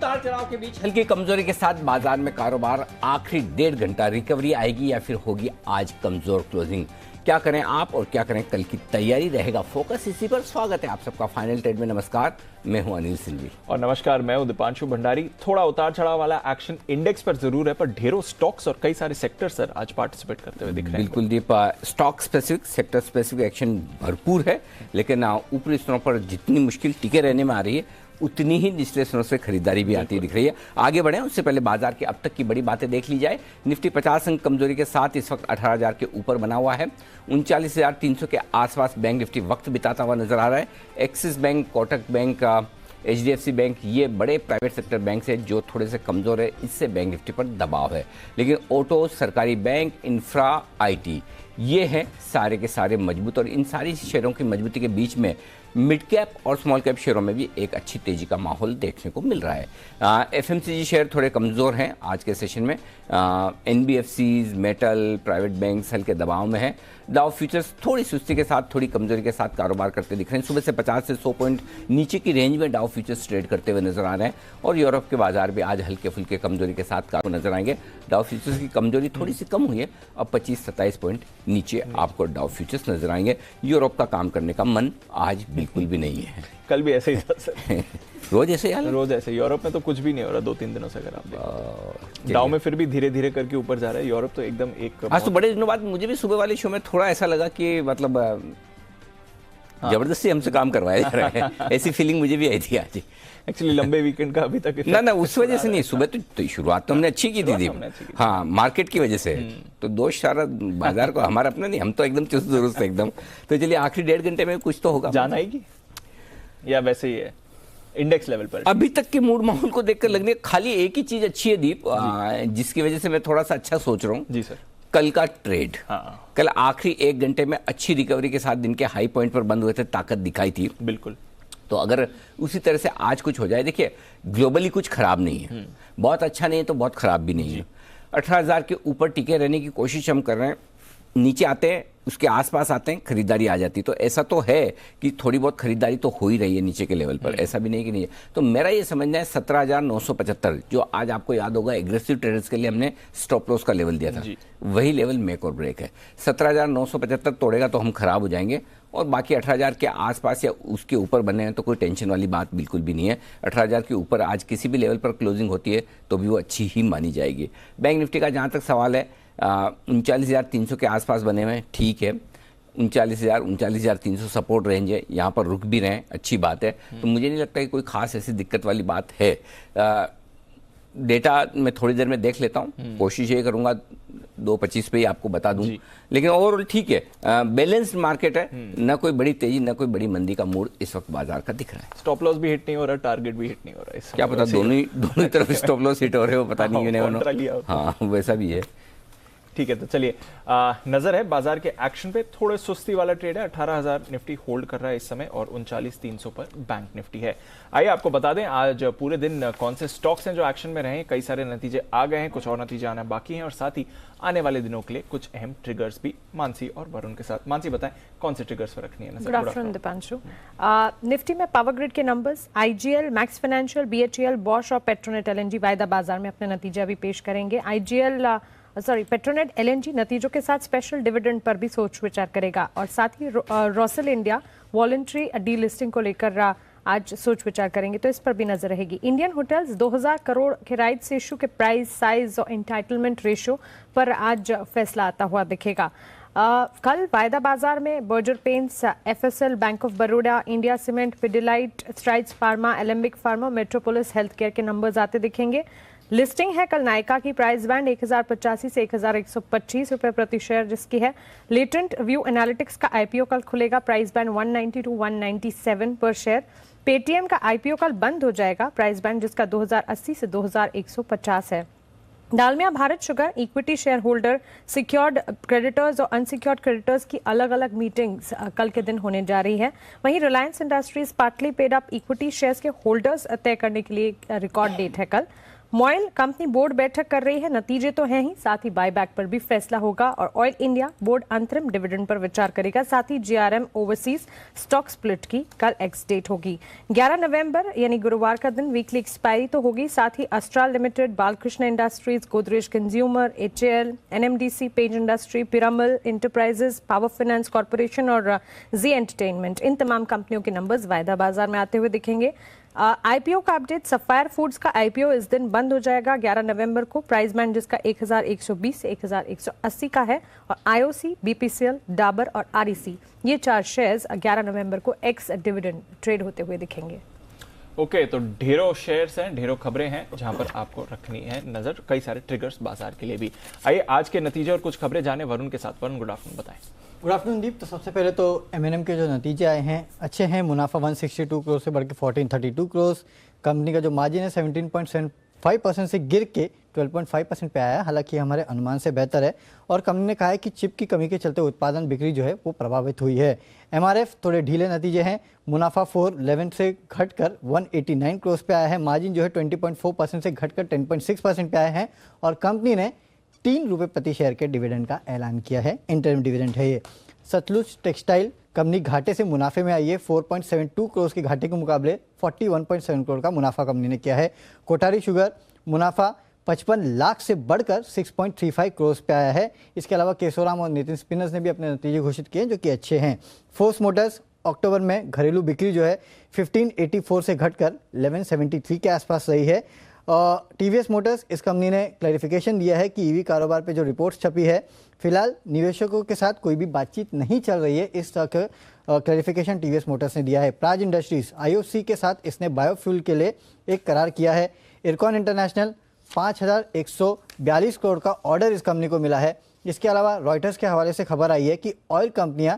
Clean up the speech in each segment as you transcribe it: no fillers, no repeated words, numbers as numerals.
उतार चढ़ाव के बीच हल्की कमजोरी के साथ बाजार में कारोबार आखिरी 1.5 घंटा रिकवरी आएगी या फिर होगी आज कमजोर क्लोजिंग। क्या करें आप और क्या करें कल की तैयारी, रहेगा फोकस इसी पर। स्वागत है आप सबका फाइनल ट्रेड में। नमस्कार, मैं हूं अनिल सिंघवी और नमस्कार, मैं हूं दीपांशु भंडारी। थोड़ा उतार चढ़ाव वाला एक्शन इंडेक्स पर जरूर है, पर ढेरों स्टॉक्स और कई सारे सेक्टर सर आज पार्टिसिपेट करते हुए दिख रहे हैं। बिल्कुल Deep, stock specific, sector specific action भरपूर है, लेकिन ऊपरी स्तरों पर जितनी मुश्किल टिके रहने में आ रही है उतनी ही निचले स्तरों से खरीदारी भी आती दिख रही है। आगे बढ़े उससे पहले बाजार के अब तक की बड़ी बातें देख ली जाए। निफ्टी 50 अंक कमजोरी के साथ इस वक्त 18,000 के ऊपर बना हुआ है। 39,300 के आसपास बैंक निफ्टी वक्त बिताता हुआ नजर आ रहा है। Axis bank, Kotak bank, HDFC bank, ये बड़े प्राइवेट सेक्टर बैंक से जो थोड़े से कमजोर है, इससे बैंक निफ्टी पर दबाव है। लेकिन ऑटो, सरकारी बैंक, इंफ्रा, IT ये हैं सारे के सारे मजबूत, और इन सारी शेयरों की मजबूती के बीच में मिड कैप और स्मॉल कैप शेयरों में भी एक अच्छी तेजी का माहौल देखने को मिल रहा है। FMCG शेयर थोड़े कमज़ोर हैं आज के सेशन में। NBFCs, मेटल, प्राइवेट बैंक्स हल्के दबाव में है। डाउ फ्यूचर्स थोड़ी सुस्ती के साथ, थोड़ी कमजोरी के साथ कारोबार करते दिख रहे हैं। सुबह से 50 से 100 पॉइंट नीचे की रेंज में डाउ फ्यूचर्स ट्रेड करते हुए नजर आ रहे हैं, और यूरोप के बाजार भी आज हल्के फुल्के कमजोरी के साथ नजर आएंगे। डाउ फ्यूचर्स की कमजोरी थोड़ी सी कम हुई है, अब 25-27 पॉइंट नीचे आपको डाउ फ्यूचर्स नजर आएंगे। यूरोप का काम करने का मन आज बिल्कुल भी नहीं है। कल भी ऐसे ही था सर। रोज ऐसे हाल, रोज ऐसे। यूरोप में तो कुछ भी नहीं हो रहा 2-3 दिनों से। अगर आप डाउ में फिर भी धीरे धीरे करके ऊपर जा रहा है, यूरोप तो एकदम एक। आज तो बड़े दिनों बाद मुझे भी सुबह वाले शो में थोड़ा ऐसा लगा कि मतलब जबरदस्ती हमसे काम करवाया जा रहा है, ऐसी फीलिंग मुझे भी आई थी आज। एक्चुअली लंबे वीकेंड का अभी तक ना उस वजह से नहीं, सुबह तो शुरुआत तो हमने अच्छी की थी। हाँ, मार्केट की वजह से तो दोष सारा बाजार को, हमारा अपना नहीं, हम तो एकदम चुस्त दुरुस्त एकदम। तो चलिए आखिरी 1.5 घंटे में कुछ तो होगा। जान आएगी या वैसे ही है इंडेक्स लेवल पर? अभी तक के मूड माहौल को देखकर लगने खाली एक ही चीज अच्छी है दीप, जिसकी वजह से मैं थोड़ा सा अच्छा सोच रहा हूँ। जी सर। कल का ट्रेड। हाँ। कल आखिरी 1 घंटे में अच्छी रिकवरी के साथ दिन के हाई पॉइंट पर बंद हुए थे, ताकत दिखाई थी। बिल्कुल। तो अगर उसी तरह से आज कुछ हो जाए, देखिए ग्लोबली कुछ खराब नहीं है, बहुत अच्छा नहीं है तो बहुत खराब भी नहीं है। 18,000 के ऊपर टिके रहने की कोशिश हम कर रहे हैं। नीचे आते हैं, उसके आसपास आते हैं, खरीदारी आ जाती। तो ऐसा तो है कि थोड़ी बहुत खरीदारी तो हो ही रही है नीचे के लेवल पर, ऐसा भी नहीं कि नहीं है। तो मेरा ये समझना है 17,975, जो आज आपको याद होगा एग्रेसिव ट्रेडर्स के लिए हमने स्टॉप लॉस का लेवल दिया था, वही लेवल मेक और ब्रेक है। 17,975 तोड़ेगा तो हम खराब हो जाएंगे, और बाकी 18,000 के आसपास या उसके ऊपर बने हैं तो कोई टेंशन वाली बात बिल्कुल भी नहीं है। 18,000 के ऊपर आज किसी भी लेवल पर क्लोजिंग होती है तो भी वो अच्छी ही मानी जाएगी। बैंक निफ्टी का जहाँ तक सवाल है, 39,300 के आसपास बने हुए हैं, ठीक है। 39,300 सपोर्ट रेंज है, यहाँ पर रुक भी रहे हैं, अच्छी बात है। तो मुझे नहीं लगता कि कोई खास ऐसी दिक्कत वाली बात है। डेटा मैं थोड़ी देर में देख लेता हूँ, कोशिश ये करूंगा 2:25 पे ही आपको बता दूं, लेकिन ओवरऑल ठीक है, बैलेंस्ड मार्केट है, ना कोई बड़ी तेजी ना कोई बड़ी मंदी का मूड इस वक्त बाजार का दिख रहा है। स्टॉप लॉस भी हिट नहीं हो रहा, टारगेट भी हिट नहीं हो रहा है। क्या पता दोनों तरफ स्टॉप लॉस हिट हो रहे हो, पता नहीं। हाँ, वैसा भी है। ठीक है, तो चलिए नजर है बाजार के एक्शन पे। थोड़े सुस्ती वाला ट्रेड है, 18,000 निफ्टी होल्ड कर रहा है इस समय, और 39,300 पर बैंक निफ्टी है। आइए आपको बता दें आज पूरे दिन कौन से स्टॉक्स हैं जो एक्शन में रहे हैं। कई सारे नतीजे आ गए हैं, कुछ और नतीजे आना बाकी हैं, और साथ ही आने वाले दिनों के लिए कुछ अहम ट्रिगर्स भी मानसी और वरुण के साथ। मानसी बताएं कौन से ट्रिगर्स पर रखनी है नजर? Good afternoon Deepanshu. निफ्टी में पावर ग्रिड के numbers IGL, max financial, BHEL, Bosch और पेट्रोनेट LNG वायदा बाजार में अपने नतीजे भी पेश करेंगे। पेट्रोनेट LNG नतीजों के साथ स्पेशल डिविडेंड पर भी सोच विचार करेगा, और साथ ही रोसेल इंडिया वॉलंटरी डीलिस्टिंग को लेकर आज सोच विचार करेंगे, तो इस पर भी नजर रहेगी। इंडियन होटल्स 2,000 करोड़ के राइट्स इशू के प्राइस, साइज और एंटाइटलमेंट रेशो पर आज फैसला आता हुआ दिखेगा। कल वायदा बाजार में Berger paints, FSL, bank of Baroda, India cement, Pidilite, strides pharma, Alembic pharma, metropolis health care के नंबर्स आते दिखेंगे। लिस्टिंग है कल नायका की, प्राइस बैंड 1,085 से 1,125 रुपए प्रति शेयर जिसकी है। लेटेंट व्यू एनालिटिक्स का IPO कल खुलेगा, प्राइस बैंड 190 टू 197 पर शेयर। पेटीएम का IPO कल बंद हो जाएगा, प्राइस बैंड जिसका 2,080 से 2,150 है। Dalmia Bharat sugar equity share holder, secured creditors और अनसिक्योर्ड क्रेडिटर्स की अलग अलग मीटिंग्स कल के दिन होने जा रही है। वहीं Reliance industries partly paid up equity shares के होल्डर्स तय करने के लिए रिकॉर्ड डेट है कल। मॉयल कंपनी बोर्ड बैठक कर रही है, नतीजे तो हैं ही, साथ ही बायबैक पर भी फैसला होगा और ऑयल इंडिया बोर्ड अंतरिम डिविडेंड पर विचार करेगा। साथ ही जीआरएम ओवरसीज स्टॉक स्प्लिट की कल एक्स डेट होगी। 11 नवंबर यानी गुरुवार का दिन वीकली एक्सपायरी तो होगी। साथ ही Astral limited, Balkrishna industries, Godrej consumer, HAL, NMDC, Page industry, Piramal enterprises, power finance corporation और जी एंटरटेनमेंट, इन तमाम कंपनियों के नंबर्स वायदा बाजार में आते हुए दिखेंगे। आईपीओ का अपडेट, सफायर फूड्स का आईपीओ इस दिन बंद हो जाएगा 11 नवंबर को। प्राइस बैंड जिसका 1120 से 1180 का है और आईओसी, बीपीसीएल, डाबर और आरईसी, ये 4 शेयर्स 11 नवंबर को एक्स डिविडेंड ट्रेड होते हुए दिखेंगे। ओके, तो ढेरों शेयर्स हैं, ढेरों खबरें हैं जहां पर आपको रखनी है नजर, कई सारे ट्रिगर्स बाजार के लिए भी। आइए आज के नतीजे और कुछ खबरें जाने वरुण के साथ। वरुण, गुड आफ्टरनून, बताएं। गुड आफ्टरनून दीप। तो सबसे पहले तो एमएनएम के जो नतीजे आए हैं अच्छे हैं। मुनाफा 162 करोड़ से बढ़ के 1432 करोड़। कंपनी का जो मार्जिन है 17.75% से गिर के 12.5% पे आया है, हालांकि हमारे अनुमान से बेहतर है। और कंपनी ने कहा है कि चिप की कमी के चलते उत्पादन बिक्री जो है वो प्रभावित हुई है। एमआरएफ थोड़े ढीले नतीजे हैं। मुनाफा 411 से घटकर 189 करोड़ पे आया है। मार्जिन जो है 20.4% से घटकर 10.6% पे आए हैं। और कंपनी ने 3 रुपये प्रति शेयर के डिविडेंड का ऐलान किया है। इंटरिम डिविडेंड है ये। सतलुज टेक्सटाइल कंपनी घाटे से मुनाफे में आई है। 4.72 करोड़ के घाटे के मुकाबले 41.7 करोड़ का मुनाफा कंपनी ने किया है। कोठारी शुगर मुनाफा 55 लाख से बढ़कर 6.35 करोड़ पे आया है। इसके अलावा केशोराम और नितिन स्पिनर्स ने भी अपने नतीजे घोषित किए जो कि अच्छे हैं। फोर्स मोटर्स अक्टूबर में घरेलू बिक्री जो है 1584 से घटकर 1173 के आसपास रही है। टीवीएस मोटर्स, इस कंपनी ने क्लैरिफिकेशन दिया है कि ईवी कारोबार पे जो रिपोर्ट्स छपी है, फिलहाल निवेशकों के साथ कोई भी बातचीत नहीं चल रही है, इस तक क्लैरिफिकेशन टीवीएस मोटर्स ने दिया है। प्राज इंडस्ट्रीज आईओसी के साथ इसने बायोफ्यूल के लिए एक करार किया है। इरकॉन इंटरनेशनल 5142 करोड़ का ऑर्डर इस कंपनी को मिला है। इसके अलावा रॉयटर्स के हवाले से खबर आई है कि ऑयल कंपनियां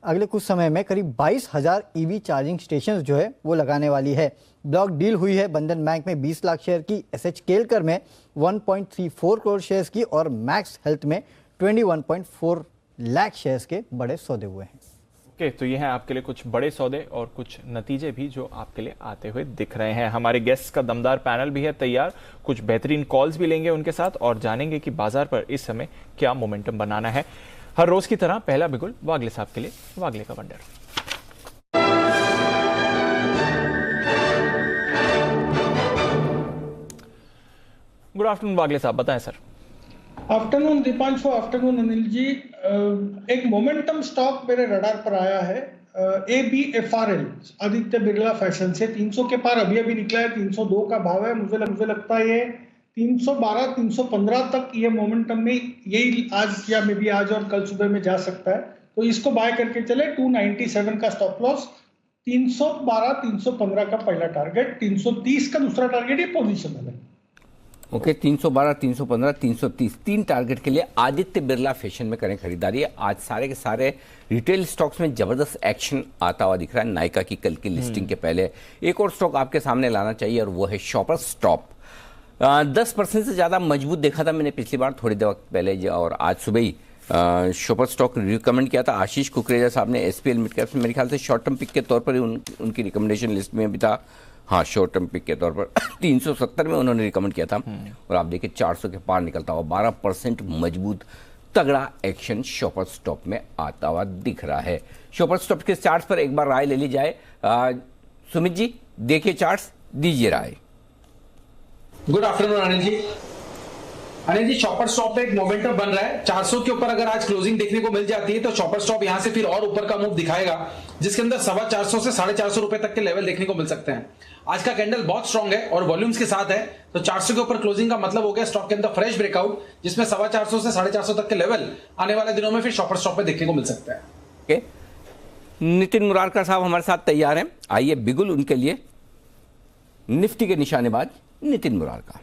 अगले कुछ समय में करीब 22,000 ईवी चार्जिंग स्टेशन जो है वो लगाने वाली है। ब्लॉक डील हुई है बंधन बैंक में 20 लाख शेयर की, एसएच केलकर में 1.34 करोड़ शेयर्स की और मैक्स हेल्थ में 21.4 लाख शेयर्स के बड़े सौदे हुए हैं। ओके, तो ये हैं आपके लिए कुछ बड़े सौदे और कुछ नतीजे भी जो आपके लिए आते हुए दिख रहे हैं। हमारे गेस्ट का दमदार पैनल भी है तैयार, कुछ बेहतरीन कॉल्स भी लेंगे उनके साथ और जानेंगे कि बाजार पर इस समय क्या मोमेंटम बनाना है। हर रोज की तरह पहला बिगुल वागले साहब के लिए, वागले का wonder. Good afternoon Wagle sahab, बताएं sir. Afternoon Deepanshu, afternoon Anil ji. एक मोमेंटम स्टॉक मेरे रडार पर आया है, ABFRL, आदित्य बिरला फैशन से 300 के पार अभी अभी निकला है, 302 का भाव है। मुझे लगता है ये 312 315 तक ये मोमेंटम में यही आज या मे बी आज और कल सुबह में जा सकता है, तो इसको बाय करके चले। 297 का स्टॉप लॉस, 312 315 का पहला टारगेट, 330 का दूसरा टारगेट, ये पोजिशनल है। ओके, 312 315 330 तीन टारगेट के लिए आदित्य बिरला फैशन में करें खरीदारी। आज सारे के सारे रिटेल स्टॉक्स में जबरदस्त एक्शन आता हुआ दिख रहा है। नायका की कल की लिस्टिंग के पहले एक और स्टॉक आपके सामने लाना चाहिए और वो है शॉपर्स स्टॉप। 10% से ज्यादा मजबूत देखा था मैंने पिछली बार थोड़ी देर वक्त पहले, और आज सुबह ही शॉपर्स स्टॉक रिकमेंड किया था। आशीष कुकरेजा साहब ने SPL मिड कैप में मेरे ख्याल से शॉर्ट टर्म पिक के तौर पर ही उनकी रिकमेंडेशन लिस्ट में भी था। हाँ, शॉर्ट टर्म पिक के तौर पर 370 में उन्होंने रिकमेंड किया था और आप देखिए 400 के पार निकलता हुआ 12% मजबूत तगड़ा एक्शन शॉपर्स स्टॉप में आता हुआ दिख रहा है। शॉपर्स स्टॉप के चार्ट्स पर एक बार राय ले ली जाए। सुमित जी, देखिए चार्ट्स, दीजिए राय। गुड आफ्टरनून अनिल जी। अनिल जी, शॉपर स्टॉप पे एक मोमेंटम बन रहा है। 400 के ऊपर अगर आज क्लोजिंग देखने को मिल जाती है तो शॉपर स्टॉप यहां से फिर और ऊपर का मूव दिखाएगा, जिसके अंदर 450 से 450 रुपए तक के लेवल देखने को मिल सकते हैं। आज का कैंडल बहुत स्ट्रांग है और वॉल्यूम्स के साथ है, तो 400 के ऊपर क्लोजिंग का मतलब हो गया स्टॉक के अंदर फ्रेश ब्रेकआउट, जिसमें 450 से 450 तक के लेवल आने वाले दिनों में फिर शॉपर स्टॉप पे देखने को मिल सकता है। ओके, नितिन मुरारकर साहब हमारे साथ तैयार हैं। आइए बिगुल उनके लिए, निफ्टी के निशानेबाज नितिन मुरारकर।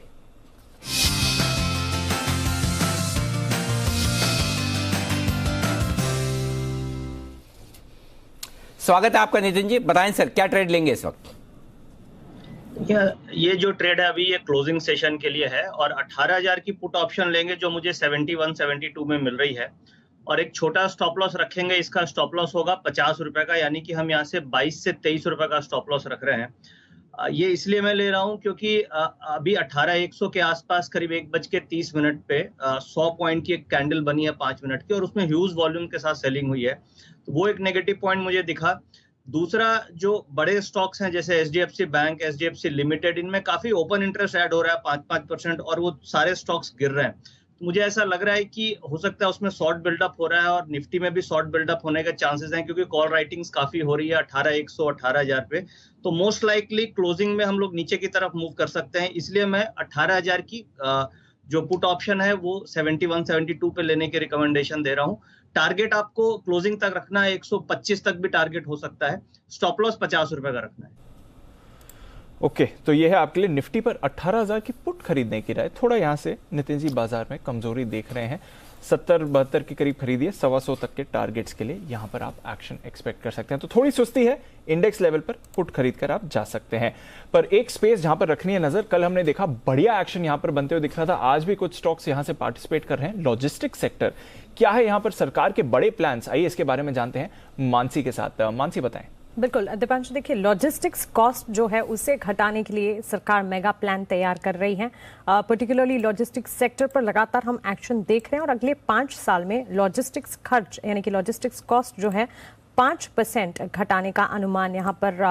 स्वागत है आपका नितिन जी, बताएं सर क्या ट्रेड लेंगे इस वक्त? ये जो ट्रेड है अभी ये क्लोजिंग सेशन के लिए है और 18,000 की पुट ऑप्शन लेंगे जो मुझे 71-72 में मिल रही है, और एक छोटा स्टॉप लॉस रखेंगे। इसका स्टॉप लॉस होगा 50 रुपए का, यानी कि हम यहाँ से 22 से 23 रुपए का स्टॉप लॉस रख रहे हैं। ये इसलिए मैं ले रहा हूं क्योंकि अभी 18,100 के आसपास करीब 1:30 पे 100 पॉइंट की एक कैंडल बनी है 5 मिनट की, और उसमें ह्यूज वॉल्यूम के साथ सेलिंग हुई है, तो वो एक नेगेटिव पॉइंट मुझे दिखा। दूसरा, जो बड़े स्टॉक्स हैं जैसे एचडीएफसी बैंक, एचडीएफसी लिमिटेड, इनमें काफी ओपन इंटरेस्ट ऐड हो रहा है 5-5%, और वो सारे स्टॉक्स गिर रहे हैं। तो मुझे ऐसा लग रहा है कि हो सकता है उसमें शॉर्ट बिल्डअप हो रहा है, और निफ्टी में भी शॉर्ट बिल्डअप होने के चांसेस हैं, क्योंकि कॉल राइटिंग्स काफी हो रही है 18,100 18,000 पे। तो मोस्ट लाइकली क्लोजिंग में हम लोग नीचे की तरफ मूव कर सकते हैं, इसलिए मैं 18,000 की जो पुट ऑप्शन है वो 71-72 पे लेने की रिकमेंडेशन दे रहा हूं। टारगेट आपको क्लोजिंग तक रखना है, 125 तक भी टारगेट हो सकता है। स्टॉप लॉस 50 रुपए का रखना है। ओके, तो ये है आपके लिए निफ्टी पर 18,000 की पुट खरीदने की राय। थोड़ा यहाँ से नितिन जी बाजार में कमजोरी देख रहे हैं, 70-72 के करीब खरीदिए, 125 तक के टारगेट्स के लिए यहाँ पर आप एक्शन एक्सपेक्ट कर सकते हैं। तो थोड़ी सुस्ती है, इंडेक्स लेवल पर पुट खरीद कर आप जा सकते हैं। पर एक स्पेस जहां पर रखनी है नजर, कल हमने देखा बढ़िया एक्शन यहां पर बनते हुए दिख रहा था, आज भी कुछ स्टॉक्स यहां से पार्टिसिपेट कर रहे हैं। लॉजिस्टिक्स सेक्टर क्या है, यहां पर सरकार के बड़े प्लान्स, आइए इसके बारे में जानते हैं मानसी के साथ। मानसी बताएं। बिल्कुल दीपांशु, देखिए लॉजिस्टिक्स कॉस्ट जो है उसे घटाने के लिए सरकार मेगा प्लान तैयार कर रही है। पर्टिकुलरली लॉजिस्टिक्स सेक्टर पर लगातार हम एक्शन देख रहे हैं, और अगले 5 साल में लॉजिस्टिक्स खर्च यानी कि लॉजिस्टिक्स कॉस्ट जो है 5% घटाने का अनुमान यहाँ पर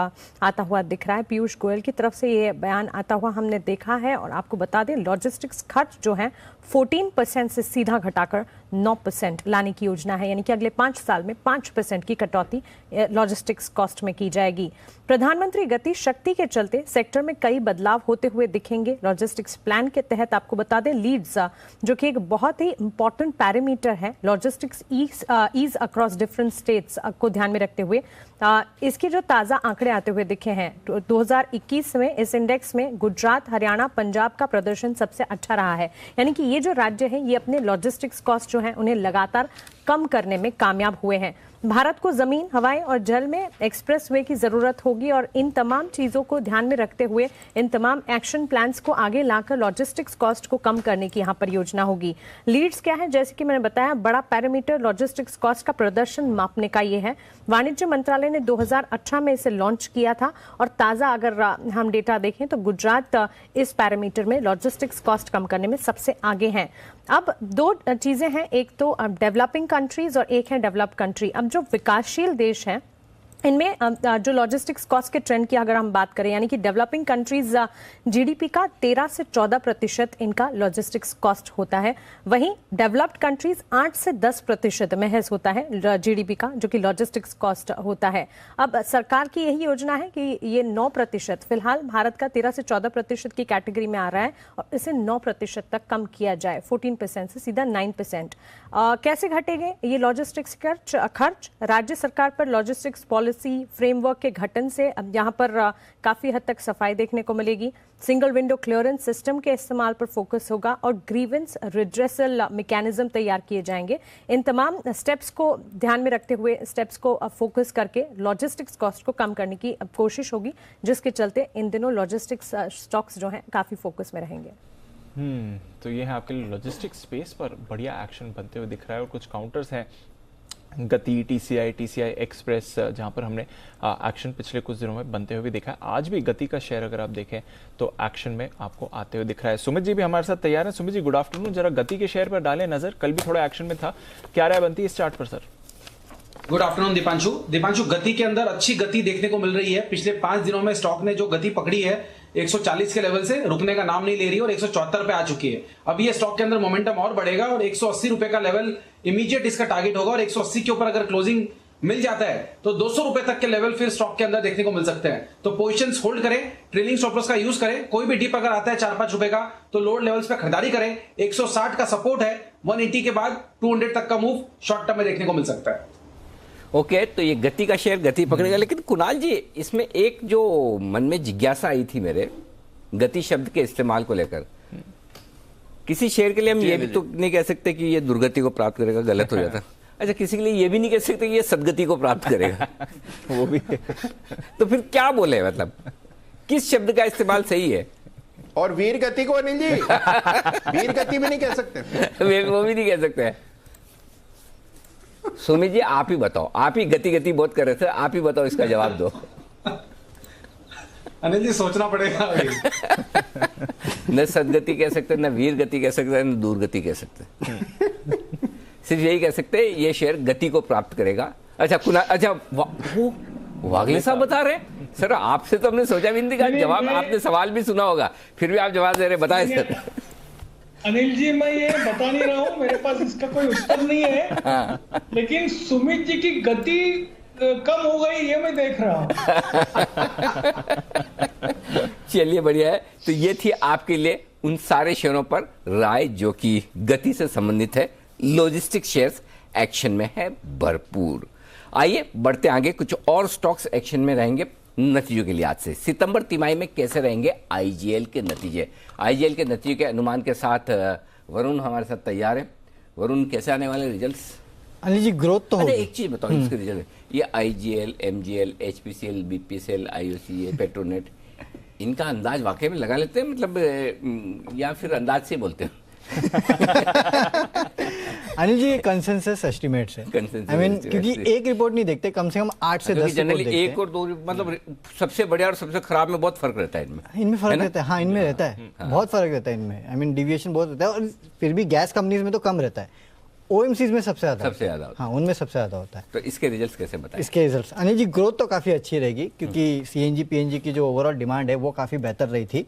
आता हुआ दिख रहा है। पीयूष गोयल की तरफ से ये बयान आता हुआ हमने देखा है। और आपको बता दें, लॉजिस्टिक्स खर्च जो है 14% से सीधा घटाकर 9% लाने की योजना है, यानी कि अगले 5 साल में 5% की कटौती लॉजिस्टिक्स कॉस्ट में की जाएगी। प्रधानमंत्री गति शक्ति के चलते सेक्टर में कई बदलाव होते हुए दिखेंगे। लॉजिस्टिक्स प्लान के तहत आपको बता दें, लीड्स जो कि एक बहुत ही इंपॉर्टेंट पैरामीटर है logistics ease across different states को ध्यान में रखते हुए, इसके जो ताजा आंकड़े आते हुए दिखे हैं 2021 में इस इंडेक्स में गुजरात, हरियाणा, पंजाब का प्रदर्शन सबसे अच्छा रहा है। यानी कि ये जो राज्य है ये अपने लॉजिस्टिक्स कॉस्ट जो है उन्हें लगातार कम करने में कामयाब हुए हैं। भारत को जमीन, हवाई और जल में एक्सप्रेसवे की जरूरत होगी, और इन तमाम चीजों को ध्यान में रखते हुए इन तमाम एक्शन प्लान्स को आगे लाकर लॉजिस्टिक्स कॉस्ट को कम करने की यहाँ पर योजना होगी। लीड्स क्या है, जैसे कि मैंने बताया, बड़ा पैरामीटर लॉजिस्टिक्स कॉस्ट का प्रदर्शन मापने का ये है। वाणिज्य मंत्रालय ने 2018 में इसे लॉन्च किया था, और ताजा अगर हम डेटा देखें तो गुजरात इस पैरामीटर में लॉजिस्टिक्स कॉस्ट कम करने में सबसे आगे हैं। अब 2 चीजें हैं, एक तो डेवलपिंग कंट्रीज और एक है डेवलप्ड कंट्री। अब जो विकासशील देश हैं इनमें जो लॉजिस्टिक्स कॉस्ट के ट्रेंड की अगर हम बात करें, यानी कि डेवलपिंग कंट्रीज जीडीपी का 13 से 14% इनका लॉजिस्टिक्स कॉस्ट होता है, वहीं डेवलप्ड कंट्रीज 8 से 10% महज होता है जीडीपी का जो कि लॉजिस्टिक्स कॉस्ट होता है। अब सरकार की यही योजना है कि ये 9%, फिलहाल भारत का 13 से 14% की कैटेगरी में आ रहा है, और इसे 9% तक कम किया जाए, 14% से सीधा 9%। कैसे घटेंगे ये लॉजिस्टिक्स खर्च? राज्य सरकार पर लॉजिस्टिक्स पॉलिसी फ्रेमवर्क के गठन से अब यहाँ पर काफी हद तक सफाई देखने को मिलेगी। सिंगल विंडो क्लियरेंस सिस्टम के इस्तेमाल पर फोकस होगा, और ग्रीवेंस रिड्रेसल मैकेनिज्म तैयार किए जाएंगे। इन तमाम स्टेप्स को ध्यान में रखते हुए, स्टेप्स को फोकस करके लॉजिस्टिक्स कॉस्ट को कम करने की कोशिश होगी, जिसके चलते इन दिनों लॉजिस्टिक्स स्टॉक्स जो हैं काफी फोकस में रहेंगे। तो ये है आपके लिए लॉजिस्टिक्स स्पेस पर बढ़िया एक्शन बनते हुए दिख रहा है। और कुछ काउंटर्स हैं, गति, टीसीआई एक्सप्रेस, जहां पर हमने एक्शन पिछले कुछ दिनों में बनते हुए भी देखा है। आज भी गति का शेयर अगर आप देखें तो एक्शन में आपको आते हुए दिख रहा है। सुमित जी भी हमारे साथ तैयार है। सुमित जी गुड आफ्टरनून, जरा गति के शेयर पर डालें नजर, कल भी थोड़ा एक्शन में था, क्या राय बनती है इस चार्ट पर सर? गुड आफ्टरनून दीपांशु, गति के अंदर अच्छी गति देखने को मिल रही है। पिछले 5 दिनों में स्टॉक ने जो गति पकड़ी है 140 के लेवल से रुकने का नाम नहीं ले रही और 174 पे आ चुकी है। अब ये स्टॉक के अंदर मोमेंटम और बढ़ेगा, और 180 रुपए का लेवल इमीडिएट इसका टारगेट होगा, और 180 के ऊपर अगर क्लोजिंग मिल जाता है तो 200 रुपए तक के लेवल फिर स्टॉक के अंदर देखने को मिल सकते हैं। तो पोजीशंस होल्ड करें, ट्रेलिंग स्टॉप लॉस का यूज करें। कोई भी डिप अगर आता है 4-5 रुपए का तो लोअर लेवल्स पे खरीदारी करें। 160 का सपोर्ट है, 180 के बाद 200 तक का मूव शॉर्ट टर्म में देखने को मिल सकता है। ओके, तो ये गति का शेयर गति पकड़ेगा। लेकिन कुणाल जी, इसमें एक जो मन में जिज्ञासा आई थी मेरे, गति शब्द के इस्तेमाल को लेकर, किसी शेयर के लिए हम ये भी तो नहीं कह सकते कि ये दुर्गति को प्राप्त करेगा, गलत हो जाता। अच्छा, किसी के लिए ये भी नहीं कह सकते कि ये सदगति को प्राप्त करेगा वो भी तो फिर क्या बोले, मतलब किस शब्द का इस्तेमाल सही है? और वीर गति को अनिल जी वीर गति भी नहीं कह सकते वो भी नहीं कह सकते। सुमित जी आप ही बताओ, आप ही गति बहुत कर रहे थे, आप ही बताओ, इसका जवाब दो। अनिल जी सोचना पड़ेगा अभी। न सदगति कह सकते, न वीर गति कह सकते, न दूर गति कह सकते। सिर्फ यही कह सकते हैं ये शेयर गति को प्राप्त करेगा। अच्छा वागले साहब बता रहे हैं सर, आपसे तो हमने सोचा भी नहीं था, जवाब आपने सवाल भी सुना होगा, फिर भी आप जवाब दे रहे, बताएं सर। अनिल जी मैं ये बता नहीं रहा हूँ, मेरे पास इसका कोई उत्तर नहीं है। हाँ। लेकिन सुमित जी की गति कम हो गई ये मैं देख रहा हूँ। चलिए बढ़िया है। तो ये थी आपके लिए उन सारे शेयरों पर राय जो कि गति से संबंधित है। लॉजिस्टिक शेयर्स एक्शन में है भरपूर। आइए बढ़ते आगे, कुछ और स्टॉक्स एक्शन में रहेंगे नतीजों के लिहाज से। सितंबर तिमाही में कैसे रहेंगे आईजीएल के नतीजे? आईजीएल के नतीजे के अनुमान के साथ वरुण हमारे साथ तैयार है। वरुण, कैसे आने वाले रिजल्ट्स? अनिल जी ग्रोथ तो होगी। एक चीज बताओ इसके रिजल्ट, ये IGL, MGL, HPCL, BPCL, IOCL, Petronet, इनका अंदाज वाकई में लगा लेते हैं मतलब, या फिर अंदाज से बोलते हैं? अनिल जी कंसेंसस एस्टिमेट्स है। आई मीन क्योंकि एक रिपोर्ट नहीं देखते, कम से कम 8 से 10 जनरली एक और दो, मतलब सबसे बढ़िया और सबसे खराब में बहुत फर्क रहता है इनमें फर्क रहता है। हाँ, इनमें रहता है, बहुत फर्क रहता है इनमें। आई मीन डिविएशन बहुत रहता है, और फिर भी गैस कंपनीज में तो कम रहता है, ओएमसीज में सबसे ज्यादा। हाँ, उनमें सबसे ज्यादा होता है। तो इसके रिजल्ट्स कैसे बताएं? इसके रिजल्ट्स अनिल जी ग्रोथ तो काफी अच्छी रहेगी, क्योंकि सीएनजी पीएनजी की जो ओवरऑल डिमांड है वो काफी बेहतर रही थी।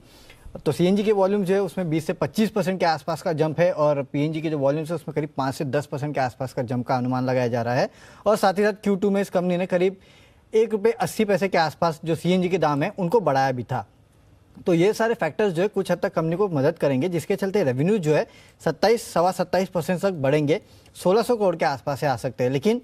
तो सीएनजी के वॉल्यूम जो है उसमें 20 से 25% के आसपास का जंप है, और पीएनजी के जो वॉल्यूम्स है उसमें करीब 5 से 10% के आसपास का जंप का अनुमान लगाया जा रहा है। और साथ ही साथ Q2 में इस कंपनी ने करीब ₹1.80 के आसपास जो सीएनजी के दाम है उनको बढ़ाया भी था। तो ये सारे फैक्टर्स जो है कुछ हद तक कंपनी को मदद करेंगे, जिसके चलते रेवेन्यू जो है 27-27% तक बढ़ेंगे, 1600 करोड़ के आसपास से आ सकते हैं। लेकिन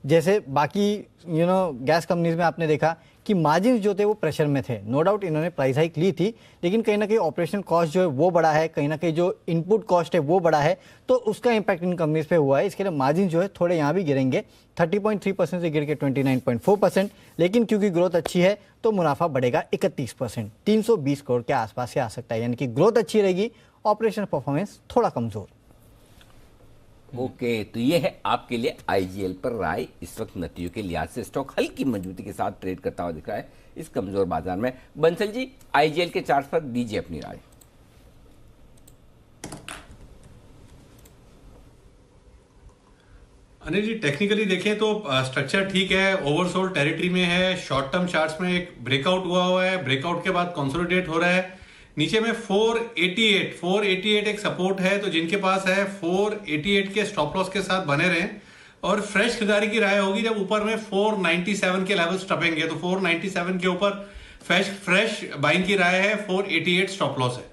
जैसे बाकी गैस कंपनीज में आपने देखा कि मार्जिन जो थे वो प्रेशर में थे। नो डाउट इन्होंने प्राइस हाइक ली थी, लेकिन कहीं ना कहीं ऑपरेशन कॉस्ट जो है वो बढ़ा है, कहीं ना कहीं जो इनपुट कॉस्ट है वो बढ़ा है, तो उसका इंपैक्ट इन कंपनीज पे हुआ है। इसके लिए मार्जिन जो है थोड़े यहाँ भी गिरेंगे, 30.3% से गिर के 29.4%। लेकिन क्योंकि ग्रोथ अच्छी है तो मुनाफा बढ़ेगा 31%, 320 करोड़ के आसपास से आ सकता है। यानी कि ग्रोथ अच्छी रहेगी, ऑपरेशन परफॉर्मेंस थोड़ा कमजोर। ओके, तो ये है आपके लिए आईजीएल पर राय। इस वक्त नतीजों के लिहाज से स्टॉक हल्की मजबूती के साथ ट्रेड करता हुआ दिख रहा है इस कमजोर बाजार में। बंसल जी, आईजीएल के चार्ट पर दीजिए अपनी राय। अनिल जी टेक्निकली देखें तो स्ट्रक्चर ठीक है, ओवरसोल्ड टेरिटरी में है। शॉर्ट टर्म चार्ट्स में एक ब्रेकआउट हुआ है, ब्रेकआउट के बाद कंसोलिडेट हो रहा है। नीचे में 488 एक सपोर्ट है, तो जिनके पास है 488 के स्टॉप लॉस के साथ बने रहें। और फ्रेश खरीदारी की राय होगी जब ऊपर में 497 के लेवल्स टपेंगे, तो 497 के ऊपर फ्रेश बाइंग की राय है, 488 स्टॉप लॉस है।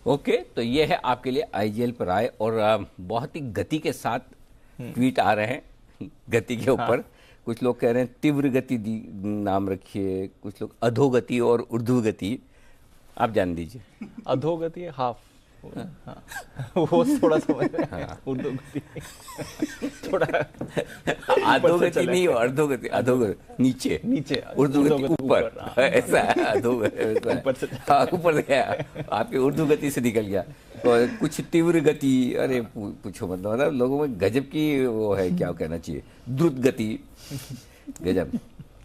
ओके, तो ये है आपके लिए आईजीएल पर राय। और बहुत ही गति के साथ ट्वीट आ रहे हैं गति के ऊपर। हाँ। कुछ लोग कह रहे हैं तीव्र गति नाम रखिए, कुछ लोग अधोगति और ऊर्ध्व गति, आप जान दीजिए। अधोगति हाफ, हाँ। वो थोड़ा समझ रहे हैं। हाँ। ऊर्ध्वगति थोड़ा अधोगति नहीं, अधोगति, अधोगति नीचे ऊर्ध्वगति ऊपर, ऐसा है अधोगति ऊपर से गया, आपकी ऊर्ध्वगति से निकल गया। और कुछ तीव्र गति, अरे पूछो मतलब लोगों में गजब की वो है, क्या कहना चाहिए, द्रुत गति, गजब,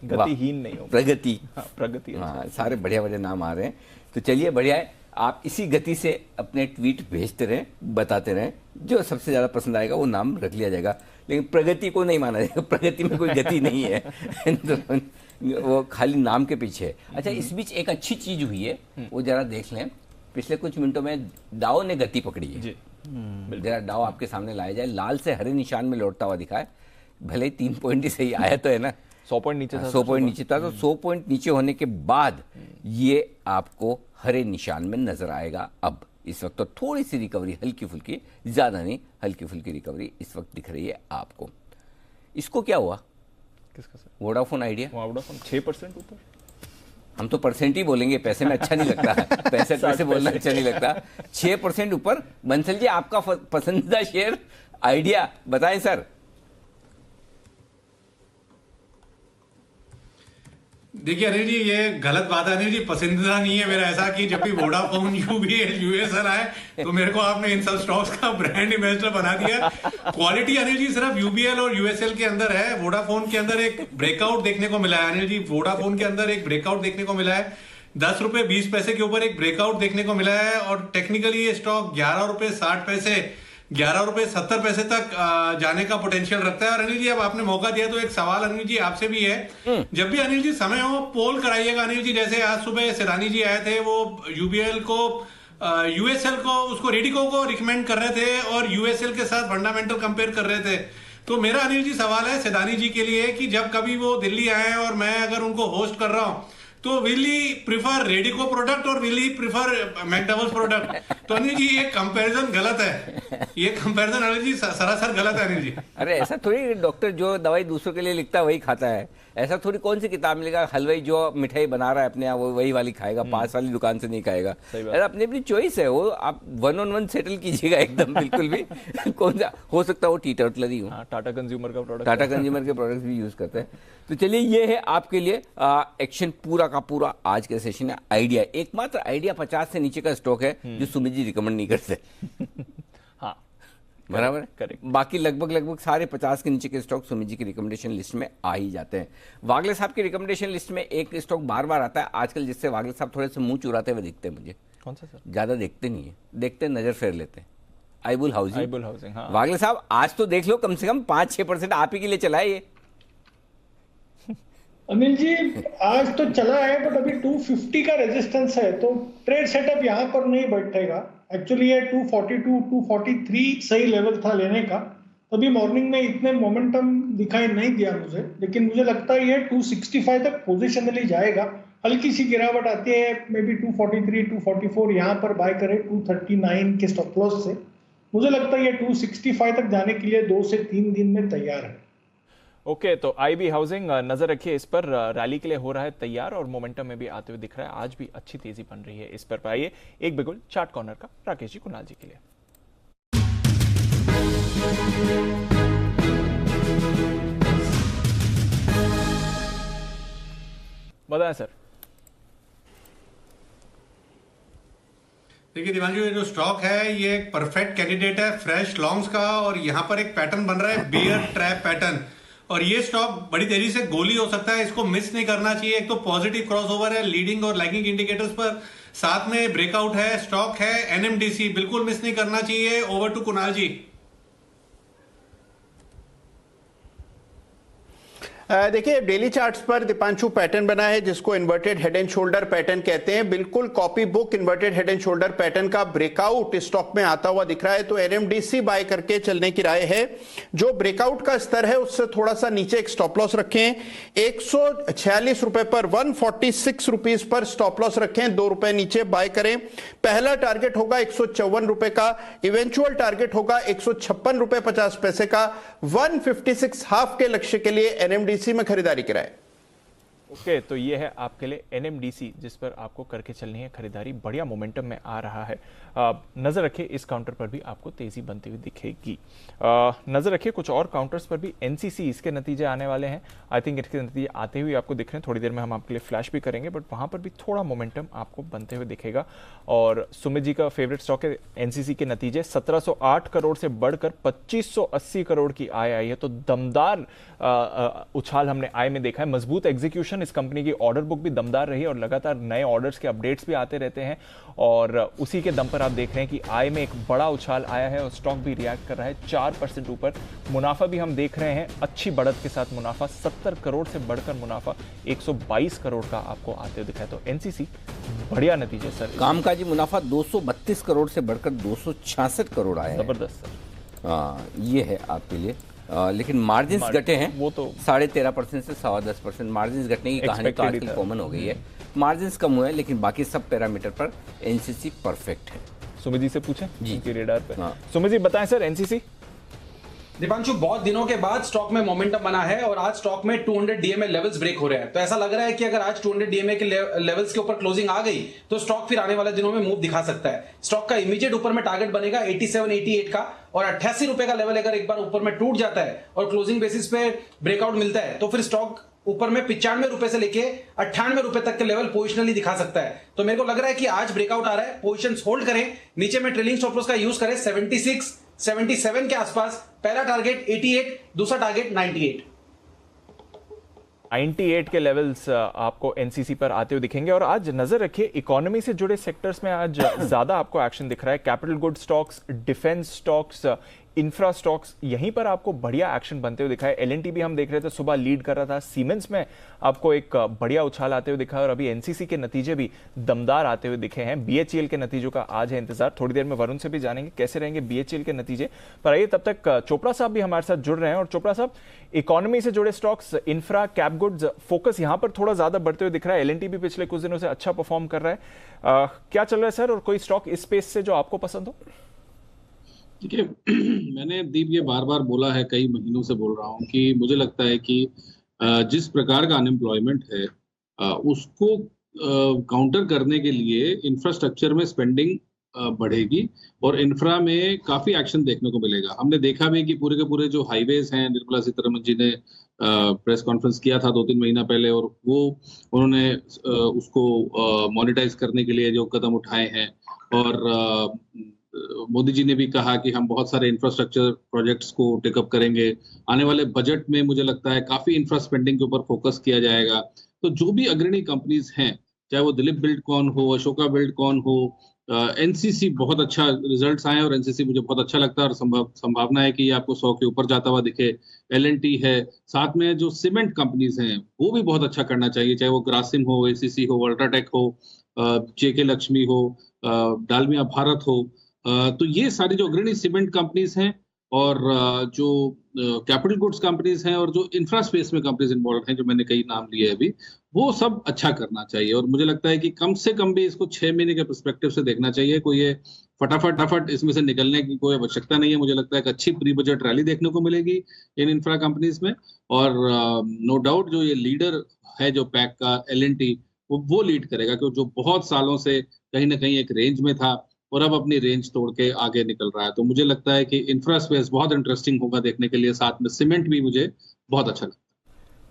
गतिहीन नहीं हो, प्रगति। प्रगति। हाँ, सारे बढ़िया बढ़िया नाम आ रहे हैं। तो चलिए बढ़िया है, आप इसी गति से अपने ट्वीट भेजते रहें, बताते रहें, जो सबसे ज़्यादा पसंद आएगा वो नाम रख लिया जाएगा। लेकिन प्रगति को नहीं माना जाएगा, प्रगति में कोई गति नहीं है तो वो खाली नाम के पीछे है। अच्छा, इस बीच एक अच्छी चीज हुई है, वो जरा देख लें। पिछले कुछ मिनटों में डाउ ने गति पकड़ी है। जरा डाउ आपके सामने लाया जाए, लाल से हरे निशान में लौटता हुआ दिखा है। भले ही 3 पॉइंट ही सही आया तो है ना, 100 पॉइंट नीचे था, 100 पॉइंट नीचे था। तो 100 पॉइंट नीचे होने के बाद ये आपको हरे निशान में नजर आएगा। अब इस वक्त तो थोड़ी सी रिकवरी, हल्की फुल्की, ज्यादा नहीं, हल्की फुल्की रिकवरी इस वक्त दिख रही है आपको। इसको क्या हुआ? किसका सर? Vodafone idea. वोडाफोन 6% ऊपर। हम तो परसेंट ही बोलेंगे, पैसे में अच्छा नहीं लगता है, पैसे बोलना अच्छा नहीं लगता। 6% ऊपर। बंसल जी, आपका पसंदीदा शेयर आइडिया बताएं सर। देखिए अनिल जी, ये गलत बात है अनिल जी, पसंदीदा नहीं है मेरा ऐसा कि जब भी वोडाफोन यूएसएल आए तो मेरे को आपने इन सब स्टॉक्स का ब्रांड एम्बेसडर बना दिया। क्वालिटी अनिल जी सिर्फ यूबीएल और यूएसएल के अंदर है। वोडाफोन के अंदर एक ब्रेकआउट देखने को मिला है अनिल जी, वोडाफोन के अंदर एक ब्रेकआउट देखने को मिला है। ₹10.20 के ऊपर एक ब्रेकआउट देखने को मिला है और टेक्निकली ये स्टॉक ₹11.60 ₹11.70 तक जाने का पोटेंशियल रखता है। और अनिल जी, अब आपने मौका दिया तो एक सवाल अनिल जी आपसे भी है, जब भी अनिल जी समय हो पोल कराइएगा अनिल जी। जैसे आज सुबह सिरानी जी आए थे, वो यूबीएल को यूएसएल को उसको रेडिको को रिकमेंड कर रहे थे और यूएसएल के साथ फंडामेंटल कंपेयर कर रहे थे। तो मेरा अनिल जी सवाल है सिदानी जी के लिए कि जब कभी वो दिल्ली आए और मैं अगर उनको होस्ट कर रहा हूं तो will he prefer Radico product और विल ही प्रिफर मैकडॉवेल्स प्रोडक्ट? तो अनिल जी ये कंपैरिजन गलत है, ये कंपैरिजन अनिल जी सरासर गलत है अनिल जी। अरे ऐसा थोड़ी डॉक्टर जो दवाई दूसरों के लिए लिखता है वही खाता है, ऐसा थोड़ी कौन सी किताब मिलेगा हलवाई जो मिठाई बना रहा है अपने आप वो वही वाली खाएगा, पास वाली दुकान से नहीं खाएगा। अरे अपनी अपनी चॉइस है, वो आप 1-on-1 सेटल कीजिएगा एकदम बिल्कुल भी कौन सा हो सकता है वो टीटर्टलर ही हो। टाटा कंज्यूमर का प्रोडक्ट, टाटा कंज्यूमर के प्रोडक्ट्स भी यूज करते हैं। तो चलिए ये है आपके लिए एक्शन पूरा का पूरा आज के सेशन है। आइडिया एकमात्र आइडिया 50 से नीचे का स्टॉक है जो सुमित जी रिकमेंड नहीं करते। हाँ बराबर है, करेक्ट। बाकी लगभग सारे 50 के नीचे के स्टॉक सुमित जी की रिकमेंडेशन लिस्ट में आ ही जाते हैं। वागले साहब की रिकमेंडेशन लिस्ट में एक स्टॉक बार बार आता है आजकल, जिससे वागले साहब थोड़े से मुंह चुराते हुए दिखते हैं मुझे। कौन सा सर? ज्यादा देखते नहीं है, देखते नजर फेर लेते हैं। आईबुल हाउसिंग। हाँ। वागले साहब आज तो देख लो, कम से कम 5-6% आप ही के लिए चला है ये। अनिल जी आज तो चला है बट अभी 250 का रेजिस्टेंस है, तो ट्रेड सेटअप यहाँ पर नहीं बैठेगा। एक्चुअली ये 242, 243 सही लेवल था लेने का। अभी मॉर्निंग में इतने मोमेंटम दिखाई नहीं दिया मुझे, लेकिन मुझे लगता है ये 265 तक पोजिशनली जाएगा। हल्की सी गिरावट आती है, मे बी 243, 244 यहाँ पर बाय करें 239 के स्टॉप लॉस से। मुझे लगता है ये 265 तक जाने के लिए 2 से 3 दिन में तैयार है। ओके तो आईबी हाउसिंग नजर रखिए इस पर, रैली के लिए हो रहा है तैयार और मोमेंटम में भी आते हुए दिख रहा है। आज भी अच्छी तेजी बन रही है इस पर। आइए एक बिगुल चार्ट कॉर्नर का राकेश जी कुणाल जी के लिए। बताएं सर। देखिए दिवांजू, ये जो स्टॉक है ये एक परफेक्ट कैंडिडेट है फ्रेश लॉन्ग्स का, और यहाँ पर एक पैटर्न बन रहा है बियर ट्रैप पैटर्न, और ये स्टॉक बड़ी तेजी से गोली हो सकता है, इसको मिस नहीं करना चाहिए। एक तो पॉजिटिव क्रॉसओवर है लीडिंग और लैगिंग इंडिकेटर्स पर, साथ में ब्रेकआउट है, स्टॉक है एनएमडीसी, बिल्कुल मिस नहीं करना चाहिए। Over to Kunal ji. देखिए डेली चार्ट्स पर दीपांशु पैटर्न बना है जिसको inverted head and shoulder pattern कहते हैं। बिल्कुल copy book inverted head and shoulder pattern का ब्रेकआउट स्टॉक में आता हुआ दिख रहा है, तो एनएमडीसी बाय करके चलने की राय है। जो ब्रेकआउट का स्तर है उससे थोड़ा सा नीचे एक स्टॉप लॉस रखें, 146 रुपए पर 146 रुपीज पर स्टॉप लॉस रखें, 2 रुपए नीचे बाय करें। पहला टारगेट होगा 154 रुपए का, इवेंचुअल टारगेट होगा 156 रुपए 50 पैसे का। 156 हाफ के लक्ष्य के लिए एनएमडीसी में खरीदारी कराए। ओके तो ये है आपके लिए एनएमडीसी जिस पर आपको करके चलनी है खरीदारी। बढ़िया मोमेंटम में आ रहा है। नजर रखिए इस काउंटर पर भी आपको तेजी बनती हुई दिखेगी। नजर रखिए कुछ और काउंटर्स पर भी। एनसीसी इसके नतीजे आने वाले हैं। आई थिंक इसके नतीजे आते हुए आपको दिख रहे हैं, थोड़ी देर में हम आपके लिए फ्लैश भी करेंगे, बट वहां पर भी थोड़ा मोमेंटम आपको बनते हुए दिखेगा। और सुमित जी का फेवरेट स्टॉक है एनसीसी के नतीजे। 1708 करोड़ से बढ़कर 2580 करोड़ की आय आई है, तो दमदार उछाल हमने आय में देखा है। मजबूत एग्जीक्यूशन इस कंपनी की, ऑर्डर बुक भी दमदार रही और लगातार नए ऑर्डर्स के अपडेट्स भी आते रहते हैं, और उसी के दम पर आप देख रहे हैं कि आय में एक बड़ा उछाल आया है और स्टॉक भी रिएक्ट कर रहा है 4% ऊपर। मुनाफा भी हम देख रहे हैं अच्छी बढ़त के साथ, मुनाफा 70 करोड़ से बढ़कर मुनाफा 122 करोड़ का आपको आते हुए दिखा है। तो एनसीसी बढ़िया नतीजे सर। कामकाजी मुनाफा 232 करोड़ से बढ़कर 266 करोड़ आया है। जबरदस्त सर। हाँ ये है आपके लिए। लेकिन मार्जिन घटे हैं, वो तो 13.5% से 10.25%। मार्जिन घटने की कहानी तो आजकल कॉमन हो गई है। मार्जिन कम हुए हैं लेकिन बाकी सब पैरामीटर पर एनसीसी परफेक्ट है। सुमित जी से पूछें जी उनके रेडार पे। हाँ। सुमित जी बताएं सर एनसीसी। दीपांशु, बहुत दिनों के बाद स्टॉक में मोमेंटम बना है और आज स्टॉक में 200 डीएमए लेवल्स ब्रेक हो रहे हैं, तो ऐसा लग रहा है कि अगर आज 200 डीएमए के लेवल्स के ऊपर क्लोजिंग आ गई तो स्टॉक फिर आने वाले दिनों में मूव दिखा सकता है। स्टॉक का इमीडिएट ऊपर में टारगेट बनेगा 87-88 का, और 88 रुपए का लेवल अगर एक बार ऊपर में टूट जाता है और क्लोजिंग बेसिस पे ब्रेकआउट मिलता है तो फिर स्टॉक ऊपर में 95 रुपए से लेके 98 रुपए तक के लेवल पोजिशनली दिखा सकता है। तो मेरे को लग रहा है कि आज ब्रेकआउट आ रहा है, पोजीशंस होल्ड करें, नीचे में ट्रेलिंग स्टॉप लॉस का यूज करें 76, 77 के आसपास। पहला टारगेट 88, दूसरा टारगेट 98। 98 के लेवल्स आपको एनसीसी पर आते हुए दिखेंगे। और आज नजर रखिए इकोनॉमी से जुड़े सेक्टर्स में आज ज्यादा आपको एक्शन दिख रहा है। Capital good stocks, defence stocks, infra stocks, यहीं पर आपको बढ़िया एक्शन बनते हुए दिखा है। एलएनटी भी हम देख रहे थे सुबह लीड कर रहा था, सीमेंस में आपको एक बढ़िया उछाल आते हुए दिखा है और अभी एनसीसी के नतीजे भी दमदार आते हुए दिखे हैं। बीएचईएल के नतीजों का आज है इंतजार, थोड़ी देर में वरुण से भी जानेंगे कैसे रहेंगे बीएचईएल के नतीजे। पर आइए तब तक चोपड़ा साहब भी हमारे साथ जुड़ रहे हैं। और चोपड़ा साहब, इकोनॉमी से जुड़े stocks, infra, cap goods, focus यहां पर थोड़ा ज्यादा बढ़ते हुए दिख रहा है। एलएनटी भी पिछले कुछ दिनों से अच्छा परफॉर्म कर रहा है, क्या चल रहा है सर? और कोई स्टॉक इस स्पेस से जो आपको पसंद हो? देखिए, मैंने दीप ये बार बार बोला है, कई महीनों से बोल रहा हूँ कि मुझे लगता है कि जिस प्रकार का अनएम्प्लॉयमेंट है उसको काउंटर करने के लिए इंफ्रास्ट्रक्चर में स्पेंडिंग बढ़ेगी और इंफ्रा में काफी एक्शन देखने को मिलेगा। हमने देखा भी कि पूरे के पूरे जो हाईवेज हैं, निर्मला सीतारमण जी ने प्रेस कॉन्फ्रेंस किया था 2-3 महीना पहले और वो उन्होंने उसको मोनेटाइज करने के लिए जो कदम उठाए हैं। और मोदी जी ने भी कहा कि हम बहुत सारे इंफ्रास्ट्रक्चर प्रोजेक्ट्स को टेकअप करेंगे। आने वाले बजट में मुझे लगता है काफी इंफ्रा स्पेंडिंग के ऊपर फोकस किया जाएगा। तो जो भी अग्रणी कंपनीज हैं, चाहे वो दिलीप बिल्डकॉन हो, अशोका बिल्डकॉन हो, एनसीसी बहुत अच्छा रिजल्ट्स आए और एनसीसी मुझे बहुत अच्छा लगता है और संभावना है कि ये आपको 100 के ऊपर जाता हुआ दिखे। एलएनटी है, साथ में जो सीमेंट कंपनीज हैं वो भी बहुत अच्छा करना चाहिए, चाहे वो ग्रासिम हो, एसीसी हो, अल्ट्राटेक हो, जेके लक्ष्मी हो, डालमिया भारत हो। तो ये सारी जो अग्रणी सीमेंट कंपनीज हैं और जो कैपिटल गुड्स कंपनीज हैं और जो इंफ्रा स्पेस में कंपनीज इन्वॉल्व हैं, जो मैंने कई नाम लिए अभी, वो सब अच्छा करना चाहिए। और मुझे लगता है कि कम से कम भी इसको 6 महीने के पर्सपेक्टिव से देखना चाहिए। कोई ये फटाफट इसमें से निकलने की कोई आवश्यकता नहीं है। मुझे लगता है कि अच्छी प्री बजट रैली देखने को मिलेगी इन इंफ्रा कंपनीज में। और नो डाउट जो ये लीडर है जो पैक का एलएनटी, वो लीड करेगा, क्योंकि जो बहुत सालों से कहीं ना कहीं एक रेंज में था और अब अपनी रेंज तोड़ के आगे निकल रहा है। तो मुझे लगता है कि इंफ्रा स्पेस बहुत इंटरेस्टिंग होगा देखने के लिए, साथ में सीमेंट भी मुझे बहुत अच्छा लगता है।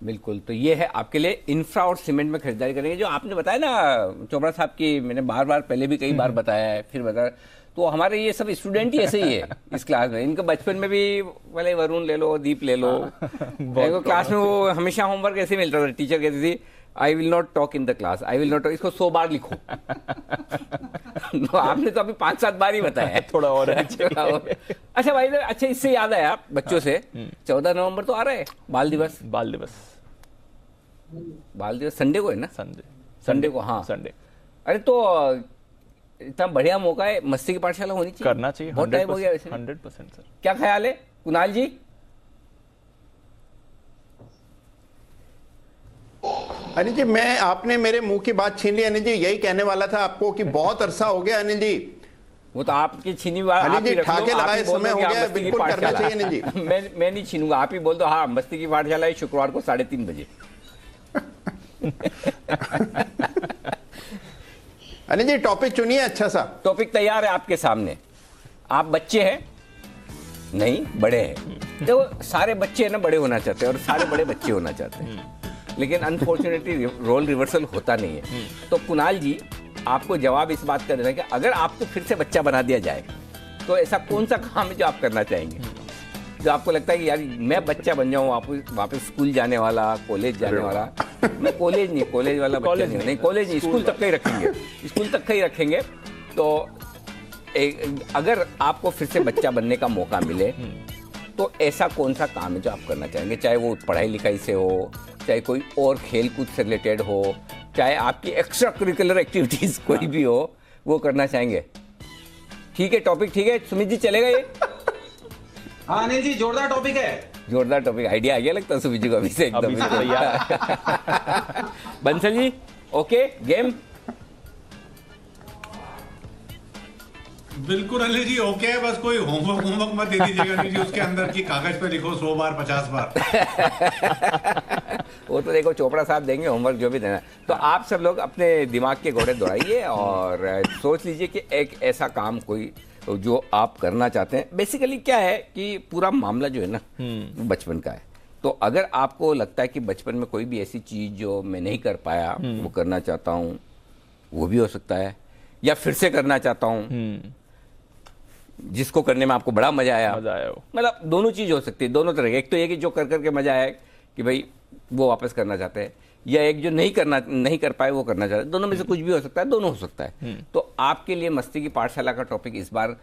बिल्कुल, तो ये है आपके लिए इंफ्रा और सीमेंट में खरीदारी करेंगे। जो आपने बताया ना चोपड़ा साहब की, मैंने बार बार पहले भी कई बार बताया है, फिर बताया, तो हमारे ये सब स्टूडेंट ही ऐसे ही है इस क्लास में। इनके बचपन में भी भले वरुण ले लो, दीप ले लो, क्लास में वो हमेशा होमवर्क ऐसे मिलता था, टीचर कहती थी I will not talk in the class, I will not talk, इसको 100 बार लिखो। तो आपने तो अभी 5-7 बार ही बताया है, थोड़ा और है। अच्छा भाई, अच्छा इससे याद आया बच्चों से, 14 नवंबर तो आ रहा है, बाल दिवस। संडे को है ना? संडे को, हाँ संडे। अरे तो इतना बढ़िया मौका है, मस्ती की पाठशाला होनी चाहिए, करना चाहिए। बहुत टाइम हो गया वैसे। 100% सर। क्या ख्याल है कुणाल जी? अनिल जी, मैं आपने मेरे मुंह की बात छीन ली अनिल जी। यही कहने वाला था आपको कि बहुत अरसा हो गया अनिल जी। वो तो आपकी छीनी बात अनिल जी, ठाके लगाए समय हो गया, बिल्कुल करना चाहिए अनिल जी। मैं नहीं छीनूंगा, आप ही बोल दो हाँ मस्ती की पाठशाला है शुक्रवार को 3:30 बजे। अनिल जी, टॉपिक चुनिए अच्छा सा। टॉपिक तैयार है आपके सामने। आप बच्चे हैं नहीं, बड़े हैं। तो सारे बच्चे ना बड़े होना चाहते हैं और सारे बड़े बच्चे होना चाहते हैं, लेकिन अनफॉर्चुनेटली रोल रिवर्सल होता नहीं है। तो कुणाल जी, आपको जवाब इस बात का देना है कि अगर आपको फिर से बच्चा बना दिया जाए तो ऐसा कौन सा काम है जो आप करना चाहेंगे, जो आपको लगता है कि यार मैं बच्चा बन जाऊं, वापस स्कूल जाने वाला, कॉलेज जाने वाला। मैं कॉलेज वाला बच्चा नहीं, कॉलेज नहीं, स्कूल तक का ही रखेंगे। तो अगर आपको फिर से बच्चा बनने का मौका मिले तो ऐसा कौन सा काम है जो आप करना चाहेंगे, चाहे वो पढ़ाई लिखाई से हो, चाहे कोई और खेल कूद से रिलेटेड हो, चाहे आपकी एक्स्ट्रा करिकुलर एक्टिविटीज कोई भी हो, वो करना चाहेंगे? ठीक है, टॉपिक ठीक है, सुमित जी चलेगा ये? हाँ अनिल जी, जोरदार टॉपिक है। जोरदार टॉपिक, आइडिया आ गया लगता है सुमित जी को अभी से एकदम। Bansal ji, okay game? बिल्कुल अनिल जी ओके है, बस कोई होमवर्क मत दे दीजिएगा अनिल जी, उसके अंदर की कागज पे लिखो 100 बार 50 बार। वो तो देखो चोपड़ा साहब देंगे होमवर्क जो भी देना। तो आप सब लोग अपने दिमाग के घोड़े दौड़ाइए और सोच लीजिए कि एक ऐसा काम कोई जो आप करना चाहते हैं। बेसिकली क्या है कि पूरा मामला जो है ना बचपन का है। तो अगर आपको लगता है कि बचपन में कोई भी ऐसी चीज जो मैं नहीं कर पाया वो करना चाहता हूँ, वो भी हो सकता है, या फिर से करना चाहता हूँ जिसको करने में आपको बड़ा मजा आया हो। मतलब दोनों चीज हो सकती है, दोनों तरह के। एक तो ये कि जो कर करके मजा आया कि भाई वो वापस करना चाहते हैं, या एक जो नहीं कर पाए वो करना चाहते हैं, दोनों में से कुछ भी हो सकता है, दोनों हो सकता है। तो आपके लिए मस्ती की पाठशाला का टॉपिक इस बार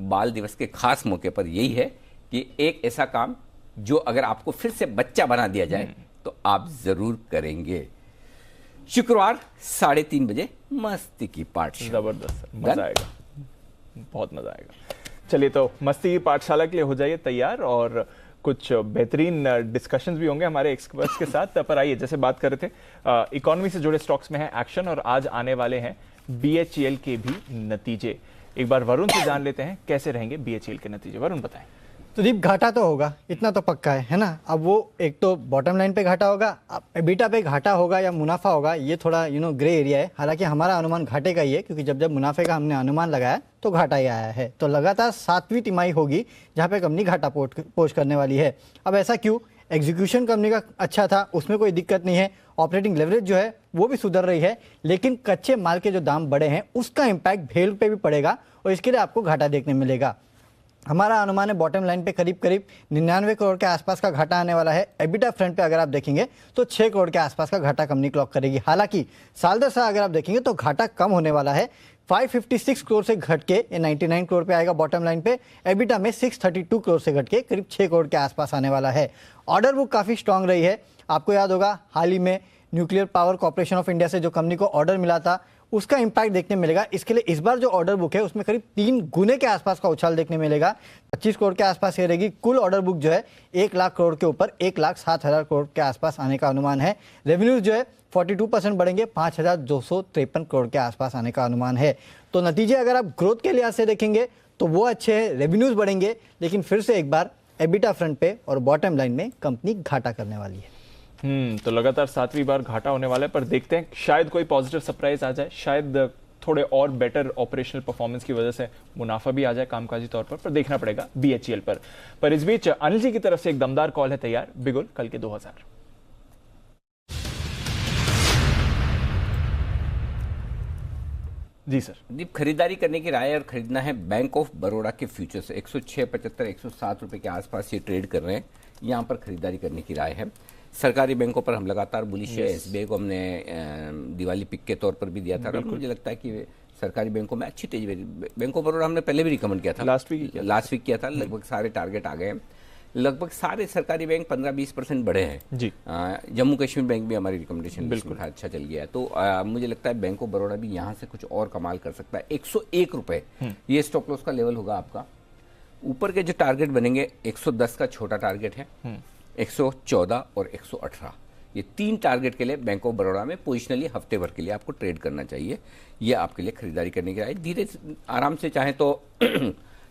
बाल दिवस के खास मौके पर यही है कि एक ऐसा काम जो अगर आपको फिर से बच्चा बना दिया जाए तो आप जरूर करेंगे। शुक्रवार 3:30 बजे मस्ती की पाठशाला। जबरदस्त, मजा आएगा, बहुत मजा आएगा। चलिए, तो मस्ती की पाठशाला के लिए हो जाइए तैयार, और कुछ बेहतरीन डिस्कशंस भी होंगे हमारे एक्सपर्ट्स के साथ। पर आइए, जैसे बात कर रहे थे, इकोनॉमी से जुड़े स्टॉक्स में है एक्शन, और आज आने वाले हैं BHEL के भी नतीजे। एक बार वरुण से जान लेते हैं कैसे रहेंगे BHEL के नतीजे। वरुण बताएं। तो दीप, घाटा तो होगा, इतना तो पक्का है ना। अब वो एक तो बॉटम लाइन पे घाटा होगा, अब एबिटा पे घाटा होगा या मुनाफा होगा, ये थोड़ा ग्रे एरिया है। हालांकि हमारा अनुमान घाटे का ही है, क्योंकि जब मुनाफे का हमने अनुमान लगाया तो घाटा ही आया है। तो लगातार 7वीं तिमाही होगी जहाँ पे कंपनी घाटा पोस्ट करने वाली है। अब ऐसा क्यों? एग्जीक्यूशन कंपनी का अच्छा था, उसमें कोई दिक्कत नहीं है। ऑपरेटिंग लेवरेज जो है वो भी सुधर रही है, लेकिन कच्चे माल के जो दाम बढ़े हैं उसका इम्पैक्ट भेल पे भी पड़ेगा, और इसके लिए आपको घाटा देखने मिलेगा। हमारा अनुमान है बॉटम लाइन पे करीब 99 करोड़ के आसपास का घाटा आने वाला है। एबिटा फ्रंट पे अगर आप देखेंगे तो 6 करोड़ के आसपास का घाटा कंपनी क्लॉक करेगी। हालांकि साल दर साल अगर आप देखेंगे तो घाटा कम होने वाला है। 556 करोड़ से घट के 99 करोड़ पे आएगा बॉटम लाइन पे। एबिटा में 632 करोड़ से घट के करीब 6 करोड़ के आसपास आने वाला है। ऑर्डर बुक काफ़ी स्ट्रांग रही है। आपको याद होगा हाल ही में nuclear power corporation of India से जो कंपनी को ऑर्डर मिला था उसका इंपैक्ट देखने मिलेगा। इसके लिए इस बार जो ऑर्डर बुक है उसमें करीब 3 गुने के आसपास का उछाल देखने मिलेगा। 25 करोड़ के आसपास ये रहेगी। कुल ऑर्डर बुक जो है 1 लाख करोड़ के ऊपर 1,07,000 करोड़ के आसपास आने का अनुमान है। रेवेन्यूज जो है 42% बढ़ेंगे, 5,253 करोड़ के आसपास आने का अनुमान है। तो नतीजे अगर आप ग्रोथ के लिहाज से देखेंगे तो वो अच्छे हैं, रेवेन्यूज बढ़ेंगे, लेकिन फिर से एक बार एबिटा फ्रंट पे और बॉटम लाइन में कंपनी घाटा करने वाली है। तो लगातार 7वीं बार घाटा होने वाला है, पर देखते हैं शायद कोई पॉजिटिव सरप्राइज आ जाए, शायद थोड़े और बेटर ऑपरेशनल परफॉर्मेंस की वजह से मुनाफा भी आ जाए कामकाजी तौर पर देखना पड़ेगा BHEL पर इस बीच अनिल जी की तरफ से एक दमदार कॉल है तैयार, बिगुल कल के 2000। जी सर। दीप, खरीदारी करने की राय और खरीदना है बैंक ऑफ बड़ौदा के फ्यूचर्स 106.75 107 रुपए के आसपास ये ट्रेड कर रहे हैं। यहाँ पर खरीदारी करने की राय है। सरकारी बैंकों पर हम लगातार बुलिश है। SBI को हमने दिवाली पिक के तौर पर भी दिया था। मुझे लगता है कि सरकारी बैंकों में अच्छी तेजी। बैंक ऑफ बड़ौदा हमने पहले भी रिकमेंड किया था, लास्ट वीक किया था। लगभग सारे टारगेट आ गए हैं। लगभग सारे सरकारी बैंक 15-20% बढ़े हैं जी। जम्मू कश्मीर बैंक भी हमारी रिकमेंडेशन बिल्कुल अच्छा चल गया है। तो मुझे लगता है बैंक ऑफ बड़ौदा भी यहाँ से कुछ और कमाल कर सकता है। 101 रुपए ये स्टॉप लॉस का लेवल होगा आपका। ऊपर के जो टारगेट बनेंगे 110 का छोटा टारगेट है, 114 और 118, ये 3 टारगेट के लिए बैंक ऑफ बड़ौदा में पोजिशनली हफ्ते भर के लिए आपको ट्रेड करना चाहिए। ये आपके लिए खरीदारी करने की राय। धीरे आराम से चाहे तो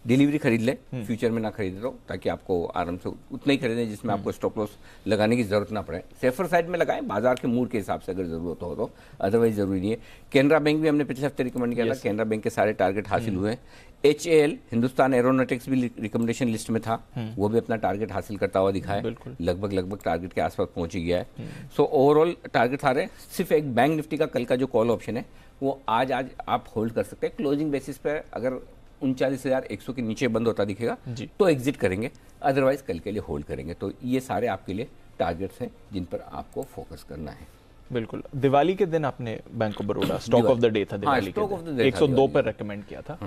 डिलीवरी खरीद ले, फ्यूचर में ना खरीद लो, ताकि आपको आराम से उतना ही खरीदें जिसमें आपको स्टॉप लॉस लगाने की जरूरत ना पड़े। सेफर साइड में लगाएं, बाजार के मूड के हिसाब से अगर जरूरत हो तो, अदरवाइज जरूरी नहीं है। केनरा बैंक भी हमने पिछले हफ्ते रिकमेंड किया था। केनरा बैंक के सारे टारगेट हासिल हुए। HAL हिंदुस्तान एरोनॉटिक्स भी रिकमेंडेशन लिस्ट में था, वो भी अपना टारगेट हासिल करता हुआ दिखा है। लगभग टारगेट के आसपास पहुंच गया है। सो ओवरऑल टारगेट आ रहे हैं। सिर्फ एक बैंक निफ्टी का कल का जो कॉल ऑप्शन है वो आज आप होल्ड कर सकते हैं। क्लोजिंग बेसिस पर अगर 39,100 के नीचे बंद होता दिखेगा तो एग्जिट करेंगे, अदरवाइज कल के लिए होल्ड करेंगे। तो ये सारे आपके लिए टारगेट्स हैं जिन पर आपको फोकस करना है। बिल्कुल। दिवाली के दिन आपने bank of Baroda stock of the day था, दिवाली के दिन 102 पर रेकमेंड किया था।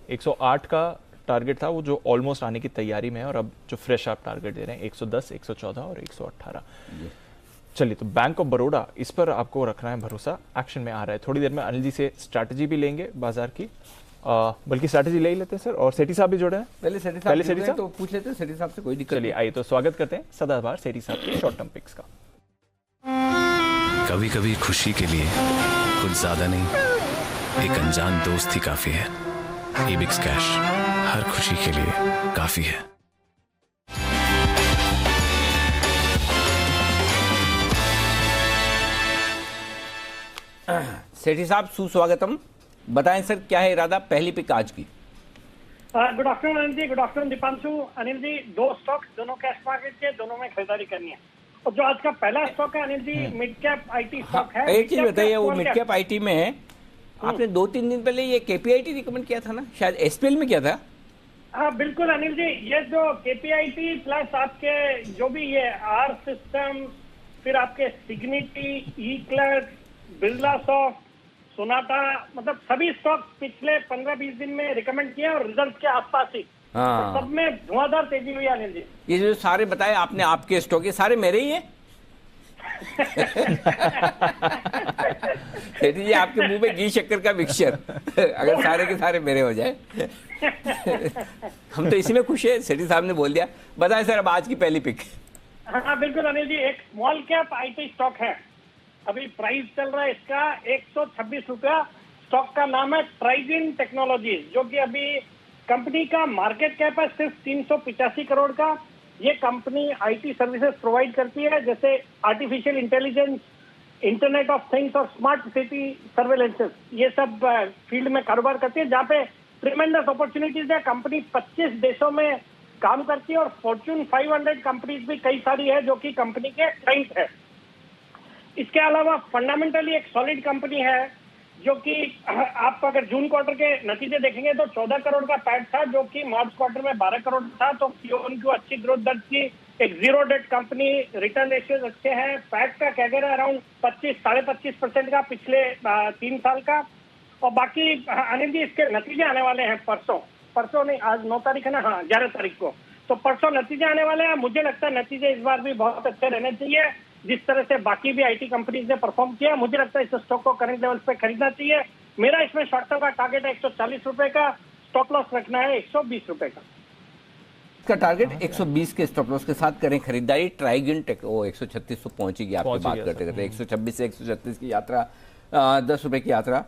108 का टारगेट था वो, जो ऑलमोस्ट आने की तैयारी में है, और अब जो फ्रेश आप टारगेट दे रहे हैं 110, 114 और 118। चलिए, तो बैंक ऑफ बड़ौदा, इस पर आपको रखना है भरोसा, एक्शन में आ रहा है। थोड़ी देर में अनिल जी से स्ट्रैटेजी भी लेंगे बाजार की, बल्कि स्ट्रैटेजी ले ही लेते हैं सर, और सेठी साहब भी जुड़े हैं। पहले सेठी साहब तो पूछ लेते हैं सेठी साहब से, कोई दिक्कत। चलिए आइए, तो स्वागत करते हैं सदाबहार सेठी साहब के शॉर्ट टर्म पिक्स का। कभी कभी खुशी के लिए कुछ ज्यादा नहीं, एक अनजान दोस्त ही काफी है। एबिक्स कैश हर खुशी के लिए काफी है। सेठी साहब सुस्वागतम। बताएं सर, क्या है इरादा पहली पिक आज की? गुड आफ्टरनून अनिल जी, good afternoon Deepanshu. Anil ji, 2 stocks, दोनों कैश मार्केट के, दोनों में खरीदारी करनी है। और जो आज का पहला स्टॉक है Anil ji, mid cap IT stock है। एक चीज बताइए, वो मिड कैप IT में है, आपने 2-3 दिन पहले ये KPIT रिकमेंड किया था ना, शायद SPL में किया था। हाँ बिल्कुल अनिल जी, ये जो KPIT प्लस आपके जो भी ये R सिस्टम फिर आपके सिग्निटी, इक्लर्क्स, बिरला सॉफ्ट, सोनाटा, मतलब सभी स्टॉक पिछले 15-20 दिन में रिकमेंड किए और रिजल्ट के आसपास ही। हाँ। तो सब में धुआंधार तेजी हुई अनिल जी। ये जो सारे बताए आपने आपके स्टॉक, ये सारे मेरे ही हैं। सेठी जी आपके मुंह में घी शक्कर का मिक्सचर अगर सारे के सारे मेरे हो जाए हम तो इसी में खुश है। सेठी साहब ने बोल दिया। बताएं सर अब आज की पहली पिक। हाँ बिल्कुल अनिल जी, एक स्मॉल कैप आईटी स्टॉक है, अभी प्राइस चल रहा है इसका 126 रुपया। स्टॉक का नाम है ट्राइजिन टेक्नोलॉजीज, जो कि अभी कंपनी का मार्केट कैप है सिर्फ 385 करोड़ का। ये कंपनी आईटी सर्विसेज प्रोवाइड करती है, जैसे artificial intelligence, internet of things और स्मार्ट सिटी सर्वेलेंसेस, ये सब फील्ड में कारोबार करती है, जहाँ पे ट्रिमेंडस अपॉर्चुनिटीज है। कंपनी 25 देशों में काम करती है और फॉर्च्यून 500 कंपनीज भी कई सारी है जो कि कंपनी के क्लाइंट है। इसके अलावा फंडामेंटली एक सॉलिड कंपनी है, जो कि आप अगर जून क्वार्टर के नतीजे देखेंगे तो 14 करोड़ का पैट था, जो कि मार्च क्वार्टर में 12 करोड़ था। तो क्यू अच्छी ग्रोथ दर्ज की। एक zero debt company, return ratios अच्छे हैं। पैट का कैगर है अराउंड 25-25.5% का पिछले 3 साल का। और बाकी अनिल जी इसके नतीजे आने वाले हैं परसों नहीं, आज 9 तारीख है ना, हाँ 11 तारीख को। तो परसों नतीजे आने वाले हैं। मुझे लगता है नतीजे इस बार भी बहुत अच्छे रहने चाहिए, जिस तरह से बाकी भी आईटी कंपनीज ने परफॉर्म किया। मुझे लगता है इस स्टॉक को करंट लेवल पे खरीदना चाहिए। मेरा इसमें शॉर्ट टर्म का टारगेट है 140 रुपए का, स्टॉप लॉस रखना है 120 रुपए का। इसका टारगेट 120 के स्टॉप लॉस के साथ करें खरीदारी। ट्राइजिन टेक वो 136 तो पहुंचेगी आपकी बात करते करते। 126 से 136 की यात्रा 10 रुपए की यात्रा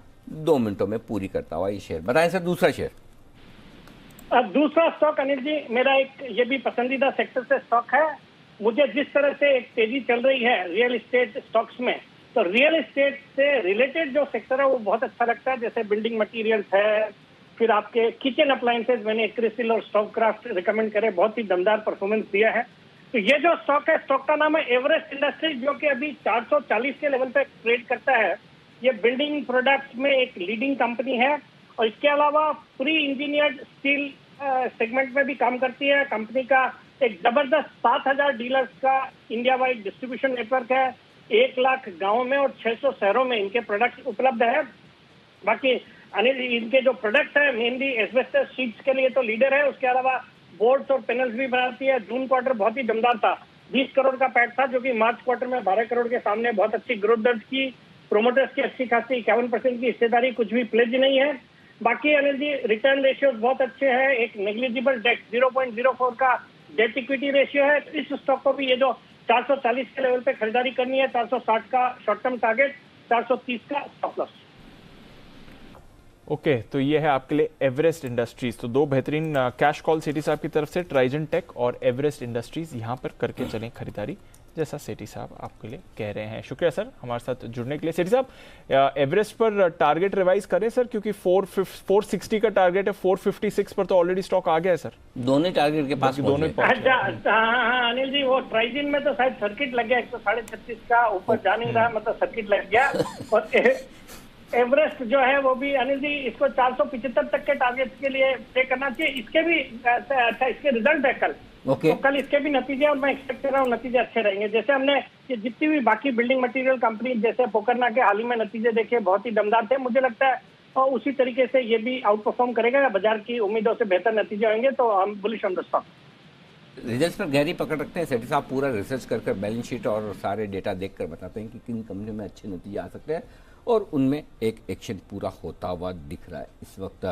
2 मिनटों में पूरी करता हुआ ये शेयर। बताएं सर दूसरा शेयर। दूसरा स्टॉक अनिल जी मेरा एक ये भी पसंदीदा सेक्टर से स्टॉक है। मुझे जिस तरह से एक तेजी चल रही है रियल एस्टेट स्टॉक्स में, तो रियल एस्टेट से रिलेटेड जो सेक्टर है वो बहुत अच्छा लगता है, जैसे बिल्डिंग मटेरियल्स है, फिर आपके किचन अप्लायंसेज मैंने क्रिसिल और स्टॉकक्राफ्ट रिकमेंड करे, बहुत ही दमदार परफॉर्मेंस दिया है। तो ये जो स्टॉक है, स्टॉक का नाम है एवरेस्ट इंडस्ट्रीज, जो कि अभी 440 के लेवल पे ट्रेड करता है। ये बिल्डिंग प्रोडक्ट्स में एक लीडिंग कंपनी है और इसके अलावा प्री इंजीनियर्ड स्टील सेगमेंट में भी काम करती है। कंपनी का एक जबरदस्त 7000 डीलर्स का इंडिया वाइड डिस्ट्रीब्यूशन नेटवर्क है। 1 लाख गाँव में और 600 शहरों में इनके प्रोडक्ट्स उपलब्ध है। बाकी अनिल इनके जो प्रोडक्ट्स है मेनली एस्बेस्टस शीट्स के लिए तो लीडर है, उसके अलावा बोर्ड्स और पैनल्स भी बनाती है। जून क्वार्टर बहुत ही दमदार था, 20 करोड़ का पैट था, जो कि मार्च क्वार्टर में 12 करोड़ के सामने बहुत अच्छी ग्रोथ दर्ज की। प्रोमोटर्स की अच्छी खासी 51% की हिस्सेदारी, कुछ भी प्लेज नहीं है। बाकी अनिल जी रिटर्न रेशियोज बहुत अच्छे हैं। एक नेग्लिजिबल डेट 0.04 का डेट इक्विटी रेशियो है। इस स्टॉक को भी ये जो 440 के लेवल पे खरीदारी करनी है, 460 का शॉर्ट टर्म टारगेट, 430 का स्टॉप लॉस। ओके तो ये है आपके लिए एवरेस्ट इंडस्ट्रीज। तो 2 बेहतरीन कैश कॉल सेठी साहब की तरफ से, ट्राइजिन टेक और एवरेस्ट इंडस्ट्रीज, यहां पर करके चलें खरीदारी, जैसा सेठी साहब आपके लिए कह रहे हैं। शुक्रिया सर हमारे साथ जुड़ने के लिए। सेठी साहब एवरेस्ट पर टारगेट रिवाइज करें सर, क्योंकि 460 का टारगेट है, 456 पर तो ऑलरेडी स्टॉक आ गया है सर। दोनों टारगेट के पास दोनों हाँ अनिल जी, वो ट्राइजिन में तो शायद सर्किट लग गया, 136 का ऊपर जा नहीं रहा, मतलब सर्किट लग गया। और एवरेस्ट जो है वो भी अनिल जी इसको 475 तक के टारगेट के लिए पे करना चाहिए। इसके भी अच्छा इसके रिजल्ट है कल, तो कल इसके भी नतीजे और मैं एक्सपेक्ट कर रहा हूँ नतीजे अच्छे रहेंगे। जैसे हमने ये जितनी भी बाकी बिल्डिंग मटेरियल कंपनी जैसे पोकरना के हाल ही में नतीजे देखे, बहुत ही दमदार थे। मुझे लगता है और उसी तरीके से ये भी आउट परफॉर्म करेगा, बाजार की उम्मीदों से बेहतर नतीजे होंगे, तो हम bullish on the stock. Results पर गहरी पकड़ रखते हैं सेठी साहब, पूरा रिसर्च कर बैलेंस शीट और सारे डेटा देखकर बताते हैं कि किन कंपनियों में अच्छे नतीजे आ सकते हैं और उनमें एक एक्शन पूरा होता हुआ दिख रहा है इस वक्त।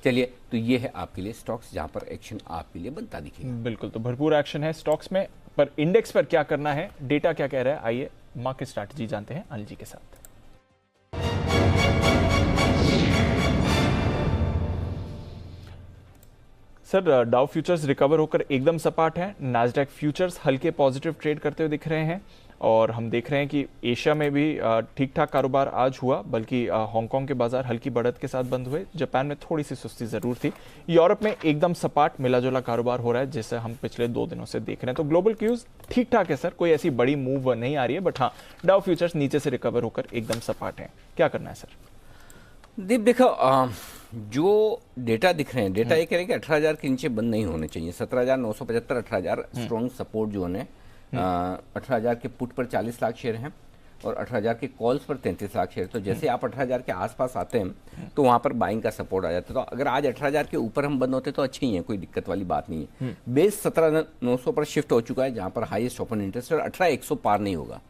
चलिए तो ये है आपके लिए स्टॉक्स जहां पर एक्शन आपके लिए बनता दिखेगा। बिल्कुल, तो भरपूर एक्शन है स्टॉक्स में, पर इंडेक्स पर क्या करना है, डेटा क्या कह रहा है, आइए मार्केट स्ट्रैटेजी जानते हैं अनिल जी के साथ। सर डाउ फ्यूचर्स रिकवर होकर एकदम सपाट है, नास्डैक फ्यूचर्स हल्के पॉजिटिव ट्रेड करते हुए दिख रहे हैं और हम देख रहे हैं कि एशिया में भी ठीक ठाक कारोबार आज हुआ, बल्कि हांगकांग के बाजार हल्की बढ़त के साथ बंद हुए। जापान में थोड़ी सी सुस्ती जरूर थी। यूरोप में एकदम सपाट मिला जुला कारोबार हो रहा है, जैसे हम पिछले 2 दिनों से देख रहे हैं। तो ग्लोबल क्यूज ठीक ठाक है सर, कोई ऐसी बड़ी मूव नहीं आ रही है, बट हाँ डाउ फ्यूचर्स नीचे से रिकवर होकर एकदम सपाट है। क्या करना है सर? दीप देखो जो डेटा दिख रहे हैं, डेटा ये कह रहे हैं कि 18,000 के नीचे बंद नहीं होने चाहिए। 17,975 18,000 स्ट्रॉन्ग सपोर्ट जोन है। 18,000 के पुट पर 40 लाख शेयर हैं और 18,000 के कॉल्स पर 33 लाख शेयर। तो जैसे आप 18,000 के आसपास आते हैं तो वहां पर बाइंग का सपोर्ट आ जाता है। तो अगर आज 18,000 के ऊपर हम बंद होते तो अच्छे ही हैं, कोई दिक्कत वाली बात नहीं है। बेस 17,900 पर शिफ्ट हो चुका है, जहां पर हाईएस्ट ओपन इंटरेस्ट और 18,100 पार नहीं होगा।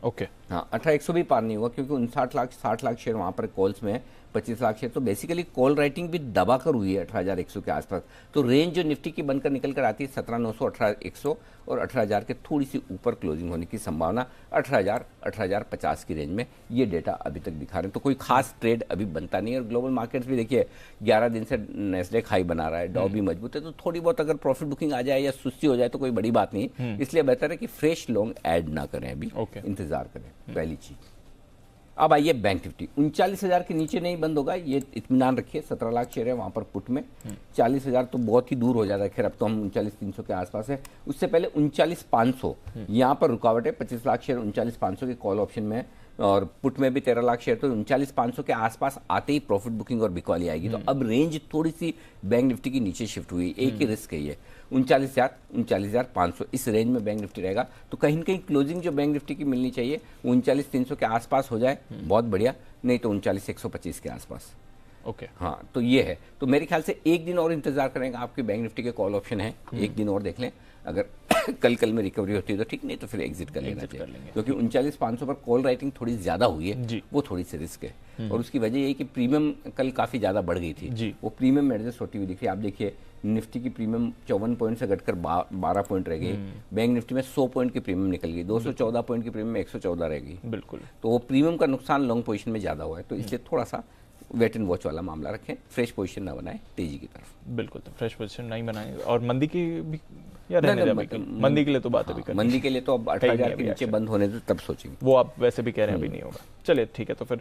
ओके हाँ, 18,100 भी पार नहीं होगा क्योंकि 60 लाख शेयर वहां पर कॉल्स में है, 25 लाख शेयर। तो बेसिकली कॉल राइटिंग भी दबा कर हुई है 18,100 के आसपास। तो रेंज जो निफ्टी की बनकर निकल कर आती है 17,900, 18,100 और 18,000 के थोड़ी सी ऊपर क्लोजिंग होने की संभावना 18,000, 18,050 की रेंज में ये डेटा अभी तक दिखा रहे हैं। तो कोई खास ट्रेड अभी बनता नहीं है। और ग्लोबल मार्केट्स भी देखिए 11 दिन से नेस्डेक हाई बना रहा है, डॉ भी मजबूत है। तो थोड़ी बहुत अगर प्रॉफिट बुकिंग आ जाए या सुस्ती हो जाए तो कोई बड़ी बात नहीं, इसलिए बेहतर है कि फ्रेश लॉन्ग ऐड ना करें, अभी इंतजार करें, पहली चीज। अब आइए बैंक निफ्टी 39,000 के नीचे नहीं बंद होगा, ये इत्मीनान रखिए। 17 लाख शेयर है वहां पर पुट में, 40,000 तो बहुत ही दूर हो जाता है। खैर अब तो हम 39,300 के आसपास है। उससे पहले 39,500 यहाँ पर रुकावट है। 25 लाख शेयर 39,500 के कॉल ऑप्शन में है और पुट में भी 13 लाख शेयर। तो 39,500 के आसपास आते ही प्रॉफिट बुकिंग और बिकवाली आएगी। तो अब रेंज थोड़ी सी बैंक निफ्टी की नीचे शिफ्ट हुई, एक ही रिस्क है ये 39,000, 39,500 इस रेंज में बैंक निफ्टी रहेगा। तो कहीं ना कहीं क्लोजिंग जो बैंक निफ्टी की मिलनी चाहिए 39,300 के आसपास हो जाए, बहुत बढ़िया, नहीं तो 39,125 के आसपास। ओके हाँ, तो ये है। तो मेरे ख्याल से एक दिन और इंतजार करेंगे। आपके बैंक निफ्टी के कॉल ऑप्शन है, एक दिन और देख लें। अगर कल में रिकवरी होती है तो ठीक, नहीं तो फिर एग्जिट कर लेना चाहिए, क्योंकि 39,500 पर कॉल राइटिंग थोड़ी ज्यादा हुई है, वो थोड़ी सी रिस्क है। और उसकी वजह ये कि प्रीमियम कल काफी ज्यादा बढ़ गई थी, वो प्रीमियम में एडजस्ट होती हुई दिख रही है। आप देखिए निफ्टी की प्रीमियम 54 पॉइंट से घटकर 12 पॉइंट रह गई। बैंक निफ्टी में 100 पॉइंट की प्रीमियम निकल गई, 214 पॉइंट की प्रीमियम में 114 रह गई। बिल्कुल, तो वो प्रीमियम का नुकसान लॉन्ग पोजीशन में ज्यादा हुआ है। तो इसलिए थोड़ा सा वेट एंड वॉच वाला मामला रखें, फ्रेश पोजीशन ना बनाएं तेजी की तरफ। बिल्कुल, तो फ्रेश पोजीशन नहीं बनाएं। और मंदी की भी या रहने दें अभी? मंदी के लिए तो बात अभी करनी, मंदी के लिए तो अब 18,000 के नीचे बंद होने दो तब सोचेंगे। वो आप वैसे भी कह रहे हैं अभी नहीं होगा। चलिए ठीक है, तो फिर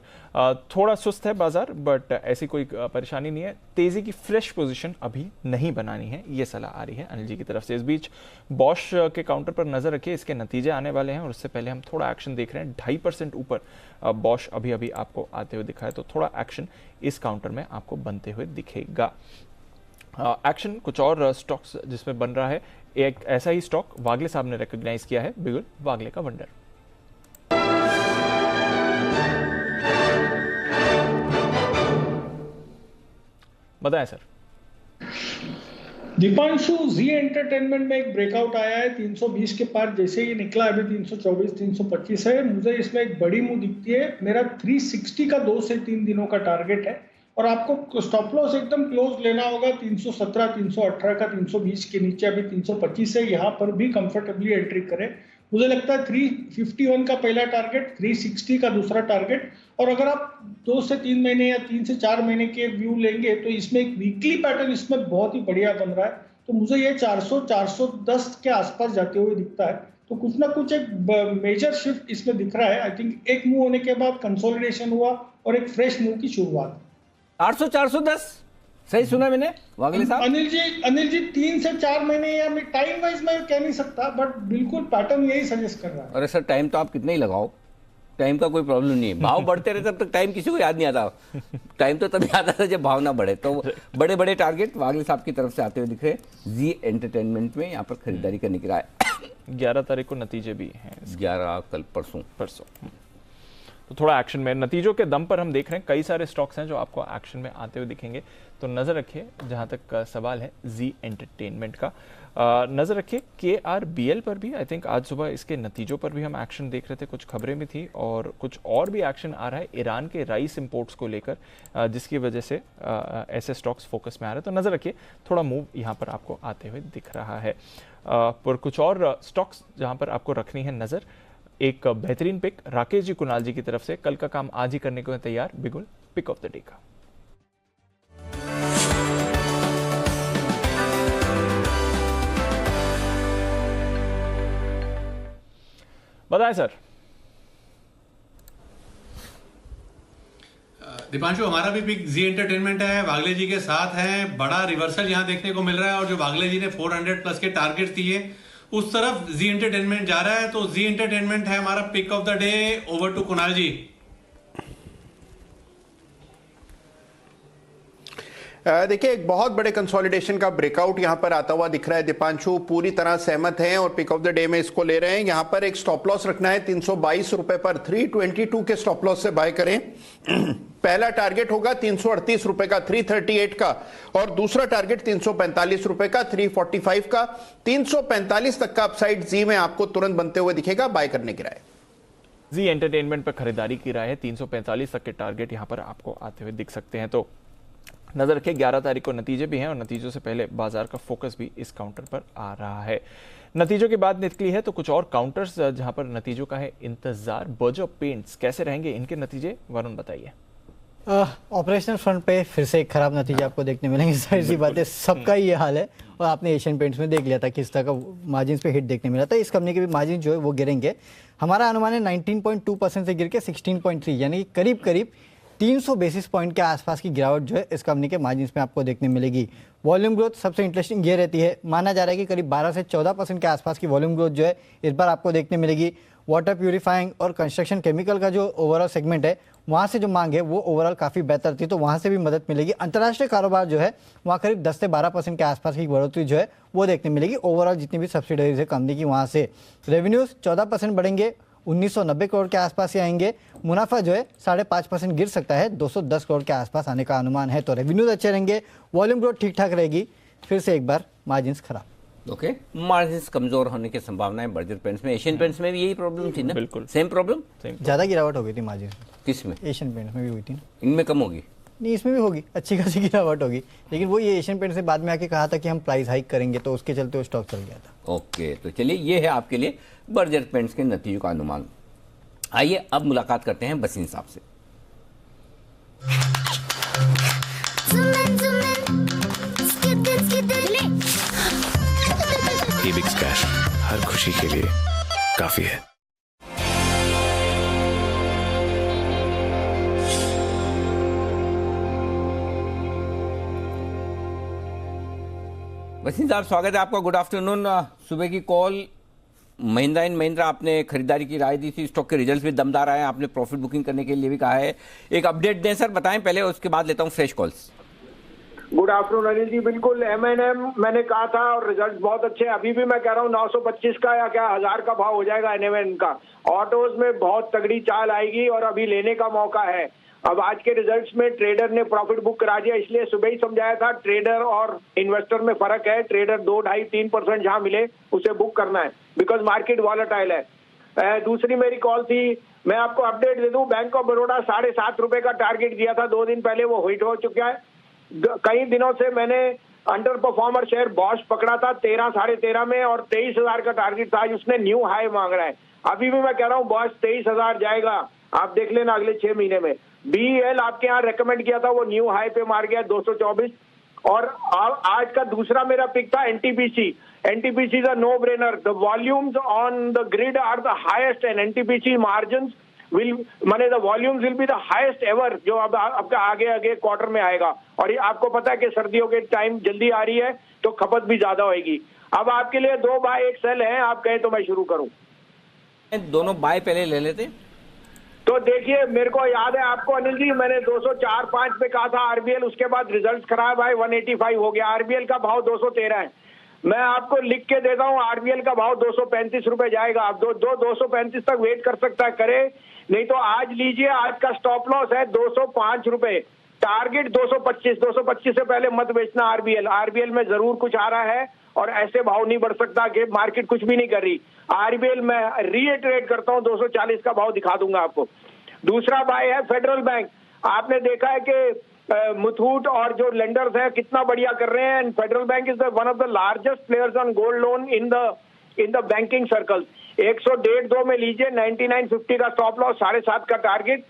थोड़ा सुस्त है बाजार, बट ऐसी कोई परेशानी नहीं है। तेजी की फ्रेश पोजीशन अभी नहीं बनानी है, ये सलाह आ रही है अनिल जी की तरफ से। इस बीच बॉश के काउंटर पर नजर रखिए, इसके नतीजे आने वाले हैं और उससे पहले हम थोड़ा एक्शन देख रहे हैं। 2.5% ऊपर बॉश अभी आपको आते हुए दिखा है, तो थोड़ा एक्शन इस काउंटर में आपको बनते हुए दिखेगा। एक्शन कुछ और स्टॉक्स जिसमें बन रहा है, एक ऐसा ही स्टॉक वागले साहब ने रिकॉग्नाइज किया है, बिगुल वागले का वंडर। बताएं सर। दीपांशु, जी एंटरटेनमेंट में एक ब्रेकआउट आया है 320 के पार, जैसे ही निकला अभी 324, 325 है। मुझे इसमें एक बड़ी मूव दिखती है। मेरा 360 का 2 से 3 दिनों का टारगेट है और आपको स्टॉप लॉस एकदम क्लोज लेना होगा 317, 318 का, 320 के नीचे अभी 325 है, यहाँ पर भी कंफर्टेबली एंट्री करें। मुझे लगता है 351 का पहला टारगेट, 360 का दूसरा टारगेट। और अगर आप 2 से 3 महीने या 3 से 4 महीने के व्यू लेंगे तो इसमें एक वीकली पैटर्न इसमें बहुत ही बढ़िया बन रहा है। तो मुझे ये 400, 410 के आसपास जाते हुए दिखता है। तो कुछ ना कुछ एक मेजर शिफ्ट इसमें दिख रहा है। आई थिंक एक मूव होने के बाद कंसोलिडेशन हुआ और एक फ्रेश मूव की शुरुआत। 800, 410 सही सुना मैंने वागले साहब? अनिल जी 3 से 4 महीने या टाइम वाइज मैं कह नहीं सकता, बट बिल्कुल पैटर्न यही सजेस्ट कर रहा है। अरे सर, टाइम तो आप कितना ही लगाओ, टाइम का कोई प्रॉब्लम नहीं है। भाव बढ़ते रहे तब तक टाइम किसी को याद नहीं आता। टाइम तो तभी आता था जब भाव ना बढ़े। तो बड़े बड़े टारगेट वागले साहब की तरफ से आते हुए दिख रहे हैं। जी एंटरटेनमेंट में यहाँ पर खरीदारी करने की राय। 11 तारीख को नतीजे भी हैं, 11 कल परसों। तो थोड़ा एक्शन में, नतीजों के दम पर हम देख रहे हैं कई सारे स्टॉक्स हैं जो आपको एक्शन में आते हुए दिखेंगे। तो नजर रखिए, जहां तक सवाल है जी एंटरटेनमेंट का, नजर रखिए KRBL पर भी। आई थिंक आज सुबह इसके नतीजों पर भी हम एक्शन देख रहे थे, कुछ खबरें भी थी और कुछ और भी एक्शन आ रहा है ईरान के राइस इंपोर्ट्स को लेकर, जिसकी वजह से ऐसे स्टॉक्स फोकस में आ रहे हैं। तो नजर रखिए, थोड़ा मूव यहाँ पर आपको आते हुए दिख रहा है। पर कुछ और स्टॉक्स जहाँ पर आपको रखनी है नजर, एक बेहतरीन पिक राकेश जी कुणाल जी की तरफ से, कल का काम आज ही करने को तैयार, बिगुल पिक ऑफ द डे का। बताएं सर। दीपांशु, हमारा भी पिक जी एंटरटेनमेंट है, वागले जी के साथ है। बड़ा रिवर्सल यहां देखने को मिल रहा है और जो वागले जी ने 400 प्लस के टारगेट दिए उस तरफ जी एंटरटेनमेंट जा रहा है। तो जी एंटरटेनमेंट है हमारा pick of the day. Over to Kunal ji. देखिए एक बहुत बड़े कंसोलिडेशन का ब्रेकआउट यहां पर आता हुआ दिख रहा है। दीपांशु पूरी तरह सहमत हैं और पिक ऑफ द डे में इसको ले रहे हैं। यहां पर एक स्टॉप लॉस रखना है 322 रुपए पर, 322 के स्टॉप लॉस से बाय करें। पहला टारगेट होगा 338 रुपए का, 338 का, और दूसरा टारगेट 345 रुपए का, 345 का। 345 तक का अपसाइड जी में आपको तुरंत बनते हुए दिखेगा। बाय करने की राय जी एंटरटेनमेंट पर खरीदारी की राय है। 345 तक के टारगेट यहां पर आपको आते हुए दिख सकते हैं। तो नजर रखें 11 तारीख को नतीजे भी हैं और नतीजों से पहले बाजार का फोकस भी इस काउंटर पर आ रहा है। नतीजों की बात निकली है तो कुछ और काउंटर्स जहां पर नतीजों का है इंतजार। बर्जर पेंट्स कैसे रहेंगे इनके नतीजे, वरुण बताइए। ऑपरेशनल फ्रंट पे फिर से एक खराब नतीजे आपको देखने मिलेंगे, जाहिर सी बात है, सबका ही ये हाल है। और आपने एशियन पेंट्स में देख लिया था किस तरह का मार्जिन पे हिट देखने मिला था। इस कंपनी के भी मार्जिन जो है वो गिरेंगे। हमारा अनुमान है 19.2% से गिर के 16.3, यानी करीब करीब 300 बेसिस पॉइंट के आसपास की गिरावट जो है इस कंपनी के मार्जिन में आपको देखने मिलेगी। वॉल्यूम ग्रोथ सबसे इंटरेस्टिंग ये रहती है, माना जा रहा है कि करीब 12 से 14% के आसपास की वॉल्यूम ग्रोथ जो है इस बार आपको देखने मिलेगी। वाटर प्यूरिफाइंग और कंस्ट्रक्शन केमिकल का जो ओवरऑल सेगमेंट है वहाँ से जो मांग है वो ओवरऑल काफ़ी बेहतर थी, तो वहाँ से भी मदद मिलेगी। अंतर्राष्ट्रीय कारोबार जो है वहाँ करीब 10 से 12% के आसपास की बढ़ोतरी जो है वो देखने मिलेगी। ओवरऑल जितनी भी सब्सिडरीज है कंपनी की वहाँ से रेवेन्यूज 14% बढ़ेंगे, 1990 करोड़ के आसपास ही आएंगे। मुनाफा जो है 5.5% गिर सकता है, 210 करोड़ के आसपास आने का अनुमान है। तो रेवेन्यूज अच्छे रहेंगे, वॉल्यूम ग्रोथ ठीक ठाक रहेगी। फिर से एक बार मार्जिन्स खराब। ओके, मार्जिन्स कमजोर होने की संभावना है बर्जर पेंट्स में। एशियन पेंट्स में भी यही प्रॉब्लम थी ना? बिल्कुल सेम प्रॉब्लम। ज्यादा गिरावट हो गई थी मार्जिन किस में? एशियन पेंट्स में भी हुई थी। इनमें कम होगी? नहीं, इसमें भी होगी, अच्छी खासी गिरावट होगी। लेकिन वो ये एशियन पेंट से बाद में आके कहा था कि हम प्राइस हाइक करेंगे, तो उसके चलते वो स्टॉक चल गया था। ओके, तो चलिए ये है आपके लिए बर्जर पेंट्स के नतीजों का अनुमान। आइए अब मुलाकात करते हैं बसीन साहब से। एबिक्स कैश हर खुशी के लिए काफी है। वसीम साहब स्वागत है आपका, गुड आफ्टरनून। सुबह की कॉल महिंद्रा एंड महिंद्रा आपने खरीदारी की राय दी थी, स्टॉक के रिजल्ट्स भी दमदार आए, आपने प्रॉफिट बुकिंग करने के लिए भी कहा है। एक अपडेट दें सर, बताएं पहले, उसके बाद लेता हूं fresh calls. Good afternoon Anil ji. बिल्कुल M&M मैंने कहा था और रिजल्ट बहुत अच्छे। अभी भी मैं कह रहा हूँ 925 का या क्या 1000 का भाव हो जाएगा M&M का। ऑटोज में बहुत तगड़ी चाल आएगी और अभी लेने का मौका है। अब आज के रिजल्ट्स में ट्रेडर ने प्रॉफिट बुक करा दिया, इसलिए सुबह ही समझाया था ट्रेडर और इन्वेस्टर में फर्क है। ट्रेडर 2, 2.5, 3% जहां मिले उसे बुक करना है, बिकॉज मार्केट वॉलेटाइल है। दूसरी मेरी कॉल थी, मैं आपको अपडेट दे दूं, बैंक ऑफ बड़ौदा 7.5 रुपए का टारगेट दिया था 2 दिन पहले, वो हिट हो चुका है। कई दिनों से मैंने अंडर परफॉर्मर शेयर बॉश पकड़ा था 13, 13.5 में और 23,000 का टारगेट था, आज उसने न्यू हाई मांग रहा है। अभी भी मैं कह रहा हूँ बॉश 23,000 जाएगा, आप देख लेना अगले 6 महीने में। BEL आपके यहाँ रेकमेंड किया था, वो न्यू हाई पे मार गया 224। और आज का दूसरा मेरा पिक था NTPC। NTPC is a no brainer, the volumes on the grid are the highest and NTPC margins will माने the volumes will be the highest ever, जो अब आपका आगे क्वार्टर में आएगा। और ये आपको पता है कि सर्दियों के टाइम जल्दी आ रही है तो खपत भी ज्यादा होगी। अब आपके लिए 2 बाय 1 सेल है, आप कहें तो मैं शुरू करूं। दोनों बाय पहले ले लेते। तो देखिए, मेरे को याद है आपको अनिल जी, मैंने 204-5 पे कहा था RBL, उसके बाद रिजल्ट खराब आए 185 हो गया। RBL का भाव 213 है। मैं आपको लिख के देता हूँ, RBL का भाव 235 रुपए जाएगा। आप 235 तक वेट कर सकता है, करे, नहीं तो आज लीजिए। आज का स्टॉप लॉस है 205 रुपए, टारगेट 225 से पहले मत बेचना। RBL में जरूर कुछ आ रहा है और ऐसे भाव नहीं बढ़ सकता कि मार्केट कुछ भी नहीं कर रही। RBL में रीइटरेट करता हूं 240 का भाव दिखा दूंगा आपको। दूसरा बाय है फेडरल बैंक। आपने देखा है कि मुथूट और जो लेंडर्स हैं कितना बढ़िया कर रहे हैं, and federal bank is one of the largest players on gold loan in the banking circle. 101.2 में लीजिए, 99.50 का स्टॉप लॉस, 7.5 का टारगेट।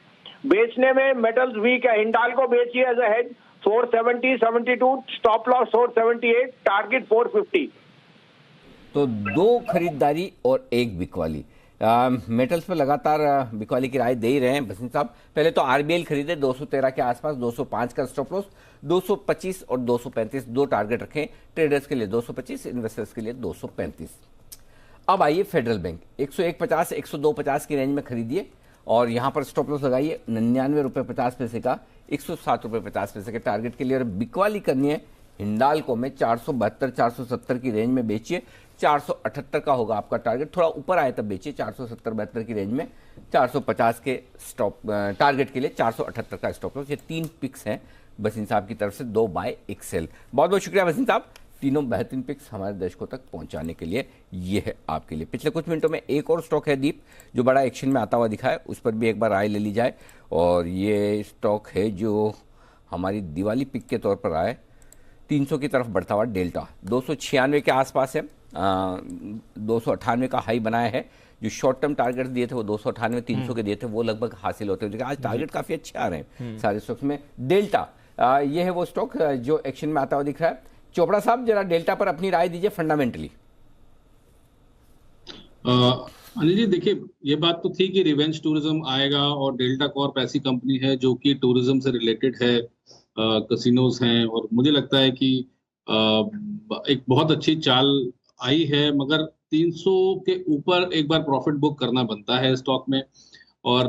बेचने में मेटल्स वीक है, हिंडाल्को बेचिए as a hedge 470, 72, stop loss 478, target 450। तो 2 खरीदारी और 1 बिकवाली। मेटल्स पर लगातार बिकवाली की राय दे ही रहे हैं बसीन साहब। पहले तो RBL खरीदे 213 के आसपास, 205 का स्टॉप लॉस, 225 और 235 2 टारगेट रखें। ट्रेडर्स के लिए 225, इन्वेस्टर्स के लिए 235। अब आइए फेडरल बैंक, 101.50, 102.50 की रेंज में खरीदिए और यहां पर स्टॉप लॉस लगाइए 99 रुपये 50 पैसे का 107.50 के टारगेट के लिए। और बिकवाली करनी है हिंडाल्को में 472 470 की रेंज में बेचिए, 478 का होगा आपका टारगेट, थोड़ा ऊपर आए तब बेचिए 470-72 की रेंज में, 450 के स्टॉप टारगेट के लिए 478 का स्टॉप लॉस। ये 3 पिक्स हैं वसीम साहब की तरफ से, 2 बाय 1 सेल। बहुत बहुत शुक्रिया वसीम साहब, तीनों बेहतरीन पिक्स हमारे दर्शकों तक पहुंचाने के लिए। ये है आपके लिए। पिछले कुछ मिनटों में एक और स्टॉक है दीप, जो बड़ा एक्शन में आता हुआ दिखा है, उस पर भी एक बार राय ले ली जाए। और ये स्टॉक है जो हमारी दिवाली पिक के तौर पर आया है, 300 की तरफ बढ़ता हुआ डेल्टा, 296 के आसपास है, 298 का हाई बनाया है। जो शॉर्ट टर्म टारगेट दिए थे वो 298 300 के दिए थे, वो लगभग हासिल होते हुए आज टारगेट काफी अच्छे आ रहे हैं सारे स्टॉक्स में। डेल्टा ये है वो स्टॉक जो एक्शन में आता हुआ दिख रहा है। चोपड़ा साहब जरा डेल्टा पर अपनी राय दीजिए फंडामेंटली। अनिल जी देखिए, ये बात तो थी कि रिवेंज टूरिज्म आएगा और डेल्टा कॉर्प ऐसी कंपनी है जो कि टूरिज्म से रिलेटेड है, कैसीनोज हैं, और मुझे लगता है कि एक बहुत अच्छी चाल आई है, मगर 300 के ऊपर एक बार प्रॉफिट बुक करना बनता है स्टॉक में। और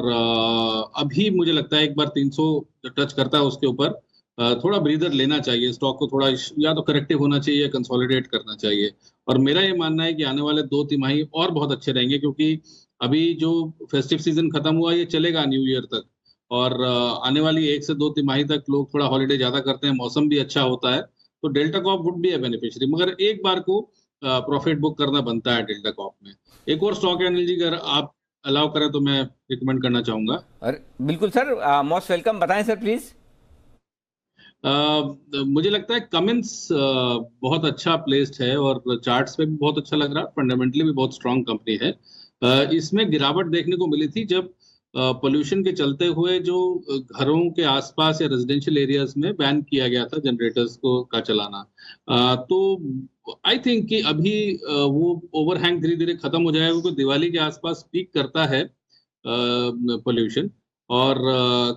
अभी मुझे लगता है एक बार 300 टच करता है उसके ऊपर थोड़ा ब्रीदर लेना चाहिए स्टॉक को, थोड़ा या तो करेक्टिव होना चाहिए या कंसोलिडेट करना चाहिए। और मेरा ये मानना है कि आने वाले 2 तिमाही और बहुत अच्छे रहेंगे, क्योंकि अभी जो फेस्टिव सीजन खत्म हुआ ये चलेगा न्यू ईयर तक, और आने वाली 1 से 2 तिमाही तक लोग थोड़ा हॉलीडे ज्यादा करते हैं, मौसम भी अच्छा होता है, तो delta Corp would be A beneficiary, मगर एक बार को प्रॉफिट बुक करना बनता है डेल्टा कॉर्प में। एक और स्टॉक है अनिल जी, अगर आप अलाउ करें तो मैं रिकमेंड करना चाहूंगा। अरे बिल्कुल सर, मोस्ट वेलकम, बताएं सर प्लीज। मुझे लगता है कमिंस बहुत अच्छा प्लेस्ड है और चार्ट्स पे भी बहुत अच्छा लग रहा है, फंडामेंटली भी बहुत स्ट्रांग कंपनी है। इसमें गिरावट देखने को मिली थी जब पोल्यूशन के चलते हुए जो घरों के आसपास या रेजिडेंशियल एरियाज में बैन किया गया था जनरेटर्स को का चलाना। तो आई थिंक कि अभी वो ओवरहैंग धीरे धीरे खत्म हो जाएगा, क्योंकि दिवाली के आसपास पीक करता है पोल्यूशन, और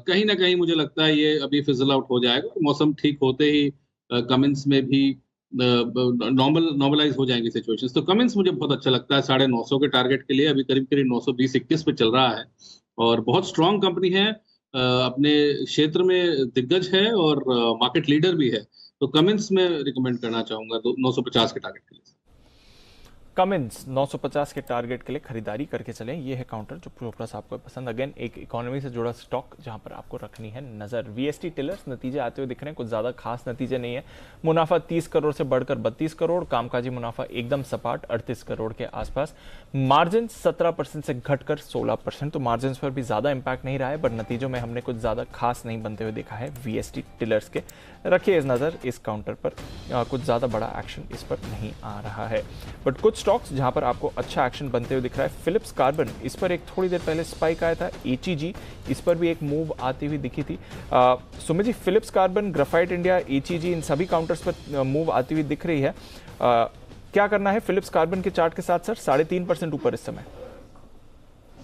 कहीं ना कहीं मुझे लगता है ये अभी फिजल आउट हो जाएगा। मौसम ठीक होते ही कमिंस में भी नॉर्मलाइज हो जाएंगी सिचुएशंस। तो कमिंस मुझे बहुत अच्छा लगता है, 950 के टारगेट के लिए अभी करीब करीब 920-21 पे चल रहा है, और बहुत स्ट्रांग कंपनी है, अपने क्षेत्र में दिग्गज है और मार्केट लीडर भी है। तो कमिंस में रिकमेंड करना चाहूंगा 950 के टारगेट के लिए। कमिंस 950 के टारगेट के लिए खरीदारी करके चलें। ये है काउंटर जो चोपड़ा साहब को पसंद। अगेन एक इकोनॉमी से जुड़ा स्टॉक जहां पर आपको रखनी है नजर। वीएसटी टिलर्स नतीजे आते हुए दिख रहे हैं, कुछ ज्यादा खास नतीजे नहीं है। मुनाफा 30 करोड़ से बढ़कर 32 करोड़, कामकाजी मुनाफा एकदम सपाट 38 करोड़ के आसपास। मार्जिन 17% से घटकर 16%, तो मार्जिन पर भी ज्यादा इंपैक्ट नहीं रहा है, बट नतीजों में हमने कुछ ज्यादा खास नहीं बनते हुए देखा है वीएसटी टिलर्स के। रखिए इस नजर इस काउंटर पर, कुछ ज्यादा बड़ा एक्शन इस पर नहीं आ रहा है। बट कुछ स्टॉक्स जहां पर आपको अच्छा एक्शन बनते हुए दिख रहा है, फिलिप्स कार्बन, इस पर एक थोड़ी देर पहले स्पाइक आया था। एचईजी, इस पर भी एक मूव आती हुई दिखी थी। Sumit ji, Philips carbon, graphite India, HEG, इन सभी काउंटर्स पर मूव आती हुई दिख रही है। क्या करना है फिलिप्स कार्बन के चार्ट के साथ सर? 3.5% ऊपर इस समय।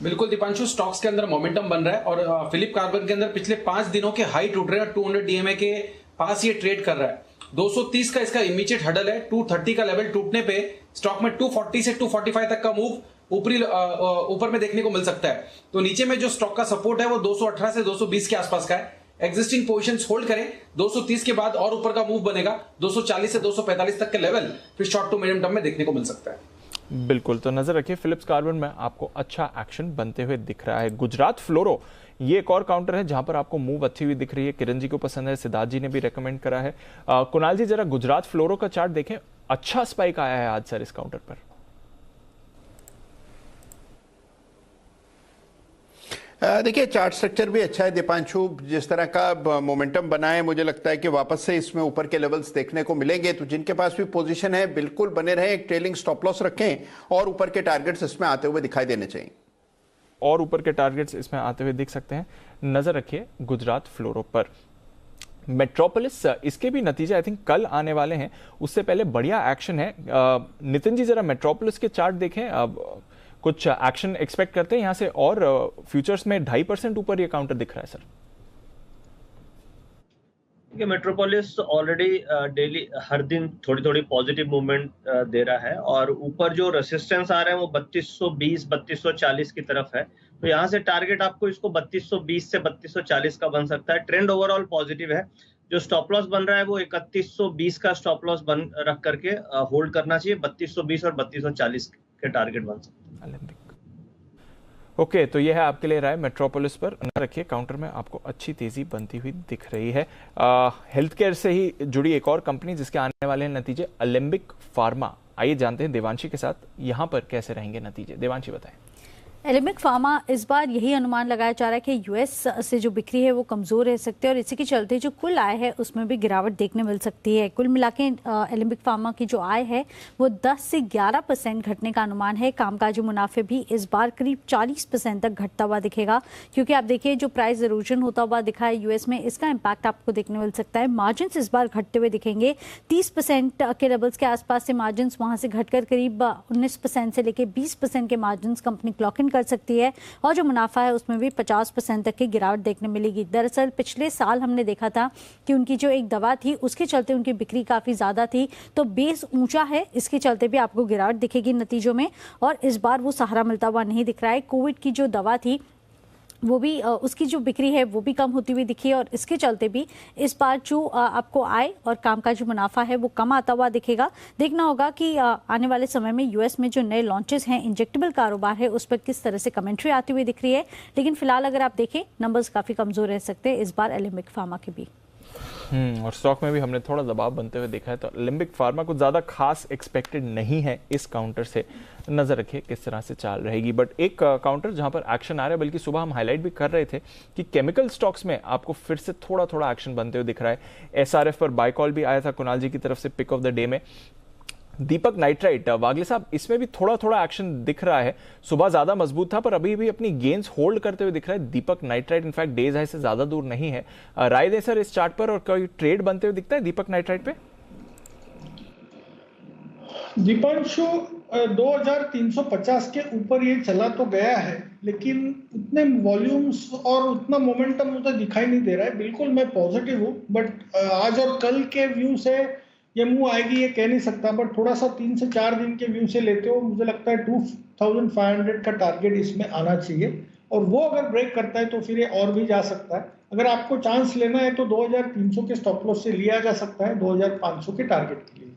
बिल्कुल दीपांशु, स्टॉक्स के अंदर मोमेंटम बन रहा है, और फिलिप कार्बन के अंदर पिछले 5 दिनों के हाई टूट रहे हैं। 200 डीएमए के पास ये ट्रेड कर रहा है। 230 का इसका इमीडिएट हडल है। 230 का लेवल टूटने पे स्टॉक में 240 से 245 तक का मूव ऊपर में देखने को मिल सकता है। तो नीचे में जो स्टॉक का सपोर्ट है वो 218 से 220 के आसपास का है। एग्जिस्टिंग पोजीशंस होल्ड करें, 230 के बाद और ऊपर का मूव बनेगा 240 से 245 तक के लेवल फिर शॉर्ट टू मीडियम टर्म में देखने को मिल सकता है। बिल्कुल, तो नजर रखिए फिलिप्स कार्बन में आपको अच्छा एक्शन बनते हुए दिख रहा है। गुजरात फ्लोरो, ये एक और काउंटर है जहां पर आपको मूव अच्छी हुई दिख रही है। किरण जी को पसंद है, सिद्धार्थ जी ने भी रेकमेंड करा है। कुणाल जी जरा गुजरात फ्लोरो का चार्ट देखें, अच्छा स्पाइक आया है आज सर इस काउंटर पर। देखिए चार्ट स्ट्रक्चर भी अच्छा है दीपांशु, जिस तरह का मोमेंटम बना है मुझे लगता है कि वापस से इसमें ऊपर के लेवल्स देखने को मिलेंगे। तो जिनके पास भी पोजीशन है बिल्कुल बने रहें, एक ट्रेलिंग स्टॉप लॉस रखें, और ऊपर के टारगेट्स इसमें आते हुए दिखाई देने चाहिए, और ऊपर के टारगेट्स इसमें आते हुए दिख सकते हैं। नजर रखिए गुजरात फ्लोरो पर। मेट्रोपोलिस, इसके भी नतीजे आई थिंक कल आने वाले हैं, उससे पहले बढ़िया एक्शन है। नितिन जी जरा मेट्रोपोलिस के चार्ट देखें, अब कुछ एक्शन एक्सपेक्ट करते हैं यहां से, और फ्यूचर्स में 2.5% ऊपर ये काउंटर दिख रहा है सर। देखिए मेट्रोपोलिस ऑलरेडी डेली हर दिन थोड़ी थोड़ी पॉजिटिव मूवमेंट दे रहा है और ऊपर जो रेसिस्टेंस आ रहे हैं वो 3220 3240 की तरफ है। तो यहाँ से टारगेट आपको इसको 3220 से 3240 का बन सकता है। ट्रेंड ओवरऑल पॉजिटिव है। जो स्टॉप लॉस बन रहा है वो 3120 का स्टॉप लॉस बन रख करके होल्ड करना चाहिए। 3220 और 3240 के टारगेट बन सकते हैं। ओके, तो यह है आपके लिए राय मेट्रोपोलिस पर। नजर रखिए, काउंटर में आपको अच्छी तेजी बनती हुई दिख रही है। हेल्थ केयर से ही जुड़ी एक और कंपनी जिसके आने वाले हैं नतीजे, अलेम्बिक फार्मा। आइए जानते हैं देवांशी के साथ यहाँ पर कैसे रहेंगे नतीजे। देवांशी बताएं। एलेम्बिक फार्मा इस बार यही अनुमान लगाया जा रहा है कि यूएस से जो बिक्री है वो कमजोर रह सकती है और इसी के चलते जो कुल आय है उसमें भी गिरावट देखने मिल सकती है। कुल मिला के एलेम्बिक फार्मा की जो आय है वो 10 से 11% घटने का अनुमान है। कामकाजी मुनाफे भी इस बार करीब 40% तक घटता हुआ दिखेगा, क्योंकि आप देखिए जो प्राइस इरोजन होता हुआ दिखा है यूएस में, इसका इम्पैक्ट आपको देखने मिल सकता है। मार्जिन इस बार घटते हुए दिखेंगे। 30% के लेवल्स के आसपास से मार्जिन वहां से घटकर करीब 19% से लेकर 20% के मार्जिन कंपनी क्लॉक इन कर सकती है और जो मुनाफा है उसमें भी 50% तक की गिरावट देखने मिलेगी। दरअसल पिछले साल हमने देखा था कि उनकी जो एक दवा थी उसके चलते उनकी बिक्री काफी ज्यादा थी, तो बेस ऊंचा है, इसके चलते भी आपको गिरावट दिखेगी नतीजों में। और इस बार वो सहारा मिलता हुआ नहीं दिख रहा है। कोविड की जो दवा थी वो भी उसकी जो बिक्री है वो भी कम होती हुई दिखी और इसके चलते भी इस बार जो आपको आय और काम का जो मुनाफा है वो कम आता हुआ दिखेगा। देखना होगा कि आने वाले समय में यूएस में जो नए लॉन्चेस हैं, इंजेक्टेबल कारोबार है, उस पर किस तरह से कमेंट्री आती हुई दिख रही है। लेकिन फिलहाल अगर आप देखें नंबर्स काफी कमजोर रह सकते हैं इस बार एलेम्बिक फार्मा के भी। और स्टॉक में भी हमने थोड़ा दबाव बनते हुए देखा है, तो एलेम्बिक फार्मा कुछ ज्यादा खास एक्सपेक्टेड नहीं है इस काउंटर से। नजर रखिए किस तरह से चाल रहेगी। बट एक काउंटर जहां पर एक्शन आ रहा है, बल्कि सुबह हम हाईलाइट भी कर रहे थे कि केमिकल स्टॉक्स में आपको फिर से थोड़ा थोड़ा एक्शन बनते हुए दिख रहा है। एसआरएफ पर बाय कॉल भी आया था कुणाल जी की तरफ से पिक ऑफ द डे में। दीपक नाइट्राइट, वागले साहब, इसमें भी थोड़ा थोड़ा एक्शन दिख रहा है। सुबह ज्यादा मजबूत था पर अभी भी अपनी गेंस होल्ड करते हुए दिख रहा है दीपक नाइट्राइट। इनफैक्ट डेज हाई से ज्यादा दूर नहीं है। राय दें सर इस चार्ट पर, और कोई ट्रेड बनते हुए दिखता है दीपक नाइट्राइट पे? दीपांशु 2350 के ऊपर ये चला तो गया है, लेकिन उतने वॉल्यूम्स और उतना मोमेंटम मुझे दिखाई नहीं दे रहा है। बिल्कुल मैं पॉजिटिव हूँ, बट आज और कल के व्यू से ये मूव आएगी ये कह नहीं सकता। बट थोड़ा सा 3 से 4 दिन के व्यू से लेते हो, मुझे लगता है 2500 का टारगेट इसमें आना चाहिए और वो अगर ब्रेक करता है तो फिर ये और भी जा सकता है। अगर आपको चांस लेना है तो 2300 के स्टॉप लॉस से लिया जा सकता है 2500 के टारगेट के लिए।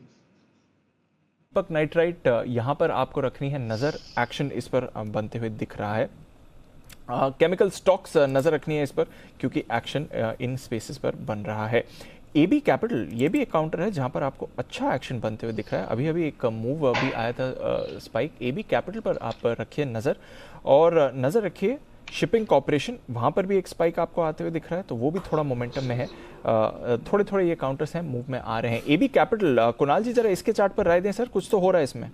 दीपक नाइट्राइट, यहां पर आपको रखनी है नजर। एक्शन इस पर बनते हुए दिख रहा है। केमिकल स्टॉक्स नजर रखनी है इस पर, क्योंकि एक्शन इन स्पेसेस पर बन रहा है। एबी कैपिटल, ये भी एक काउंटर है जहां पर आपको अच्छा एक्शन बनते हुए दिख रहा है। अभी अभी एक मूव भी आया था स्पाइक। एबी कैपिटल पर आप रखिए नजर, और नजर रखिए शिपिंग कॉर्पोरेशन, वहां पर भी एक स्पाइक आपको आते हुए दिख रहा है, तो वो भी थोड़ा मोमेंटम में है। थोड़े थोड़े ये काउंटर्स हैं, मूव में आ रहे हैं। एबी कैपिटल, कुणाल जी जरा इसके चार्ट पर राय दें सर, कुछ तो हो रहा है इसमें।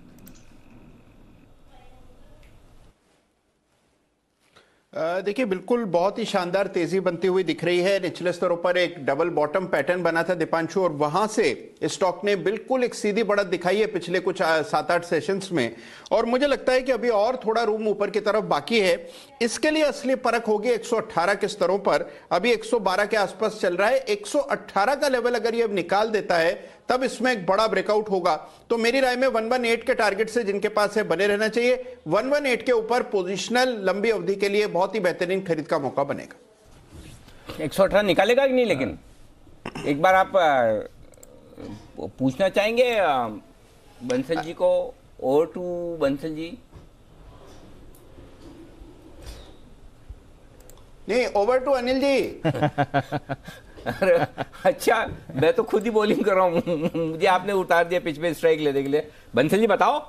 देखिए बिल्कुल बहुत ही शानदार तेजी बनती हुई दिख रही है। निचले स्तरों पर एक डबल बॉटम पैटर्न बना था दीपांशु, और वहां से स्टॉक ने बिल्कुल एक सीधी बढ़त दिखाई है पिछले कुछ 7-8 सेशंस में, और मुझे लगता है कि अभी और थोड़ा रूम ऊपर की तरफ बाकी है। इसके लिए असली परख होगी 118 के स्तरों पर। अभी 112 के आसपास चल रहा है। 118 का लेवल अगर ये निकाल देता है तब इसमें एक बड़ा ब्रेकआउट होगा। तो मेरी राय में 118 के टारगेट से जिनके पास है बने रहना चाहिए। 118 के ऊपर पोजिशनल लंबी अवधि के लिए बहुत ही बेहतरीन खरीद का मौका बनेगा। 118 निकालेगा कि नहीं, लेकिन एक बार आप पूछना चाहेंगे बंसल जी को। Over to Bansal ji. नहीं, ओवर टू अनिल जी। अरे अच्छा, मैं तो खुद ही बॉलिंग कर रहा हूँ, मुझे आपने उतार दिया पिच पे स्ट्राइक लेने के लिए। बंसल जी बताओ।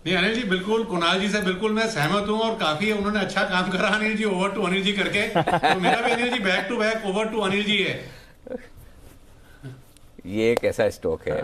नहीं अनिल जी, बिल्कुल कुणाल जी से बिल्कुल मैं सहमत हूं, और काफी उन्होंने अच्छा काम करा अनिल जी ओवर टू अनिल जी करके। तो मेरा भी Anil ji back to back over to Anil ji है। ये एक ऐसा स्टॉक है,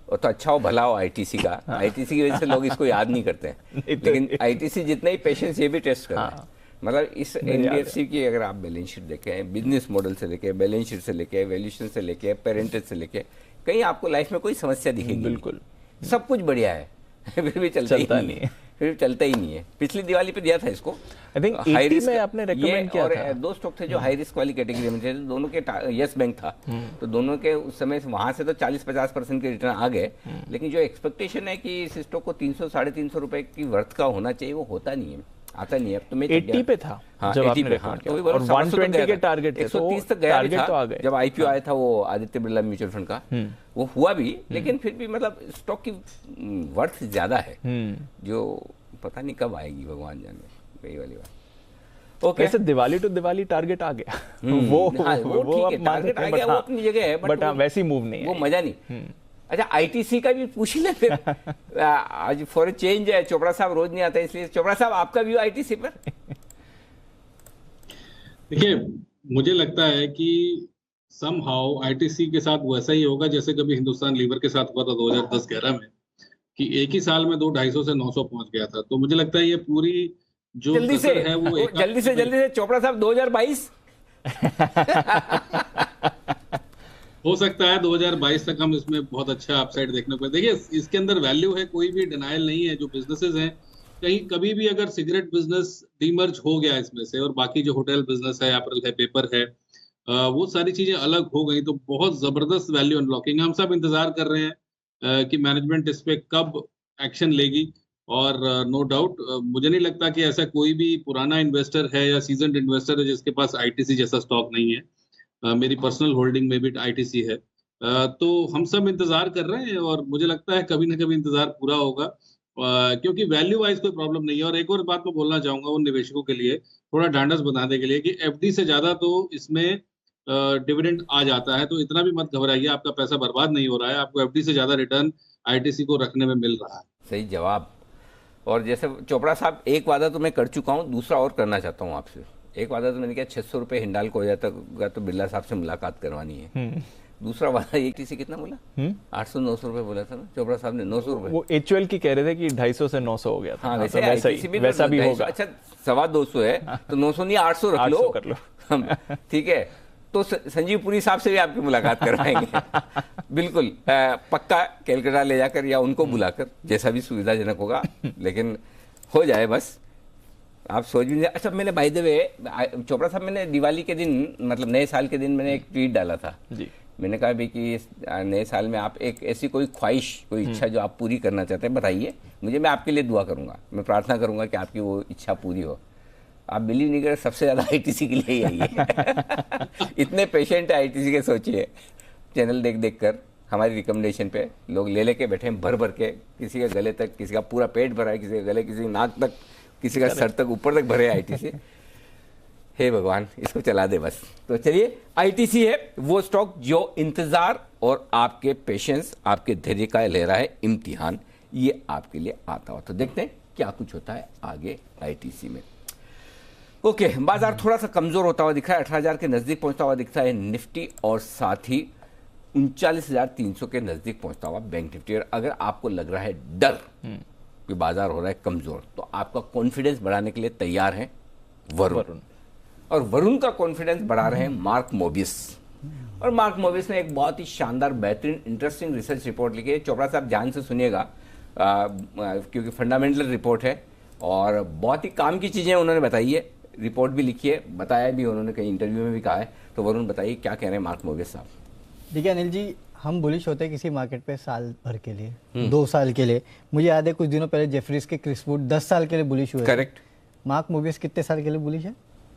और तो अच्छा हो भला हो आईटीसी का। आईटीसी की वजह से लोग इसको याद नहीं करते हैं, लेकिन आईटीसी जितना ही पेशेंस ये भी टेस्ट कर रहा है। मतलब इस एनबीएफसी की अगर आप बैलेंस शीट देखें, बिजनेस मॉडल से लेके, बैलेंस शीट से लेके, वैल्यूएशन से लेके, पेरेंटेज से लेके, कहीं आपको लाइफ में कोई समस्या दिखेगी? बिल्कुल सब कुछ बढ़िया है, फिर भी चलता ही नहीं है। फिर चलता ही नहीं है। पिछली दिवाली पे दिया था इसको, आई थिंक 80 में आपने रेकमेंड किया और था। दो स्टॉक थे जो हाई रिस्क वाली कैटेगरी में थे, दोनों के यस बैंक था, तो दोनों के उस समय वहां से तो 40-50% के रिटर्न आ गए, लेकिन जो एक्सपेक्टेशन है कि इस स्टॉक को 300-350 रुपए की वर्थ का होना चाहिए, वो होता नहीं है, आता नहीं है। अब तो मैं 80 पे था जब आपने रेकमेंड किया, और 120 के टारगेट थे, 130 तक गया टारगेट तो आ गए। जब आईपीओ आया था वो आदित्य बिरला म्यूचुअल फंड का, वो हुआ भी, लेकिन फिर भी मतलब स्टॉक की वर्थ ज्यादा है, जो पता नहीं कब आएगी, भगवान जाने, वही वाली बात। ओके, वैसे दिवाली टू दिवाली टारगेट आ गया, वो ठीक है, टारगेट आ गया, वो अपनी जगह है, बट वैसी मूव नहीं है, वो मजा नहीं। अच्छा, आईटीसी का भी पूछ ही ले फिर। आज फॉर चेंज है, चोपड़ा साहब रोज नहीं आता, इसलिए चोपड़ा साहब आपका व्यू आईटीसी पर? देखिए, मुझे लगता है कि समहाउ आईटीसी के साथ वैसा ही होगा जैसे कभी हिंदुस्तान लीवर के साथ हुआ था 2010-11 में, कि एक ही साल में 200-250 से 900 पहुंच गया था। तो मुझे लगता है ये पूरी जो जल्दी से है वो जल्दी से चोपड़ा साहब 2022 हो सकता है 2022 तक हम इसमें बहुत अच्छा अपसाइड देखने को। देखिए, इसके अंदर वैल्यू है, कोई भी डिनाइल नहीं है। जो बिजनेसेस हैं, कहीं कभी भी अगर सिगरेट बिजनेस डीमर्ज हो गया इसमें से, और बाकी जो होटल बिजनेस है, एपरल है, पेपर है, वो सारी चीजें अलग हो गई, तो बहुत जबरदस्त वैल्यू अनलॉकिंग। हम सब इंतजार कर रहे हैं कि मैनेजमेंट इस पे कब एक्शन लेगी, और नो डाउट मुझे नहीं लगता कि ऐसा कोई भी पुराना इन्वेस्टर है या सीजन्ड इन्वेस्टर है जिसके पास आईटीसी जैसा स्टॉक नहीं है। मेरी पर्सनल होल्डिंग में भी आईटीसी है, तो हम सब इंतजार कर रहे हैं, और मुझे लगता है कभी ना कभी इंतजार पूरा होगा, क्योंकि वैल्यू वाइज कोई प्रॉब्लम नहीं है। और एक और बात मैं बोलना चाहूंगा उन निवेशकों के लिए, थोड़ा ढांढस बनाने के लिए, कि एफडी से ज्यादा तो इसमें डिविडेंड आ जाता है, तो इतना भी मत घबराइए, आपका पैसा बर्बाद नहीं हो रहा है, आपको एफडी से ज्यादा रिटर्न आईटीसी को रखने में मिल रहा है। सही जवाब। और जैसे चोपड़ा साहब, एक वादा तो मैं कर चुका हूँ, दूसरा और करना चाहता हूँ आपसे। एक वादा तो मैंने किया 600 रुपए हिंडाल को हो जाता तो बिरला साहब से मुलाकात करवानी है। दूसरा वादा आईटीसी कितना बोला? 800-900 रुपए बोला था ना चोपड़ा साहब ने? 900 रुपए वो एचयूएल की कह रहे थे कि 250 से 900 हो गया था। हाँ, वैसा भी होगा। अच्छा, 250 है तो 900 नहीं 800 रख लो, कर लो। ठीक है, तो संजीव पुरी साहब से भी आपकी मुलाकात करवाएंगे बिल्कुल, पक्का कैलकाटा ले जाकर या उनको बुलाकर, जैसा भी सुविधाजनक होगा, लेकिन हो जाए बस, आप सोच भी नहीं। अच्छा, मैंने बाय द वे चोपड़ा साहब, मैंने दिवाली के दिन, मतलब नए साल के दिन, मैंने एक ट्वीट डाला था जी। मैंने कहा भी कि नए साल में आप एक ऐसी कोई ख्वाहिश, कोई इच्छा जो आप पूरी करना चाहते हैं, बताइए मुझे, मैं आपके लिए दुआ करूंगा, मैं प्रार्थना करूंगा कि आपकी वो इच्छा पूरी हो। आप बिलीव नहीं करें, सबसे ज्यादा आईटीसी के लिए ही आई है। इतने पेशेंट है आईटीसी के, सोचिए, चैनल देख देख कर हमारी रिकमेंडेशन पे लोग ले लेके बैठे हैं भर भर के, किसी के गले तक, किसी का पूरा पेट भरा है, किसी के गले, किसी नाक तक, किसी का सर तक, ऊपर तक भरे आईटीसी। हे भगवान, इसको चला दे बस। तो चलिए, आईटीसी है वो स्टॉक जो इंतजार और आपके पेशेंस, आपके धैर्य का ले रहा है इम्तिहान, ये आपके लिए आता हो। तो देखते हैं क्या कुछ होता है आगे आईटीसी में। ओके, बाजार थोड़ा सा कमजोर होता हुआ दिख रहा है, 18,000 के नजदीक पहुंचता हुआ दिखता है निफ्टी, और साथ ही 39,300 के नजदीक पहुंचता हुआ बैंक निफ्टी। और अगर आपको लग रहा है डर कि बाजार हो रहा है कमजोर, तो आपका कॉन्फिडेंस बढ़ाने के लिए तैयार है वरुण, और वरुण का कॉन्फिडेंस बढ़ा रहे हैं मार्क मोबियस। और मार्क मोबियस ने एक बहुत ही शानदार, बेहतरीन, इंटरेस्टिंग रिसर्च रिपोर्ट लिखी है। चोपड़ा साहब ध्यान से सुनिएगा, क्योंकि फंडामेंटल रिपोर्ट है और बहुत ही काम की चीजें उन्होंने बताई है, रिपोर्ट भी लिखी है, बताया भी उन्होंने, कहीं इंटरव्यू में भी कहा है। तो वरुण बताइए क्या कह रहे हैं मार्क मोबियस साहब। देखिए अनिल जी, हम बुलिश होते हैं किसी मार्केट पे साल भर के लिए, 2 साल के लिए। मुझे याद है कुछ दिनों पहले जेफरीज के क्रिस वुड 10 साल के लिए बुलिश हुए। करेक्ट। मार्क मोबियस कितने साल के लिए बुलिश है?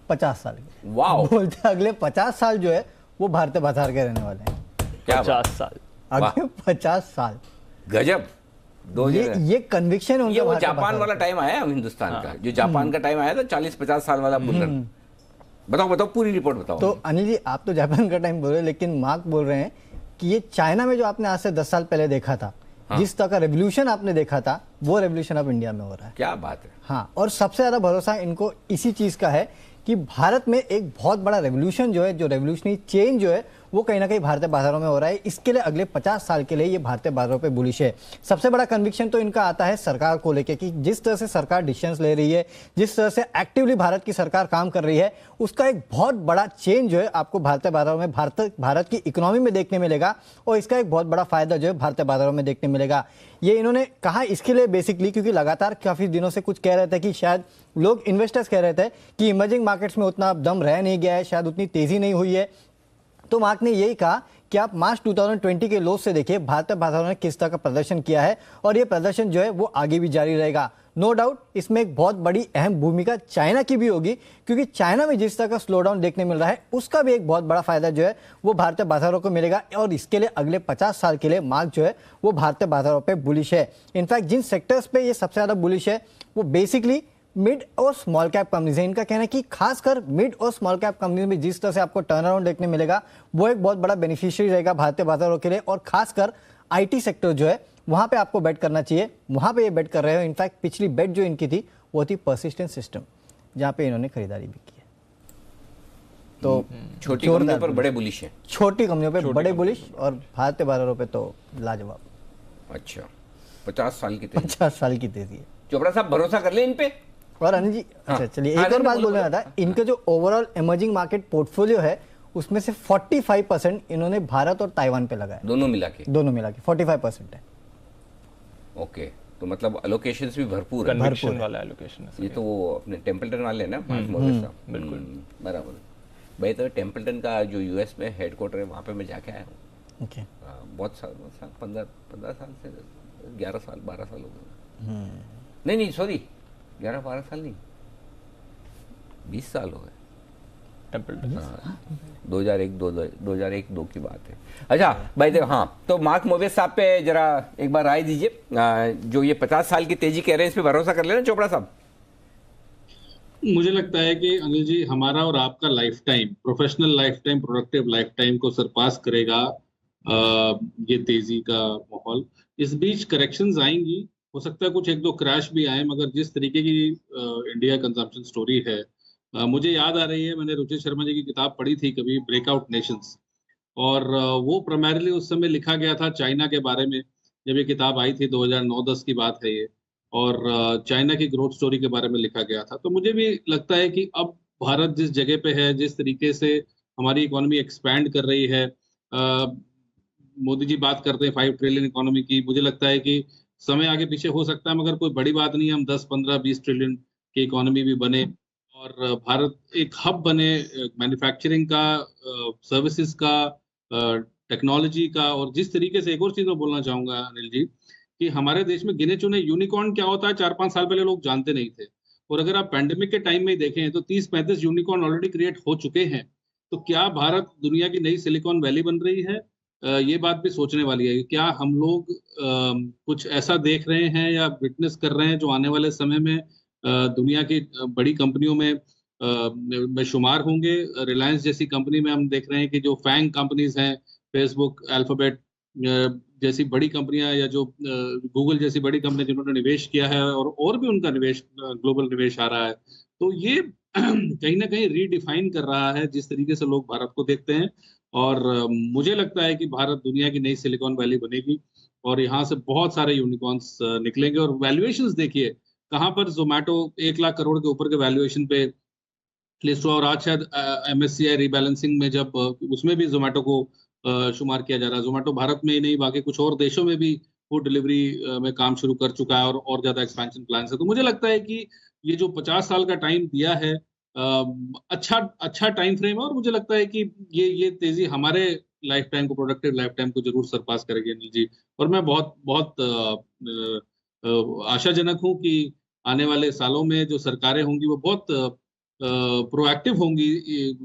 50 साल के। वाओ। बोलते अगले 50 साल जो है वो भारतीय बाजार के रहने वाले हैं। क्या 50 साल? अगले 50 साल, गजब। ये कन्विक्शन है। ये वो जापान वाला टाइम आया हिंदुस्तान का, जो जापान का टाइम आया था 40-50 साल वाला बुलरन। बताओ पूरी रिपोर्ट बताओ। तो अनिल जी, आप तो जापान का टाइम बोल रहे हैं, लेकिन मार्क बोल रहे हैं कि ये चाइना में जो आपने आज से 10 साल पहले देखा था, जिस तरह का रेवोल्यूशन आपने देखा था, वो रेवोल्यूशन अब इंडिया में हो रहा है। क्या बात है। हाँ, और सबसे ज्यादा भरोसा इनको इसी चीज का है कि भारत में एक बहुत बड़ा रेवोल्यूशन जो है, जो रेवोल्यूशनरी चेंज जो है, वो कहीं ना कहीं भारतीय बाजारों में हो रहा है। इसके लिए अगले 50 साल के लिए ये भारतीय बाजारों पे बुलिश है। सबसे बड़ा कन्विक्शन तो इनका आता है सरकार को लेकर कि जिस तरह से सरकार डिसीजंस ले रही है, जिस तरह से एक्टिवली भारत की सरकार काम कर रही है, उसका एक बहुत बड़ा चेंज जो है आपको भारतीय बाजारों में भारत की इकोनॉमी में देखने मिलेगा और इसका एक बहुत बड़ा फायदा जो है भारतीय बाजारों में देखने मिलेगा। ये इन्होंने कहा इसके लिए बेसिकली क्योंकि लगातार काफी दिनों से कुछ कह रहे थे कि शायद लोग इन्वेस्टर्स कह रहे थे कि इमर्जिंग मार्केट्स में उतना दम रह नहीं गया है, शायद उतनी तेजी नहीं हुई है। तो मार्क ने यही कहा कि आप मार्च 2020 के लो से देखिए भारतीय बाजारों ने किस तरह का प्रदर्शन किया है और ये प्रदर्शन जो है वो आगे भी जारी रहेगा। नो डाउट इसमें एक बहुत बड़ी अहम भूमिका चाइना की भी होगी क्योंकि चाइना में जिस तरह का स्लो डाउन देखने मिल रहा है उसका भी एक बहुत बड़ा फायदा जो है वो भारतीय बाजारों को मिलेगा और इसके लिए अगले 50 साल के लिए मार्क जो है वो भारतीय बाजारों पे बुलिश है। इनफैक्ट जिन सेक्टर्स पे ये सबसे ज्यादा बुलिश है वो बेसिकली मिड और स्मॉल कैप कंपनीज है। इनका कहना है कि खासकर मिड और स्मॉल कैप कंपनीज में जिस तरह से आपको टर्न अराउंड देखने मिलेगा वो एक बहुत बड़ा बेनिफिशियरी रहेगा भारतीय बाजारों के लिए और खासकर आईटी सेक्टर जो है वहां पे आपको बेट करना चाहिए। वहां पे ये बेट कर रहे हो। इनफैक्ट पिछली बेट जो इनकी थी वो थी पर्सिस्टेंट सिस्टम जहां पे इन्होंने खरीदारी भी की है। तो छोटी कंपनियों पर बड़े बुलिश हैं, छोटी कंपनियों पे बड़े बुलिश और भारतीय बाजारों पे तो लाजवाब। अच्छा 50 साल की तेजी, 50 साल की तेजी है। चोपड़ा साहब भरोसा कर ले इन पे। और अनिल जी अच्छा चलिए एक और बात बोलना था, इनका जो ओवरऑल इमर्जिंग मार्केट पोर्टफोलियो है उसमें से 45% इन्होंने भारत और ताइवान पे लगाया, दोनों मिला के 45% है। ओके तो मतलब एलोकेशंस भी भरपूर है, कन्विक्शन वाला एलोकेशन है ये तो वो अपने टेम्पल्टन वाले हैं ना मोदी साहब, बिल्कुल बराबर। भाई तो टेम्पल्टन का जो यूएस में हेडक्वार्टर है वहाँ पे मैं जाके आया हूँ। ओके बहुत साल 15 साल से 11 साल 12 साल हो गए। नहीं सॉरी 11-12 साल नहीं 20 साल हो गए। 2001-2 की बात है। अच्छा भाई देखो, हाँ तो मार्क मोवियस साहब पे जरा एक बार राय दीजिए। जो ये 50 साल की तेजी कह रहे हैं इस पे भरोसा कर लेना चोपड़ा साहब। मुझे लगता है कि अनिल जी हमारा और आपका life time, professional life time, productive life time को सरपास करेगा ये तेजी का माहौल। इस बीच करेक्शंस आएंगी, हो सकता है कुछ एक दो क्रैश भी आए, मगर जिस तरीके की इंडिया कंजम्पशन स्टोरी है, मुझे याद आ रही है मैंने रुचिर शर्मा जी की किताब पढ़ी थी कभी, ब्रेकआउट नेशंस, और वो प्राइमरीली उस समय लिखा गया था चाइना के बारे में। जब ये किताब आई थी 2009-10 की बात है ये, और चाइना की ग्रोथ स्टोरी के बारे में लिखा गया था। तो मुझे भी लगता है कि अब भारत जिस जगह पे है, जिस तरीके से हमारी इकोनॉमी एक्सपैंड कर रही है, मोदी जी बात करते हैं 5 ट्रिलियन इकोनॉमी की, मुझे लगता है कि समय आगे पीछे हो सकता है मगर कोई बड़ी बात नहीं है, हम 10, 15, 20 ट्रिलियन की इकोनॉमी भी बने और भारत एक हब बने मैन्युफैक्चरिंग का, सर्विसेज का, टेक्नोलॉजी का। और जिस तरीके से एक और चीज मैं बोलना चाहूंगा अनिल जी कि हमारे देश में गिने चुने यूनिकॉर्न क्या होता है 4-5 साल पहले लोग जानते नहीं थे, और अगर आप पैंडेमिक के टाइम में ही देखें तो 30-35 यूनिकॉर्न ऑलरेडी क्रिएट हो चुके हैं। तो क्या भारत दुनिया की नई सिलिकॉन वैली बन रही है? ये बात भी सोचने वाली है। क्या हम लोग कुछ ऐसा देख रहे हैं या विटनेस कर रहे हैं जो आने वाले समय में दुनिया की बड़ी कंपनियों में शुमार होंगे? रिलायंस जैसी कंपनी में हम देख रहे हैं कि जो फैंग कंपनीज हैं, फेसबुक, अल्फाबेट जैसी बड़ी कंपनियां, या जो गूगल जैसी बड़ी कंपनी जिन्होंने निवेश किया है, और भी उनका निवेश, ग्लोबल निवेश आ रहा है। तो ये कहीं ना कहीं रीडिफाइन कर रहा है जिस तरीके से लोग भारत को देखते हैं, और मुझे लगता है कि भारत दुनिया की नई सिलिकॉन वैली बनेगी और यहाँ से बहुत सारे यूनिकॉर्न्स निकलेंगे। और वैल्यूएशंस देखिए कहाँ पर जोमेटो 1 लाख करोड़ के ऊपर के वैल्यूएशन पे लिस्ट हुआ, और आज शायद MSCI रीबैलेंसिंग में जब उसमें भी जोमेटो को शुमार किया जा रहा है। जोमेटो भारत में ही नहीं बाकी कुछ और देशों में भी फूड डिलीवरी में काम शुरू कर चुका है और ज्यादा एक्सपेंशन प्लान है। तो मुझे लगता है कि ये जो 50 साल का टाइम दिया है अच्छा टाइम फ्रेम है, और मुझे लगता है कि ये तेजी हमारे लाइफ टाइम को, प्रोडक्टिव लाइफ टाइम को जरूर सरपास करेगी अनिल जी। और मैं बहुत आशाजनक हूँ कि आने वाले सालों में जो सरकारें होंगी वो बहुत प्रोएक्टिव होंगी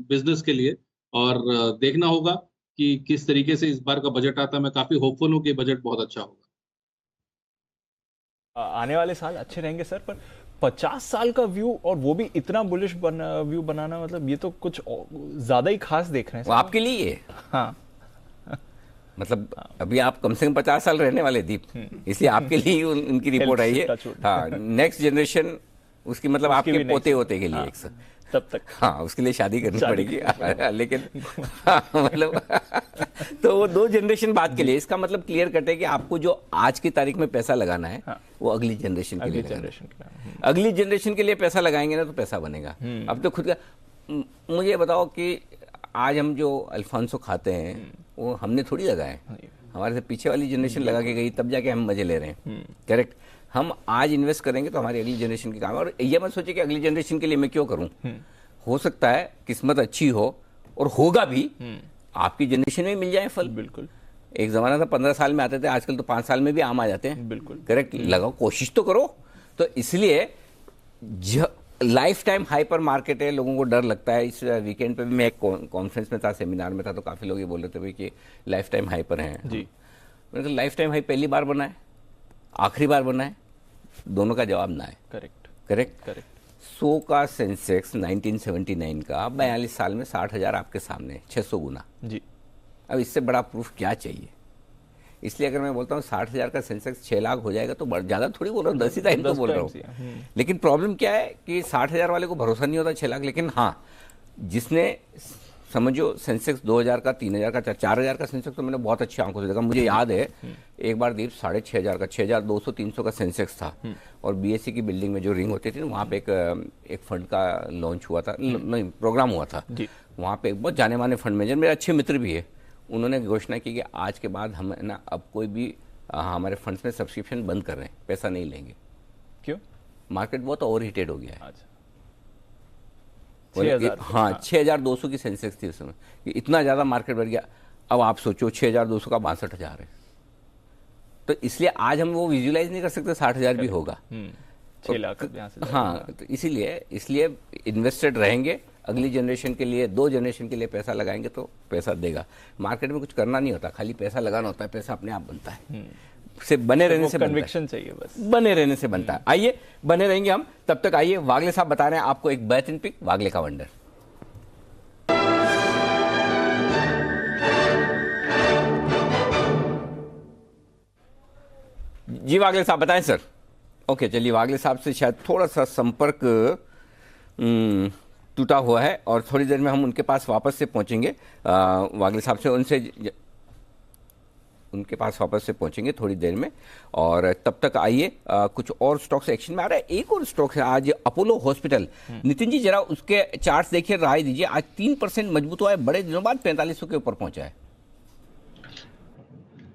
बिजनेस के लिए, और देखना होगा कि किस तरीके से इस बार का बजट आता है। मैं काफी होपफुल हूँ कि बजट बहुत अच्छा होगा। आने वाले साल अच्छे रहेंगे सर, पर 50 साल का व्यू, और वो भी इतना बुलिश व्यू बनाना, मतलब ये तो कुछ ज्यादा ही खास देख रहे हैं। वो आपके लिए हाँ मतलब अभी आप कम से कम 50 साल रहने वाले दीप, इसलिए आपके लिए उनकी रिपोर्ट आई है। हाँ नेक्स्ट जनरेशन उसकी मतलब आपके पोते होते के लिए तब तक हाँ उसके लिए शादी करनी पड़ेगी लेकिन मतलब तो वो 2 जनरेशन बाद के लिए, इसका मतलब क्लियर करते हैं कि आपको जो आज की तारीख में पैसा लगाना है वो अगली जनरेशन के लिए अगली जनरेशन के लिए पैसा लगाएंगे ना तो पैसा बनेगा। अब तो खुद का मुझे बताओ कि आज हम जो अल्फांसो खाते हैं वो हमने थोड़ी लगाए, हमारे से पीछे वाली जनरेशन लगा के गई, तब जाके हम मजे ले रहे हैं। करेक्ट, हम आज इन्वेस्ट करेंगे तो हमारी अगली जनरेशन की काम है। और ये मत सोचे कि अगली जनरेशन के लिए मैं क्यों करूं, हो सकता है किस्मत अच्छी हो और होगा भी, आपकी जनरेशन में मिल जाए फल। बिल्कुल, एक जमाना था 15 साल में आते थे, आजकल तो 5 साल में भी आम आ जाते हैं। बिल्कुल करेक्ट, लगाओ, कोशिश तो करो। तो इसलिए लाइफ टाइम हाइपर मार्केट है, लोगों को डर लगता है। इस वीकेंड पे भी मैं एक कॉन्फ्रेंस में था, सेमिनार में था, तो काफी लोग ये बोल रहे थे भाई कि लाइफ टाइम हाइपर है जी। मैंने कहा लाइफ टाइम हाई पहली बार बना है, आखिरी बार बना है, दोनों का जवाब ना है। करेक्ट। 100 का सेंसेक्स 1979 का 42 साल में 60,000 आपके सामने, 600 गुना जी। अब इससे बड़ा प्रूफ क्या चाहिए? इसलिए अगर मैं बोलता हूँ 60,000 का सेंसेक्स 6 लाख हो जाएगा तो ज्यादा थोड़ी बोल रहा हूँ, 10 ही टाइम तो बोल रहा हूँ। लेकिन प्रॉब्लम क्या है कि 60,000 वाले को भरोसा नहीं होता 6 लाख। लेकिन हाँ, जिसने समझो सेंसेक्स 2,000 का, 3,000 का, 4,000 का सेंसेक्स तो मैंने बहुत अच्छी आंखों से देखा। मुझे याद है एक बार दीप 6,500 का, 6,200 300 का सेंसेक्स था और बीएससी की बिल्डिंग में जो रिंग होती थी वहाँ पे एक फंड का लॉन्च हुआ था, नहीं प्रोग्राम हुआ था। वहाँ पे बहुत जाने माने फंड मैनेजर, मेरे अच्छे मित्र भी है, उन्होंने घोषणा की कि आज के बाद हम ना अब कोई भी हमारे फंड्स में सब्सक्रिप्शन बंद कर रहे हैं, पैसा नहीं लेंगे। क्यों? मार्केट बहुत ओवरहीटेड हो गया है। अच्छा। 6,000 6,200 की सेंसेक्स थी उस समय, कि इतना ज्यादा मार्केट बढ़ गया। अब आप सोचो 6,200 का 62,000 है, तो इसलिए आज हम वो विजुलाइज नहीं कर सकते 60,000 भी होगा। 6 लाख यहाँ से। हाँ, तो इसलिए इन्वेस्टेड रहेंगे, अगली जनरेशन के लिए, 2 जनरेशन के लिए पैसा लगाएंगे तो पैसा देगा। मार्केट में कुछ करना नहीं होता, खाली पैसा लगाना होता है, पैसा अपने आप बनता है। सिर्फ बने रहने से कन्विक्शन चाहिए, बस बने रहने से बनता है। आइए बने रहेंगे हम, तब तक आइए वागले साहब बता रहे हैं आपको एक बेहतरीन पिक, वागले का वंडर। जी वागले साहब बताएं सर। ओके, चलिए वागले साहब से शायद थोड़ा सा संपर्क टूटा हुआ है और थोड़ी देर में हम उनके पास वापस से पहुंचेंगे। वागले साहब से उनके पास वापस से पहुंचेंगे थोड़ी देर में। और तब तक आइए कुछ और स्टॉक्स एक्शन में आ रहा है। एक और स्टॉक है आज, अपोलो हॉस्पिटल। नितिन जी जरा उसके चार्ट्स देखिए, राय दीजिए। आज 3% मजबूत हुआ है, बड़े दिनों बाद 4500 के ऊपर पहुंचा है।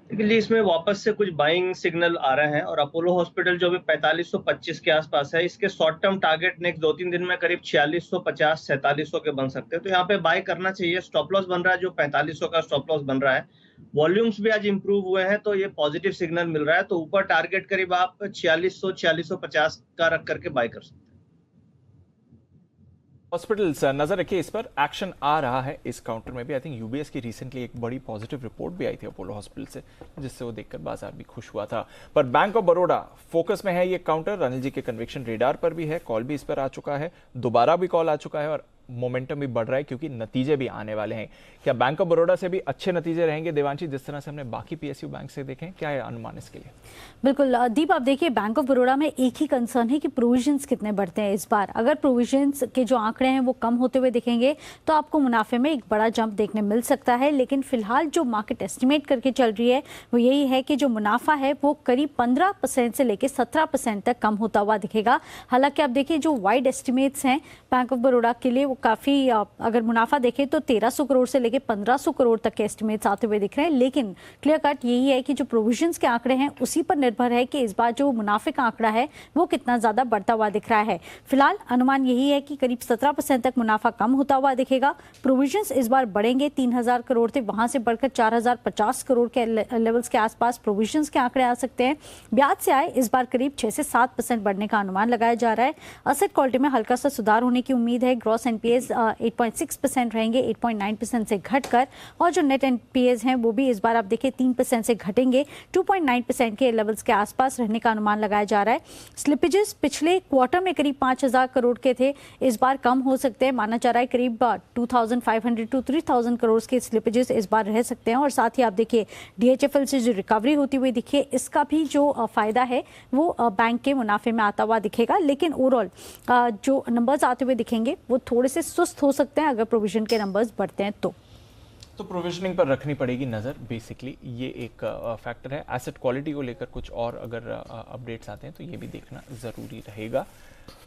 देखिए इसमें वापस से कुछ बाइंग सिग्नल आ रहे हैं और अपोलो हॉस्पिटल जो भी 4525 के आसपास है, इसके शॉर्ट टर्म टारगेट नेक्स्ट 2-3 दिन में करीब 4650 4700 के बन सकते हैं, तो यहाँ पे बाय करना चाहिए। स्टॉप लॉस बन रहा है जो 4500 का स्टॉप लॉस बन रहा है। वॉल्यूम्स भी आज इंप्रूव हुए हैं तो ये पॉजिटिव सिग्नल मिल रहा है, तो ऊपर टारगेट करीब आप 4600 4650 का रख करके बाय कर सकते हैं। हॉस्पिटल्स नजर रखिए, इस पर एक्शन आ रहा है इस काउंटर में भी। आई थिंक यूबीएस की रिसेंटली एक बड़ी पॉजिटिव रिपोर्ट भी आई थी अपोलो हॉस्पिटल से, जिससे वो देखकर बाजार भी खुश हुआ था। पर बैंक ऑफ बड़ौदा फोकस में है ये काउंटर। अनिल जी के कन्विक्शन रेडार पर भी है, कॉल भी इस पर आ चुका है, दोबारा भी कॉल आ चुका है और मोमेंटम भी बढ़ रहा है क्योंकि नतीजे भी आने वाले हैं। क्या बैंक ऑफ बड़ौदा से भी अच्छे नतीजे रहेंगे देवांशी, जिस तरह से हमने बाकी पीएसयू बैंक से देखें? क्या है अनुमान इसके लिए? बिल्कुल दीप, आप देखिए बैंक ऑफ बड़ौदा में एक ही कंसर्न है कि प्रोविजंस कितने बढ़ते हैं इस बार। अगर प्रोविजंस के जो आंकड़े हैं वो कम होते हुए दिखेंगे तो आपको मुनाफे में एक बड़ा जंप देखने मिल सकता है। लेकिन फिलहाल जो मार्केट एस्टिमेट करके चल रही है वो यही है कि जो मुनाफा है वो करीब 15% से लेकर 17% तक कम होता हुआ दिखेगा। हालांकि आप देखिए जो वाइड एस्टिमेट्स हैं बैंक ऑफ बड़ौदा के लिए, वो काफी, अगर मुनाफा देखें तो 1300 करोड़ से लेकर 1500 करोड़ तक के एस्टिमेट्स आते हुए दिख रहे हैं। लेकिन क्लियर कट यही है कि जो प्रोविजंस के आंकड़े हैं उसी पर निर्भर है कि इस बार जो मुनाफे का आंकड़ा है वो कितना ज्यादा बढ़ता हुआ दिख रहा है। फिलहाल अनुमान यही है कि करीब 17% तक मुनाफा कम होता हुआ दिखेगा। प्रोविजंस इस बार बढ़ेंगे, 3000 करोड़ थे, वहां से बढ़कर 4050 करोड़ के लेवल्स के आसपास प्रोविजंस के आंकड़े आ सकते हैं। ब्याज से आए इस बार करीब 6 से 7% बढ़ने का अनुमान लगाया जा रहा है। असेट क्वालिटी में हल्का सा सुधार होने की उम्मीद है। ग्रॉस एनपीए एनपीएस 8.6% रहेंगे, 8.9% से घटकर, और जो नेट एनपीएस हैं वो भी इस बार आप देखिए 3% से घटेंगे, 2.9% के लेवल्स के आसपास रहने का अनुमान लगाया जा रहा है। स्लिपेजेस पिछले क्वार्टर में करीब 5,000 करोड़ के थे, इस बार कम हो सकते हैं, माना जा रहा है करीब 2,500 to 3,000 करोड़ के स्लिपेजेस इस बार रह सकते हैं। और साथ ही आप देखिए डीएचएफएल से जो रिकवरी होती हुई दिखिए, इसका भी जो फायदा है वो बैंक के मुनाफे में आता हुआ दिखेगा। लेकिन ओवरऑल जो नंबर्स आते हुए दिखेंगे वो थोड़े से सुस्त हो सकते हैं अगर प्रोविजन के नंबर्स बढ़ते हैं तो प्रोविजनिंग पर रखनी पड़ेगी नजर, बेसिकली ये एक फैक्टर है। एसेट क्वालिटी को लेकर कुछ और अगर अपडेट्स आते हैं तो ये भी देखना जरूरी रहेगा।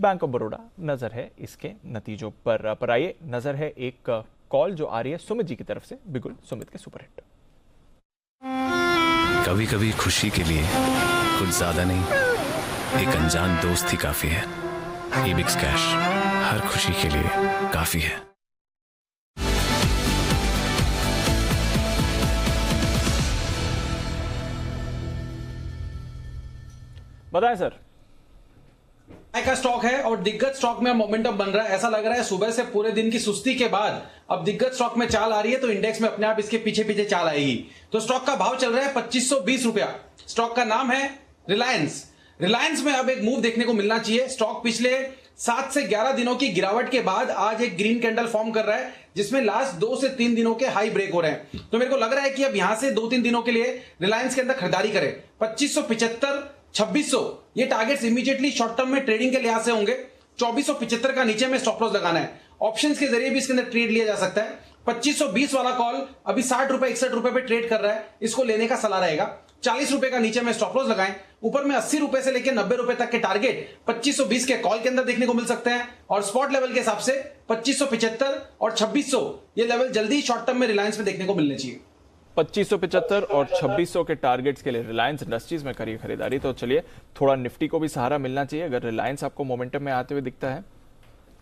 बैंक ऑफ बड़ौदा नजर है इसके नतीजों पर आइए नजर है एक कॉल जो आ रही है सुमित जी की तरफ से। बिल्कुल सुमित के सुपरहिट। कभी कभी खुशी के लिए कुछ ज्यादा नहीं, एक अनजान दोस्त ही काफी है। एबिक्स कैश हर खुशी के लिए काफी है। बताएं सर। का स्टॉक है और दिग्गज स्टॉक में मोमेंटम बन रहा है। ऐसा लग रहा है सुबह से पूरे दिन की सुस्ती के बाद अब दिग्गज स्टॉक में चाल आ रही है, तो इंडेक्स में अपने आप इसके पीछे पीछे चाल आएगी। तो स्टॉक का भाव चल रहा है 2520 रुपया। स्टॉक का नाम है रिलायंस। रिलायंस में अब एक मूव देखने को मिलना चाहिए। स्टॉक पिछले 7 से 11 दिनों की गिरावट के बाद आज एक ग्रीन कैंडल फॉर्म कर रहा है, जिसमें लास्ट 2 से 3 दिनों के हाई ब्रेक हो रहे हैं। तो मेरे को लग रहा है कि अब यहां से 2-3 दिनों के लिए रिलायंस के अंदर खरीदारी करें। 2575, 2600 ये टारगेट्स इमीडिएटली शॉर्ट टर्म में ट्रेडिंग के लिहाज से होंगे। 2475 का नीचे में स्टॉप लॉस लगाना है। ऑप्शंस के जरिए भी इसके अंदर ट्रेड लिया जा सकता है। 2520 वाला कॉल अभी 60 रुपए 61 रुपए पे ट्रेड कर रहा है, इसको लेने का सलाह रहेगा। 40 रुपए का नीचे में स्टॉप लॉस लगाएं। ऊपर में 80 रुपए से लेकर 90 रुपए तक के टारगेट 2520 के कॉल के अंदर देखने को मिल सकते हैं। और स्पॉट लेवल के हिसाब से 2575 और 2600 ये लेवल जल्दी शॉर्ट टर्म में रिलायंस में देखने को मिलने चाहिए। 2575 और 2600 के टारगेट्स के लिए रिलायंस इंडस्ट्रीज में करिए खरीदारी। तो चलिए थोड़ा निफ्टी को भी सहारा मिलना चाहिए अगर रिलायंस आपको मोमेंटम में आते हुए दिखता है।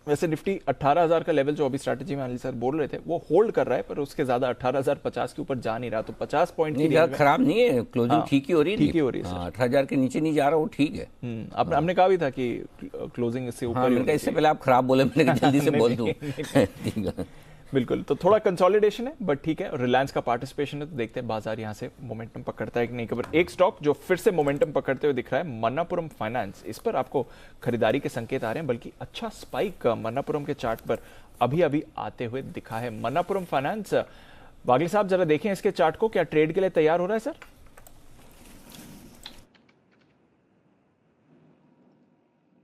वैसे निफ्टी 18,000 का लेवल जो अभी स्ट्रैटेजी में अनिल सर बोल रहे थे वो होल्ड कर रहा है, पर उसके ज्यादा 18,050 के ऊपर जा नहीं रहा। तो 50 पॉइंट नहीं, खराब नहीं है, क्लोजिंग ठीक ही हो रही है। ठीक ही हो रही है। 18,000 के नीचे नहीं जा रहा, वो ठीक है। हमने कहा भी था कि क्लोजिंग इससे ऊपर। इससे पहले आप खराब बोले, मैंने जल्दी से बोल दूं। बिल्कुल, तो थोड़ा कंसोलिडेशन है बट ठीक है। रिलायंस का पार्टिसिपेशन है तो देखते हैं बाजार यहां से मोमेंटम पकड़ता है कि नहीं। खबर एक स्टॉक जो फिर से मोमेंटम पकड़ते हुए दिख रहा है मन्नापुरम फाइनेंस। इस पर आपको खरीदारी के संकेत आ रहे हैं, बल्कि अच्छा स्पाइक मन्नापुरम के चार्ट पर अभी अभी आते हुए दिखा है मन्नापुरम फाइनेंस। वागले साहब जरा देखें इसके चार्ट को, क्या ट्रेड के लिए तैयार हो रहा है सर?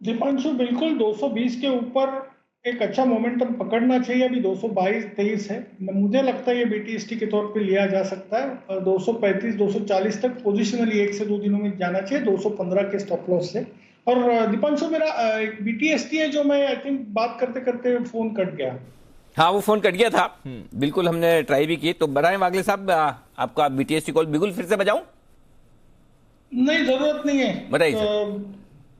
दीपांशु बिल्कुल 220 के ऊपर एक अच्छा मोमेंटम पकड़ना चाहिए। अभी 222-23 है, मुझे लगता है ये बीटीएसटी के तौर पे लिया जा सकता है। 235-240 तक पोजिशनली 1 से 2 दिनों में जाना चाहिए 215 के स्टॉप लॉस से। और दीपांशु मेरा बीटीएसटी है जो मैं आई थिंक बात करते करते फोन कट गया। हाँ, वो फोन कट गया था। बिल्कुल हमने ट्राई भी की। तो बताएं वागले साहब, आपका बीटीएसटी कॉल बिल्कुल फिर से बजाऊं? नहीं, जरूरत नहीं है, बताइए।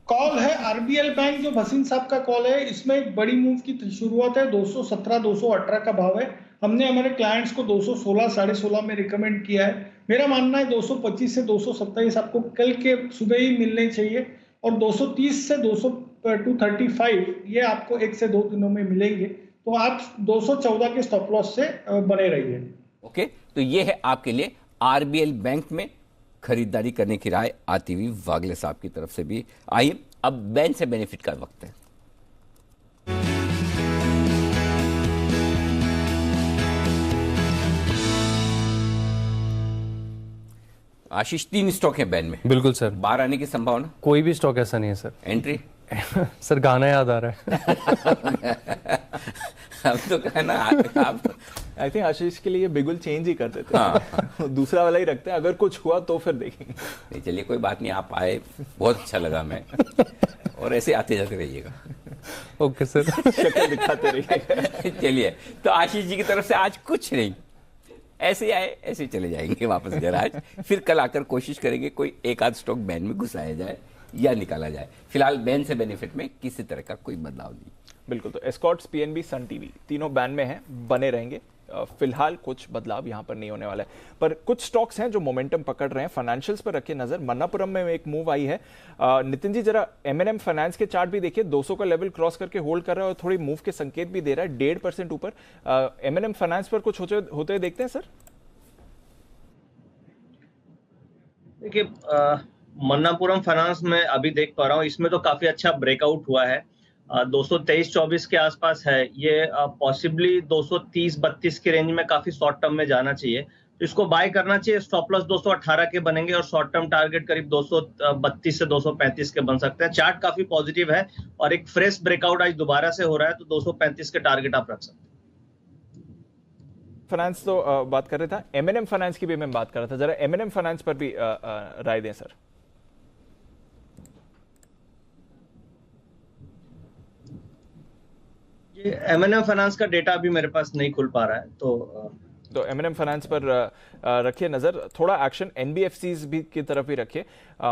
कॉल है आरबीएल बैंक, जो भसीन साहब का कॉल है। इसमें एक बड़ी मूव की शुरुआत है। 217-218 का भाव है। हमने हमारे क्लाइंट्स को 216, 16.5 में रिकमेंड किया है। मेरा मानना है 225 से 227 आपको कल के सुबह ही मिलने चाहिए, और 230 से 235 ये आपको 1 से 2 दिनों में मिलेंगे। तो आप 214 के स्टॉप लॉस से बने रहिए। ओके, तो ये है आपके लिए आरबीएल बैंक में खरीदारी करने की राय आती हुई वागले साहब की तरफ से भी। आइए अब बैन से बेनिफिट का वक्त है। आशीष, 3 स्टॉक है बैन में। बिल्कुल सर। बाहर आने की संभावना? कोई भी स्टॉक ऐसा नहीं है सर। एंट्री? सर गाना याद आ रहा है। अब तो कहना आप आई थिंक आशीष के लिए बिगुल चेंज ही कर देते हैं। दूसरा वाला ही रखते हैं, अगर कुछ हुआ तो फिर देखेंगे। नहीं, चलिए कोई बात नहीं, आप आए बहुत अच्छा लगा मैं, और ऐसे आते जाते रहिएगा। Okay sir. शक्ल दिखाते रहिएगा। चलिए, तो आशीष जी की तरफ से आज कुछ नहीं, ऐसे आए ऐसे चले जाएंगे वापस घर। आज फिर कल आकर कोशिश करेंगे कोई एक आध स्टॉक बैन में घुसाया जाए या निकाला जाए। फिलहाल बैन से बेनिफिट में किसी तरह का कोई बदलाव नहीं। बिल्कुल, तो एस्कॉर्ट्स, पीएनबी, सन टीवी तीनों बैन में हैं, बने रहेंगे। फिलहाल कुछ बदलाव यहां पर नहीं होने वाला है। पर कुछ स्टॉक्स हैं जो मोमेंटम पकड़ रहे हैं। फाइनेंशियल्स पर रखिए नजर। मन्नापुरम में एक मूव आई है। नितिन जी जरा M&M फाइनेंस के चार्ट भी देखिए, 200 का लेवल क्रॉस करके होल्ड कर रहा है और थोड़ी मूव के संकेत भी दे रहा है 1.5% ऊपर। M&M फाइनेंस पर कुछ होते देखते हैं सर। देखिए मन्नापुरम फाइनेंस में अभी देख पा रहा हूँ, इसमें तो काफी अच्छा ब्रेकआउट हुआ है। 223-24 के आसपास है ये। पॉसिबली 230-32 के रेंज में काफी शॉर्ट टर्म में जाना चाहिए, तो इसको बाय करना चाहिए। स्टॉप लॉस 218 के बनेंगे और शॉर्ट टर्म टारगेट करीब 232 से 235 के बन सकते हैं। चार्ट काफी पॉजिटिव है और एक फ्रेश ब्रेकआउट आज दोबारा से हो रहा है, तो 235 के टारगेट आप रख सकते हैं। फाइनेंस तो बात कर रहा था, M&M फाइनेंस की भी मैं बात कर रहा था। जरा M&M फाइनेंस पर भी राय दें सर। M&M फाइनेंस का डेटा अभी मेरे पास नहीं खुल पा रहा है, तो M&M फाइनेंस पर रखिए नजर। थोड़ा एक्शन NBFCs भी की तरफ भी रखिए।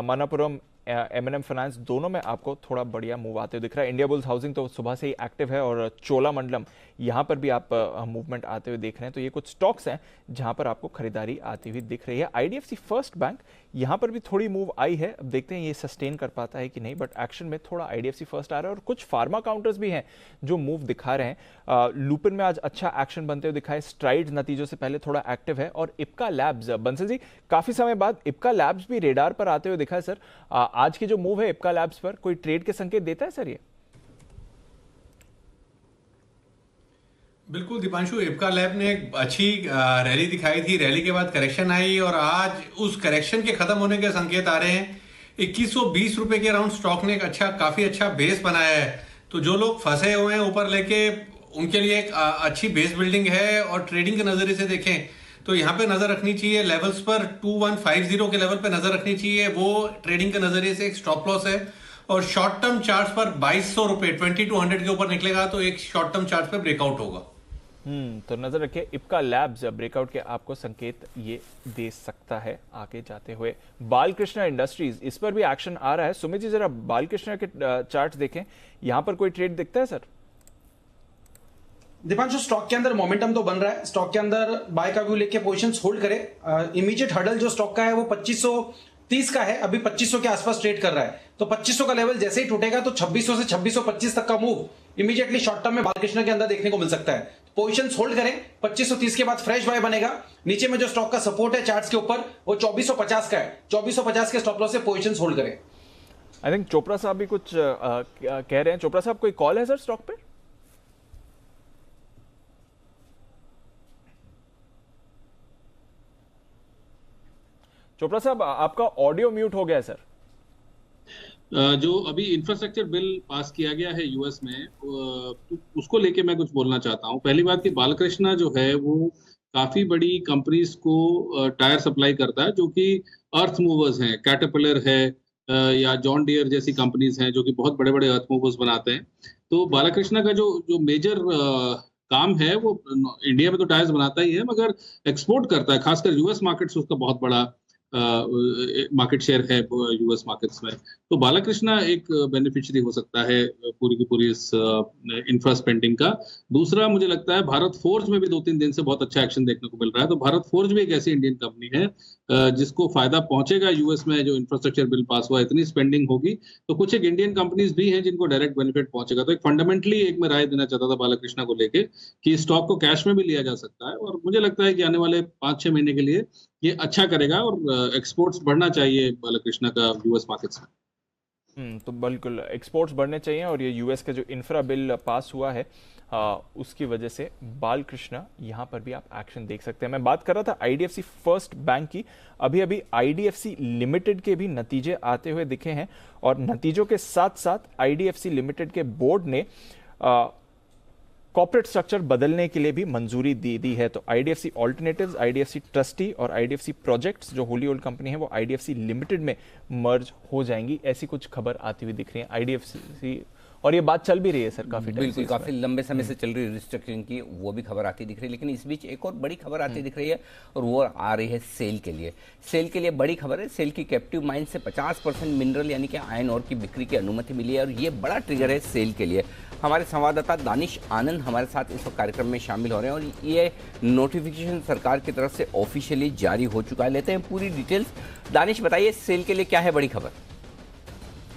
मन्नापुरम M&M फाइनेंस दोनों में आपको थोड़ा बढ़िया मूव आते हुए दिख रहा है। इंडिया बुल्स हाउसिंग तो सुबह से ही एक्टिव है और चोलामंडलम यहां पर भी आप मूवमेंट आते हुए देख रहे हैं। तो ये कुछ स्टॉक्स हैं जहां पर आपको खरीदारी आती हुई दिख रही है। IDFC फर्स्ट बैंक यहां पर भी थोड़ी मूव आई है। अब देखते हैं ये सस्टेन कर पाता है कि नहीं, बट एक्शन में थोड़ा IDFC फर्स्ट आ रहा है। और कुछ फार्मा काउंटर्स भी हैं जो मूव दिखा रहे हैं। लुपिन में आज अच्छा एक्शन बनते हुए दिखा है। स्ट्राइड्स नतीजों से पहले थोड़ा एक्टिव है। और इप्का लैब्स, बंसल जी काफी समय बाद इप्का लैब्स भी रेडार पर आते हुए दिखा है सर। आज की जो मूव है इप्का लैब्स पर कोई ट्रेड के संकेत देता है सर ये? बिल्कुल दीपांशु, इप्का लैब ने एक अच्छी रैली दिखाई थी। रैली के बाद करेक्शन आई और आज उस करेक्शन के खत्म होने के संकेत आ रहे हैं। 2120 रुपए के अराउंड स्टॉक ने एक काफी अच्छा बेस बनाया है। तो जो लोग फंसे हुए हैं ऊपर लेके, उनके लिए एक अच्छी बेस बिल्डिंग है। और ट्रेडिंग के नजरिए से देखें तो यहाँ पे नजर रखनी चाहिए लेवल्स पर। 2150 के लेवल पे नजर रखनी चाहिए, वो ट्रेडिंग के नजरिए से एक स्टॉप लॉस है। और शॉर्ट टर्म चार्ट पर 2200 रुपए 2200 के ऊपर निकलेगा तो एक शॉर्ट टर्म चार्ट पे ब्रेकआउट होगा। तो नजर रखिए इप्का लैब्स ब्रेकआउट के आपको संकेत ये दे सकता है आगे जाते हुए। बालकृष्ण इंडस्ट्रीज, इस पर भी एक्शन आ रहा है। सुमित जी जरा बालकृष्ण के चार्ट देखें, यहां पर कोई ट्रेड दिखता है सर? दीपांशु, स्टॉक के अंदर मोमेंटम तो बन रहा है। स्टॉक के अंदर बाय का व्यू लेके पोजीशंस होल्ड करे। इमीडिएट हर्डल जो स्टॉक का है वो 2530 का है। अभी 2500 के आसपास ट्रेड कर रहा है, तो 2500 का लेवल जैसे ही टूटेगा तो 2600 से 2625 तक का मूव इमीडिएटली शॉर्ट टर्म में बालकृष्ण के अंदर देखने को मिल सकता है। पोजीशंस होल्ड करें। 2530 के बाद फ्रेश बाय बनेगा। नीचे में जो स्टॉक का सपोर्ट है चार्ट्स के ऊपर वो 2450 का है। 2450 के स्टॉप लॉस से पोजीशंस होल्ड करें। आई थिंक चोपड़ा साहब भी कुछ कह रहे हैं। चोपड़ा साहब कोई कॉल है सर स्टॉक पे? चोपड़ा साहब आपका ऑडियो म्यूट हो गया है सर। जो अभी इंफ्रास्ट्रक्चर बिल पास किया गया है यूएस में, उसको लेके मैं कुछ बोलना चाहता हूं। पहली बात कि बालकृष्ण जो है वो काफी बड़ी कंपनीज को टायर सप्लाई करता है जो कि अर्थ मूवर्स हैं। कैटरपिलर है या जॉन डियर जैसी कंपनीज हैं जो कि बहुत बड़े बड़े अर्थ मूवर्स बनाते हैं। तो बालकृष्ण का जो मेजर काम है वो इंडिया में तो टायर्स बनाता ही है, मगर एक्सपोर्ट करता है। खासकर यूएस मार्केट से उसका बहुत बड़ा मार्केट शेयर है यूएस मार्केट्स में। तो बालकृष्ण एक बेनिफिशियरी हो सकता है पूरी की पूरी इस इंफ्रा स्पेंडिंग का। दूसरा मुझे लगता है भारत फोर्ज में भी 2-3 दिन से बहुत अच्छा एक्शन देखने को मिल रहा है। तो भारत फोर्ज भी एक ऐसी इंडियन कंपनी है जिसको फायदा पहुंचेगा यूएस में। जो इंफ्रास्ट्रक्चर बिल पास हुआ, इतनी स्पेंडिंग होगी तो कुछ एक इंडियन कंपनीज भी हैं जिनको डायरेक्ट बेनिफिट पहुंचेगा। तो एक फंडामेंटली एक मैं राय देना चाहता था बालकृष्ण को लेके कि स्टॉक को कैश में भी लिया जा सकता है। और मुझे लगता है कि आने वाले 5-6 महीने के लिए ये अच्छा करेगा और एक्सपोर्ट्स बढ़ना चाहिए बालकृष्ण का यूएस मार्केट्स में। तो बिल्कुल एक्सपोर्ट्स बढ़ने चाहिए। और ये यूएस का जो इंफ्रा बिल पास हुआ है उसकी वजह से बालकृष्ण यहां पर भी आप एक्शन देख सकते हैं। मैं बात कर रहा था आईडीएफसी फर्स्ट बैंक की। अभी आईडीएफसी लिमिटेड के भी नतीजे आते हुए दिखे हैं और नतीजों के साथ साथ आईडीएफसी लिमिटेड के बोर्ड ने कॉर्पोरेट स्ट्रक्चर बदलने के लिए भी मंजूरी दी है। तो आईडीएफसी ऑल्टरनेटिव्स, आईडीएफसी ट्रस्टी और आईडीएफसी प्रोजेक्ट्स जो होली ओल्ड कंपनी है वो आईडीएफसी लिमिटेड में मर्ज हो जाएंगी। ऐसी कुछ खबर आती हुई दिख रही है। आईडीएफसी और ये बात चल भी रही है सर काफी टाइम बिल्कुल, काफी लंबे समय से चल रही है रिस्ट्रक्चरिंग की, वो भी खबर आती दिख रही है। लेकिन इस बीच एक और बड़ी खबर आती दिख रही है और वो आ रही है सेल के लिए। सेल के लिए बड़ी खबर है, सेल की कैप्टिव माइन से 50% मिनरल यानी कि आयरन और की बिक्री की अनुमति मिली है और ये बड़ा ट्रिगर है सेल के लिए। हमारे संवाददाता दानिश आनंद हमारे साथ इस कार्यक्रम में शामिल हो रहे हैं और ये नोटिफिकेशन सरकार की तरफ से ऑफिशियली जारी हो चुका है। लेते हैं पूरी डिटेल्स। दानिश बताइए, सेल के लिए क्या है बड़ी खबर?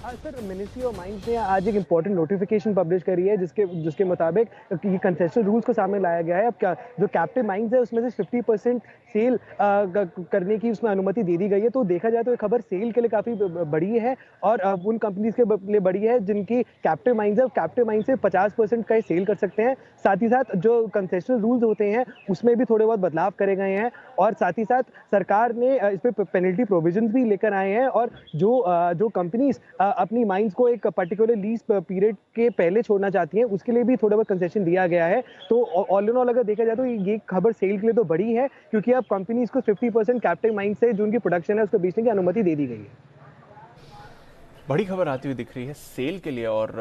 सर, मिनिस्ट्री ऑफ माइंस ने आज एक इम्पोर्टेंट नोटिफिकेशन पब्लिश करी है जिसके मुताबिक ये कंसेशनल रूल्स को सामने लाया गया है। अब जो कैप्टिव माइंस है उसमें से 50% सेल करने की उसमें अनुमति दे दी गई है। तो देखा जाए तो ये खबर सेल के लिए काफ़ी बड़ी है और उन कंपनीज के लिए बड़ी है जिनकी कैप्टिव माइंस है। कैप्टिव माइंस से 50% का सेल कर सकते हैं। साथ ही साथ जो कंसेशनल रूल्स होते हैं उसमें भी थोड़े बहुत बदलाव करे गए हैं और साथ ही साथ सरकार ने इस पर पेनल्टी प्रोविजंस भी लेकर आए हैं और जो कंपनीज अपनी माइंस को एक पर्टिकुलर लीज पीरियड के पहले छोड़ना चाहती हैं उसके लिए भी थोड़ा बहुत कंसेशन दिया गया है। तो ऑल इन ऑल अगर देखा जाए तो ये खबर सेल के लिए तो बड़ी है क्योंकि अब कंपनीज को 50% कैप्टिव माइंस से जो उनकी प्रोडक्शन है उसको बेचने की अनुमति दे दी गई है। बड़ी खबर आती हुई दिख रही है सेल के लिए और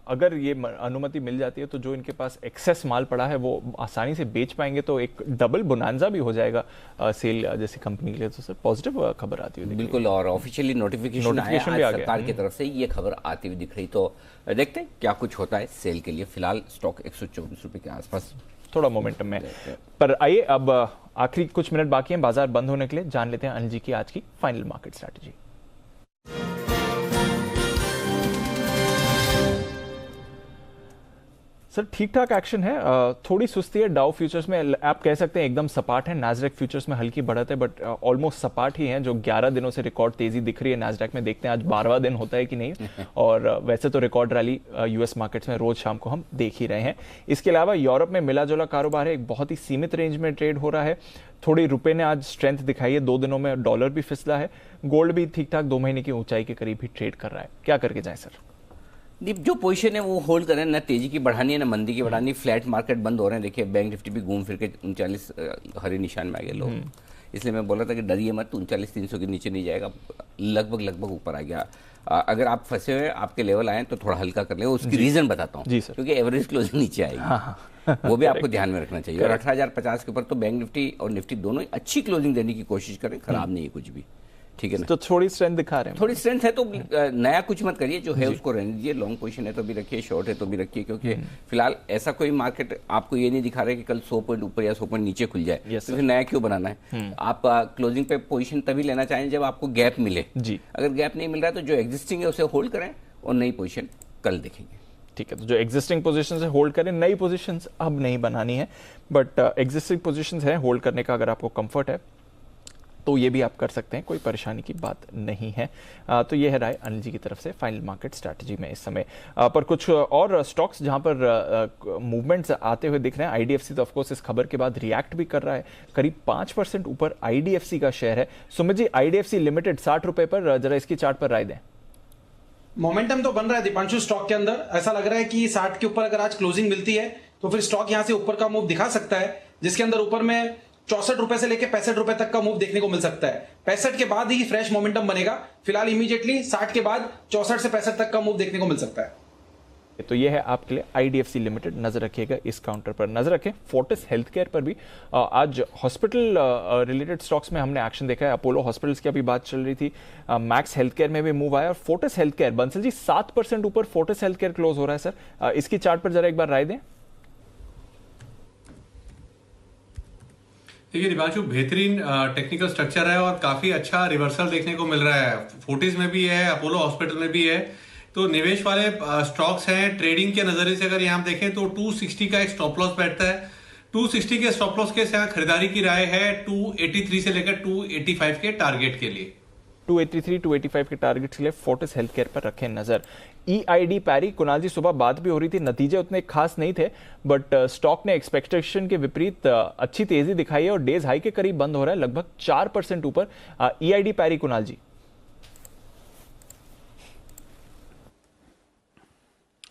अगर ये अनुमति मिल जाती है तो जो इनके पास एक्सेस माल पड़ा है वो आसानी से बेच पाएंगे, तो एक डबल बोनांजा भी हो जाएगा सेल जैसी कंपनी के लिए। तो सर पॉजिटिव खबर आती हुई बिल्कुल, और ऑफिशियली नोटिफिकेशन आया सरकार की तरफ से, ये खबर आती हुई दिख रही। तो देखते हैं क्या कुछ होता है सेल के लिए। फिलहाल स्टॉक 124 रुपए के आसपास थोड़ा मोमेंटम में, पर आइए अब आखिरी कुछ मिनट बाकी हैं बाजार बंद होने के लिए, जान लेते हैं अनिल जी की आज की फाइनल मार्केट स्ट्रैटेजी। सर ठीक ठाक एक्शन है, थोड़ी सुस्ती है डाउ फ्यूचर्स में, आप कह सकते हैं एकदम सपाट है। नैस्डैक फ्यूचर्स में हल्की बढ़त है बट ऑलमोस्ट सपाट ही है। जो 11 दिनों से रिकॉर्ड तेजी दिख रही है नैस्डैक में, देखते हैं आज 12वां दिन होता है कि नहीं। और वैसे तो रिकॉर्ड रैली यूएस मार्केट्स में रोज शाम को हम देख ही रहे हैं। इसके अलावा यूरोप में मिला जुला कारोबार है, एक बहुत ही सीमित रेंज में ट्रेड हो रहा है। थोड़ी रुपए ने आज स्ट्रेंथ दिखाई है, 2 दिनों में डॉलर भी फिसला है। गोल्ड भी ठीक ठाक 2 महीने की ऊंचाई के करीब ही ट्रेड कर रहा है। क्या करके जाए सर? जो पोजीशन है वो होल्ड करें, ना तेजी की बढ़ानी है ना मंदी की बढ़ानी। फ्लैट मार्केट बंद हो रहे हैं। देखिए बैंक निफ्टी भी घूम फिर के 39 हरे निशान में आ गए लोग, इसलिए मैं बोल रहा था कि डरिए मत, 39,300 के नीचे नहीं जाएगा, लगभग ऊपर आ गया। अगर आप फंसे हुए आपके लेवल आए तो थोड़ा हल्का कर ले। उसकी रीजन बताता हूँ, क्योंकि एवरेज क्लोजिंग नीचे आएगी। वो भी आपको ध्यान में रखना चाहिए। और 18,050 के ऊपर तो बैंक निफ्टी और निफ्टी दोनों अच्छी क्लोजिंग देने की कोशिश करें, खराब नहीं है कुछ भी, ठीक है ना। तो थोड़ी स्ट्रेंथ दिखा रहे हैं, थोड़ी स्ट्रेंथ है तो नया कुछ मत करिए, जो है उसको रहने दीजिए। लॉन्ग पोजीशन है तो भी रखिए, शॉर्ट है तो भी रखिए, क्योंकि फिलहाल ऐसा कोई मार्केट आपको ये नहीं दिखा रहा है कि कल 100 पॉइंट ऊपर या 100 पॉइंट नीचे खुल जाए, तो फिर नया क्यों बनाना है। आप क्लोजिंग पे पोजीशन तभी लेना चाहें जब आपको गैप मिले जी। अगर गैप नहीं मिल रहा है तो जो एग्जिस्टिंग है उसे होल्ड करें और नई पोजीशन कल देखेंगे। ठीक है, तो जो एग्जिस्टिंग पोजीशन है होल्ड करें, नई पोजीशंस अब नहीं बनानी है, बट एग्जिस्टिंग पोजीशंस है होल्ड करने का अगर आपको कंफर्ट है तो ये भी आप कर सकते हैं, कोई परेशानी की बात नहीं है। तो ये है राय अनिल जी की तरफ से फाइनल मार्केट स्ट्रैटेजी में इस समय। पर कुछ और स्टॉक्स जहां पर मूवमेंट्स आते हुए दिख रहे हैं। आईडीएफसी तो ऑफकोर्स इस खबर के बाद रिएक्ट भी कर रहा है, करीब 5% ऊपर आईडीएफसी का शेयर है। सुमित जी, आईडीएफसी लिमिटेड 60 रुपए पर, जरा इसकी चार्ट पर राय दें। मोमेंटम तो बन रहा है दीपांशु स्टॉक के अंदर। ऐसा लग रहा है कि 60 के ऊपर अगर आज क्लोजिंग मिलती है तो फिर स्टॉक यहां से ऊपर का मूव दिखा सकता है, जिसके अंदर ऊपर में 64 रुपए से लेकर 65 रुपए तक का मूव देखने को मिल सकता है। 65 के बाद ही फ्रेश मोमेंटम बनेगा। फिलहाल इमीडिएटली 60 के बाद 64 से 65 तक का मूव देखने को मिल सकता है। तो यह है आपके लिए आईडीएफसी लिमिटेड। नजर रखिएगा इस काउंटर पर, नजर रखें फोर्टिस हेल्थकेयर पर भी। आज हॉस्पिटल रिलेटेड स्टॉक्स में हमने एक्शन देखा है। अपोलो हॉस्पिटल्स की अभी बात चल रही थी, मैक्स हेल्थकेयर में भी मूव आया और फोर्टिस हेल्थकेयर, बंसल जी 7% ऊपर फोर्टिस हेल्थकेयर क्लोज हो रहा है सर। इसकी चार्ट पर जरा एक बार राय दें। देखिए दीपांशु, बेहतरीन टेक्निकल स्ट्रक्चर है और काफी अच्छा रिवर्सल देखने को मिल रहा है। फोर्टिस में भी है, अपोलो हॉस्पिटल में भी है। तो निवेश वाले स्टॉक्स हैं। ट्रेडिंग के नजरिए से अगर यहाँ देखें तो 260 का एक स्टॉप लॉस बैठता है। 260 के स्टॉप लॉस के साथ खरीदारी की राय है 283 से लेकर 285 के टारगेट के लिए। 283, 285 के टारगेट के लिए फोर्टिस हेल्थकेयर पर रखें नजर। ईआईडी पैरी, कुणाल जी सुबह बात भी हो रही थी, नतीजे उतने खास नहीं थे बट स्टॉक ने एक्सपेक्टेशन के विपरीत अच्छी तेजी दिखाई है और डेज हाई के करीब बंद हो रहा है, लगभग 4% ऊपर। ईआईडी पैरी, कुणाल जी।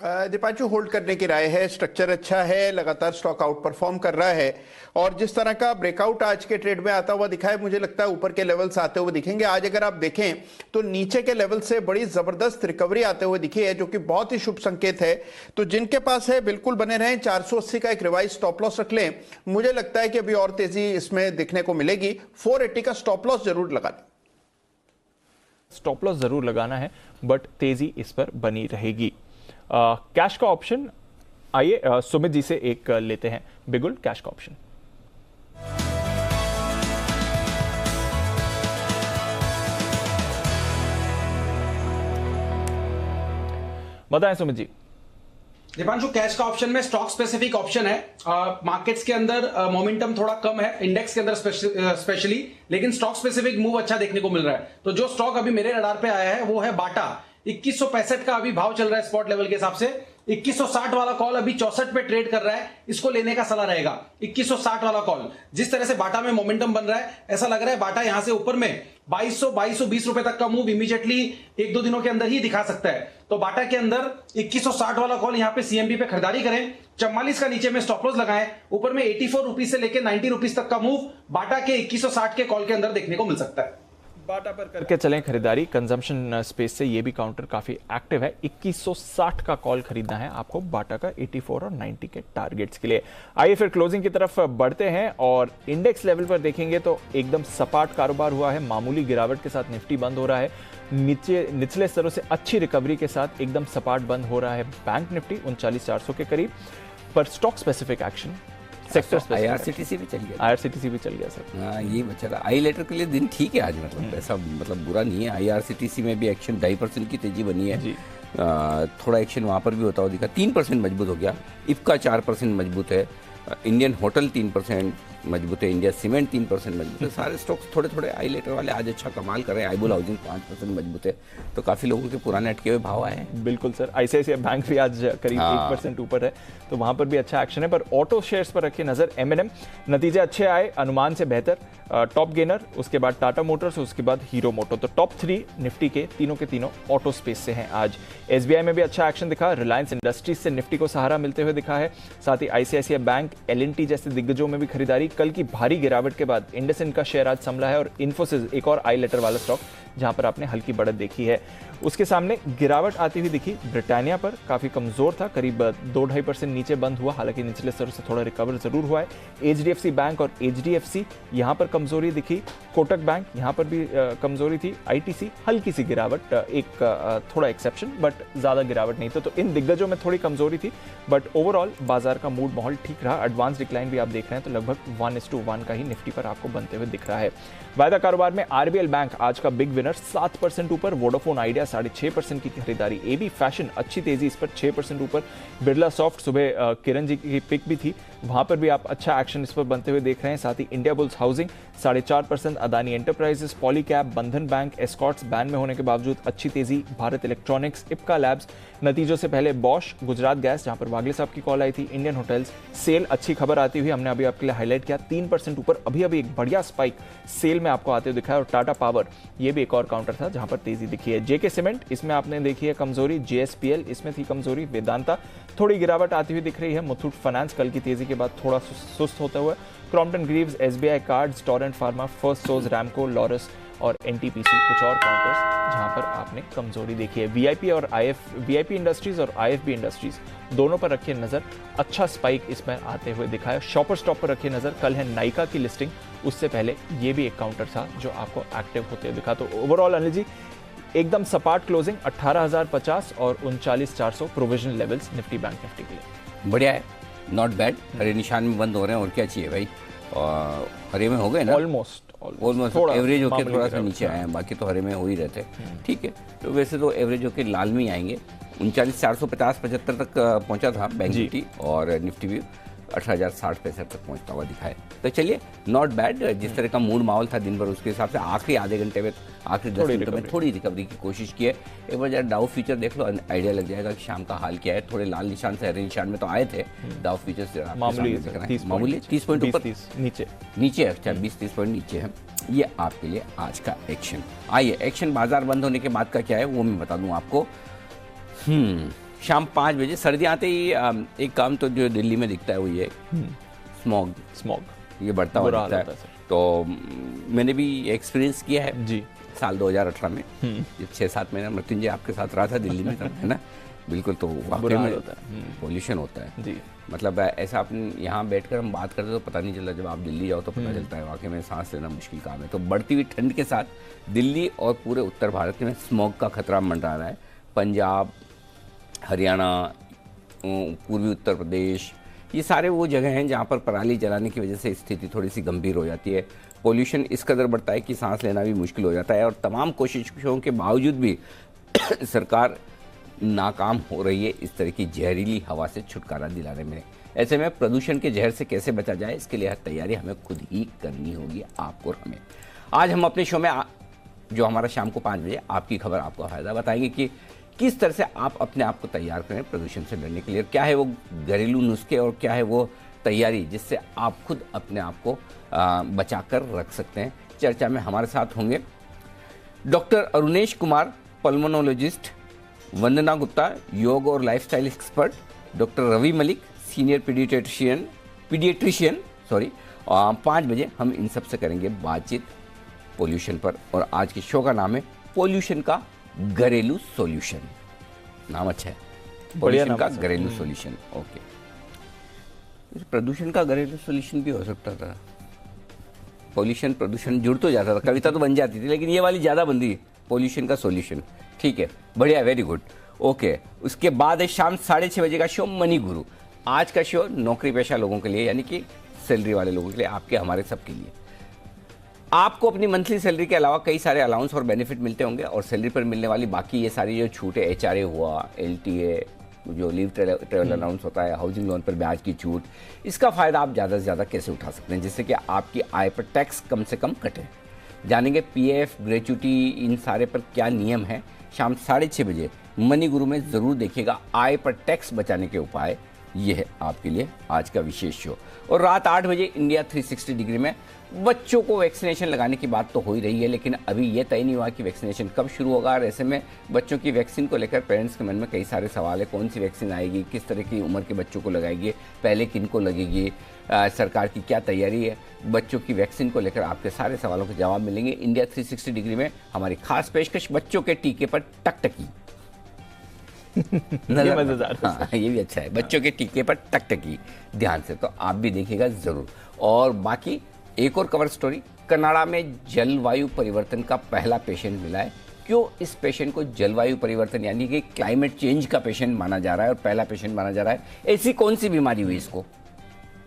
दीपांशु होल्ड करने की राय है। स्ट्रक्चर अच्छा है, लगातार स्टॉक आउट परफॉर्म कर रहा है और जिस तरह का ब्रेकआउट आज के ट्रेड में आता हुआ दिखा है, मुझे लगता है ऊपर के लेवल्स आते हुए दिखेंगे। आज अगर आप देखें तो नीचे के लेवल से बड़ी जबरदस्त रिकवरी आते हुए दिखी है, जो कि बहुत ही शुभ संकेत है। तो जिनके पास है बिल्कुल बने रहें, 480 का एक रिवाइज स्टॉप लॉस रख लें। मुझे लगता है कि अभी और तेजी इसमें दिखने को मिलेगी। 480 का स्टॉप लॉस जरूर लगा लें। स्टॉप लॉस जरूर लगाना है, बट तेजी इस पर बनी रहेगी। कैश का ऑप्शन, आइए सुमित जी से एक लेते हैं। बिगुल कैश का ऑप्शन। बताएं सुमित जी। दीपांशु, कैश का ऑप्शन में स्टॉक स्पेसिफिक ऑप्शन है। मार्केट्स के अंदर मोमेंटम थोड़ा कम है, इंडेक्स के अंदर स्पेशली, लेकिन स्टॉक स्पेसिफिक मूव अच्छा देखने को मिल रहा है। तो जो स्टॉक अभी मेरे रडार पे आया है वो है बाटा। 2165 का अभी भाव चल रहा है स्पॉट लेवल के हिसाब से। 2160 वाला कॉल अभी 64 पे ट्रेड कर रहा है, इसको लेने का सलाह रहेगा। 2160 वाला कॉल, जिस तरह से बाटा में मोमेंटम बन रहा है, ऐसा लग रहा है बाटा यहां से ऊपर में 2220 रुपए तक का मूव इमीडिएटली 1-2 दिनों के अंदर ही दिखा सकता है। तो बाटा के अंदर 2160 वाला कॉल यहां पे सीएमबी पे खरीदारी करें। 44 का नीचे में स्टॉप लॉस लगाएं। ऊपर में 84 रुपीज से लेकर 90 रुपीज तक का मूव बाटा के 2160 के कॉल के अंदर देखने को मिल सकता है। बाटा पर करके चलें खरीदारी। कंजम्पशन स्पेस से ये भी काउंटर काफी एक्टिव है। 2160 का कॉल खरीदना है आपको बाटा का 84 और 90 के टारगेट्स के लिए। आइए फिर क्लोजिंग की तरफ बढ़ते हैं और इंडेक्स लेवल पर देखेंगे तो एकदम सपाट कारोबार हुआ है। मामूली गिरावट के साथ निफ्टी बंद हो रहा है। निचले स्तरों से अच्छी रिकवरी के साथ एकदम सपाट बंद हो रहा है बैंक निफ्टी 39400 के करीब। पर stock specific action, sector IRCTC भी चल गया। आईआरसीटीसी भी चल गया सर। हाँ, ये बचा रहा। आई लेटर के लिए दिन ठीक है आज, मतलब ऐसा मतलब बुरा नहीं है। आईआरसीटीसी में भी एक्शन 2.5% की तेजी बनी है। थोड़ा एक्शन वहाँ पर भी होता हुआ दिखा। 3% मजबूत हो गया। इफ्का 4% मजबूत है। इंडियन होटल 3% मजबूत है। इंडिया सीमेंट 3% मजबूत है। सारे स्टॉक्स थोड़े थोड़े आई लेटर वाले आज अच्छा कमाल कर रहे हैं। आईबुल हाउसिंग 5% मजबूत है। तो काफी लोगों के पुराने अटके हुए भाव आए हैं। बिल्कुल सर। आईसीआईसीआई बैंक भी आज करीब 1% ऊपर है, तो वहां पर भी अच्छा एक्शन है। पर ऑटो शेयर्स पर रखिए नजर। एमएनएम नतीजे अच्छे आए, अनुमान से बेहतर। टॉप गेनर, उसके बाद टाटा मोटर्स, उसके बाद हीरो मोटो। तो टॉप 3 निफ्टी के तीनों ऑटो स्पेस से हैं आज। एसबीआई में भी अच्छा एक्शन दिखा। रिलायंस इंडस्ट्रीज से निफ्टी को सहारा मिलते हुए दिखा है। साथ ही आईसीआईसीआई बैंक, एलएनटी जैसे दिग्गजों में भी खरीदारी। कल की भारी गिरावट के बाद इंडसइंड का शेयर आज संभला है और इन्फोसिस, एक और आई लेटर वाला स्टॉक जहां पर आपने हल्की बढ़त देखी है, उसके सामने गिरावट आती हुई दिखी। ब्रिटानिया पर काफी कमजोर था, करीब 2-2.5% नीचे बंद हुआ, हालांकि निचले स्तर से थोड़ा रिकवर जरूर हुआ है। एचडीएफसी बैंक और एचडीएफसी यहां पर कमजोरी दिखी। कोटक बैंक यहां पर भी कमजोरी थी। आईटीसी हल्की सी गिरावट, एक थोड़ा एक्सेप्शन, बट ज्यादा गिरावट नहीं। तो इन दिग्गजों में थोड़ी कमजोरी थी, बट ओवरऑल बाजार का मूड माहौल ठीक रहा। एडवांस डिक्लाइन भी आप देख रहे हैं, तो लगभग 1:1 का ही निफ्टी पर आपको बनते हुए दिख रहा है। वायदा कारोबार में आरबीएल बैंक आज का बिग विनर, 7% ऊपर। वोडाफोन आइडिया 6.5% की खरीदारी। एबी फैशन अच्छी तेजी, इस पर 6% ऊपर। बिरला सॉफ्ट, सुबह किरण जी की पिक भी थी, वहां पर भी आप अच्छा एक्शन इस पर बनते हुए देख रहे हैं। साथ ही India bulls housing 4.5%। Adani enterprises, Polycab, Bandhan bank, Escorts ban में होने के बावजूद अच्छी तेजी। भारत इलेक्ट्रॉनिक्स, इप्का लैब्स, नतीजों से पहले बॉश, गुजरात गैस जहां पर वागले साहब की कॉल आई थी, इंडियन होटल्स, सेल अच्छी खबर आती हुई हमने अभी आपके लिए हाईलाइट किया, 3% ऊपर। अभी एक बढ़िया स्पाइक सेल में आपको आते हुए दिखा है। और टाटा पावर, ये भी एक और काउंटर था जहां पर तेजी दिखी है। जेके सीमेंट, इसमें आपने देखी है कमजोरी। जेएसपीएल, इसमें थी कमजोरी। वेदांता थोड़ी गिरावट आती हुई दिख रही है। मुथूट फाइनेंस कल की तेजी के बाद थोड़ा सुस्त होता हुआ। Crompton Greaves, SBI cards, Torrent pharma, first source, Ramco, Laurus और एनटीपीसी कुछ और काउंटर्स जहां पर आपने कमजोरी देखी है। वीआईपी इंडस्ट्रीज और आईएफबी इंडस्ट्रीज दोनों पर रखिए नजर। अच्छा स्पाइक इसमें आते हुए दिखा है। शॉपर स्टॉप पर रखिए नजर। कल है नाइका की लिस्टिंग, उससे पहले ये भी एक काउंटर था जो आपको एक्टिव होते हुए दिखा। तो ओवरऑल अनिल जी एकदम सपाट क्लोजिंग, 18,050 और 39,400 provision levels Nifty bank Nifty के लिए। बढ़िया है, नॉट बैड। हरे निशान में बंद हो रहे हैं, और क्या चाहिए भाई। और हरे में हो गए ना, ऑलमोस्ट एवरेज होकर थोड़ा सा नीचे आए हैं, बाकी तो हरे में हो ही रहते हैं। ठीक है, तो वैसे तो एवरेज होकर लाल में ही आएंगे। 39,450-75 तक पहुंचा था बैंक निफ्टी, और निफ्टी भी 18,060-65 तक पहुंचता हुआ दिखा है। तो चलिए, नॉट बैड। जिस तरह का मूड माहौल था दिन भर, उसके हिसाब से आखिरी आधे घंटे में, आखिरी 10 मिनटों में थोड़ी रिकवरी की कोशिश की है। एक बार जरा डाउ फ्यूचर देख लो, आइडिया लग जाएगा कि शाम का हाल क्या है। थोड़े लाल निशान से हरे निशान में तो आए थे डाउ फ्यूचर्स, मामूली 30 पॉइंट ऊपर, नीचे। अच्छा, 20-30 पॉइंट नीचे है। ये आपके लिए आज का एक्शन। आइए, एक्शन बाजार बंद होने के बाद का क्या है वो मैं बता दूं आपको। शाम 5 बजे सर्दी आते ही एक काम तो जो दिल्ली में दिखता है वो ये स्मॉग ये बढ़ता हुआ दिखता है। तो मैंने भी एक्सपीरियंस किया है जी साल 2018 में, जब 6-7 महीना मृत्युंजय आपके साथ रहा था दिल्ली में तब, है ना। बिल्कुल, तो वाकई में पोल्यूशन होता है जी। मतलब ऐसा अपन यहाँ बैठकर हम बात करते तो पता नहीं चलता, जब आप दिल्ली जाओ तो पता चलता है वाकई में सांस लेना मुश्किल काम है। तो बढ़ती हुई ठंड के साथ दिल्ली और पूरे उत्तर भारत में स्मॉग का खतरा मंडरा रहा है। पंजाब, हरियाणा, पूर्वी उत्तर प्रदेश, ये सारे वो जगह हैं जहाँ पर पराली जलाने की वजह से स्थिति थोड़ी सी गंभीर हो जाती है। पोल्यूशन इस कदर बढ़ता है कि सांस लेना भी मुश्किल हो जाता है और तमाम कोशिशों के बावजूद भी सरकार नाकाम हो रही है इस तरह की जहरीली हवा से छुटकारा दिलाने में। ऐसे में प्रदूषण के जहर से कैसे बचा जाए, इसके लिए हर तैयारी हमें खुद ही करनी होगी, आपको और हमें। आज हम अपने शो में जो हमारा शाम को 5 बजे आपकी खबर आपका फायदा बताएंगे कि किस तरह से आप अपने आप को तैयार करें प्रदूषण से लड़ने के लिए, क्या है वो घरेलू नुस्खे और क्या है वो तैयारी जिससे आप खुद अपने आप को बचा कर रख सकते हैं। चर्चा में हमारे साथ होंगे डॉक्टर अरुणेश कुमार, पल्मोनोलॉजिस्ट, वंदना गुप्ता, योग और lifestyle expert, doctor Ravi Malik, senior paediatrician 5 बजे हम इन सब से करेंगे बातचीत पोल्यूशन पर। और आज के शो का नाम है पोल्यूशन का घरेलू सॉल्यूशन। नाम अच्छा है, पोल्यूशन का घरेलू सॉल्यूशन। ओके, प्रदूषण का घरेलू सॉल्यूशन भी हो सकता था। पोल्यूशन प्रदूषण जुड़ तो जाता था, कविता तो बन जाती थी, लेकिन ये वाली ज्यादा बन रही है, पोल्यूशन का सॉल्यूशन। ठीक है, बढ़िया, वेरी गुड। ओके, उसके बाद है शाम 6:30 बजे का शो मनी गुरु। आज का शो नौकरी पेशा लोगों के लिए, यानी कि सैलरी वाले लोगों के लिए, आपके हमारे सबके लिए। आपको अपनी मंथली सैलरी के अलावा कई सारे अलाउंस और बेनिफिट मिलते होंगे और सैलरी पर मिलने वाली बाकी ये सारी जो छूटें, HRA हुआ, LTA, जो लीव ट्रेवल अलाउंस होता है, हाउसिंग लोन पर ब्याज की छूट, इसका फ़ायदा आप ज़्यादा से ज़्यादा कैसे उठा सकते हैं जिससे कि आपकी आय पर टैक्स कम से कम कटे। जानेंगे PF, ग्रेच्युटी, इन सारे पर क्या नियम है। शाम 6:30 बजे मनी गुरु में ज़रूर देखिएगा आय पर टैक्स बचाने के उपाय। ये है आपके लिए आज का विशेष शो। और रात 8 बजे इंडिया 360 डिग्री में बच्चों को वैक्सीनेशन लगाने की बात तो हो ही रही है, लेकिन अभी ये तय नहीं हुआ कि वैक्सीनेशन कब शुरू होगा। और ऐसे में बच्चों की वैक्सीन को लेकर पेरेंट्स के मन में कई सारे सवाल है। कौन सी वैक्सीन आएगी, किस तरह की उम्र के बच्चों को लगाएगी, पहले किन को लगेगी, सरकार की क्या तैयारी है, बच्चों की वैक्सीन को लेकर आपके सारे सवालों के जवाब मिलेंगे इंडिया 360 डिग्री में। हमारी खास पेशकश बच्चों के टीके पर टकटकी। ये मजेदार। हाँ, ये भी अच्छा है, बच्चों के टीके पर टकटकी, ध्यान से, तो आप भी देखिएगा जरूर। और बाकी एक और कवर स्टोरी, कनाडा में जलवायु परिवर्तन का पहला पेशेंट मिला है। क्यों इस पेशेंट को जलवायु परिवर्तन यानी कि क्लाइमेट चेंज का पेशेंट माना जा रहा है और पहला पेशेंट माना जा रहा है? ऐसी कौन सी बीमारी हुई इसको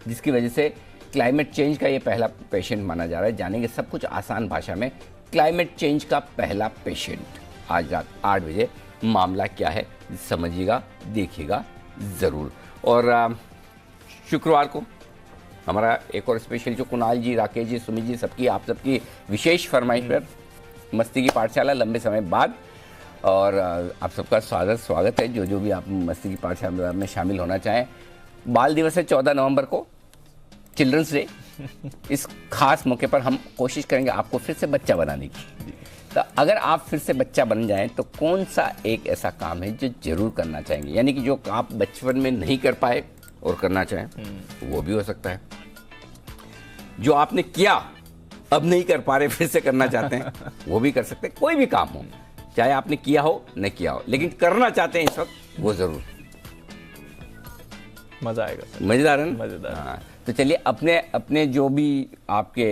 जिसकी वजह से क्लाइमेट चेंज का ये पहला पेशेंट माना जा रहा है? जानेंगे सब कुछ आसान भाषा में। क्लाइमेट चेंज का पहला पेशेंट, आज रात 8 बजे। मामला क्या है समझिएगा, देखिएगा ज़रूर। और शुक्रवार को हमारा एक और स्पेशल जो कुणाल जी, राकेश जी, सुमित जी, सबकी आप सबकी विशेष फरमाइश पर मस्ती की पाठशाला लंबे समय बाद। और आप सबका स्वागत है जो भी आप मस्ती की पाठशाला में शामिल होना चाहें। बाल दिवस है 14 नवंबर को, चिल्ड्रंस डे। इस खास मौके पर हम कोशिश करेंगे आपको फिर से बच्चा बनाने की। तो अगर आप फिर से बच्चा बन जाएं तो कौन सा एक ऐसा काम है जो जरूर करना चाहेंगे, यानी कि जो आप बचपन में नहीं कर पाए और करना चाहें, वो भी हो सकता है। जो आपने किया अब नहीं कर पा रहे, फिर से करना चाहते हैं, वो भी कर सकते हैं। कोई भी काम हो, चाहे आपने किया हो न किया हो, लेकिन करना चाहते हैं इस वक्त, वो जरूर। मजा आएगा। मजेदार है ना? मजेदार। हाँ, तो चलिए अपने जो भी आपके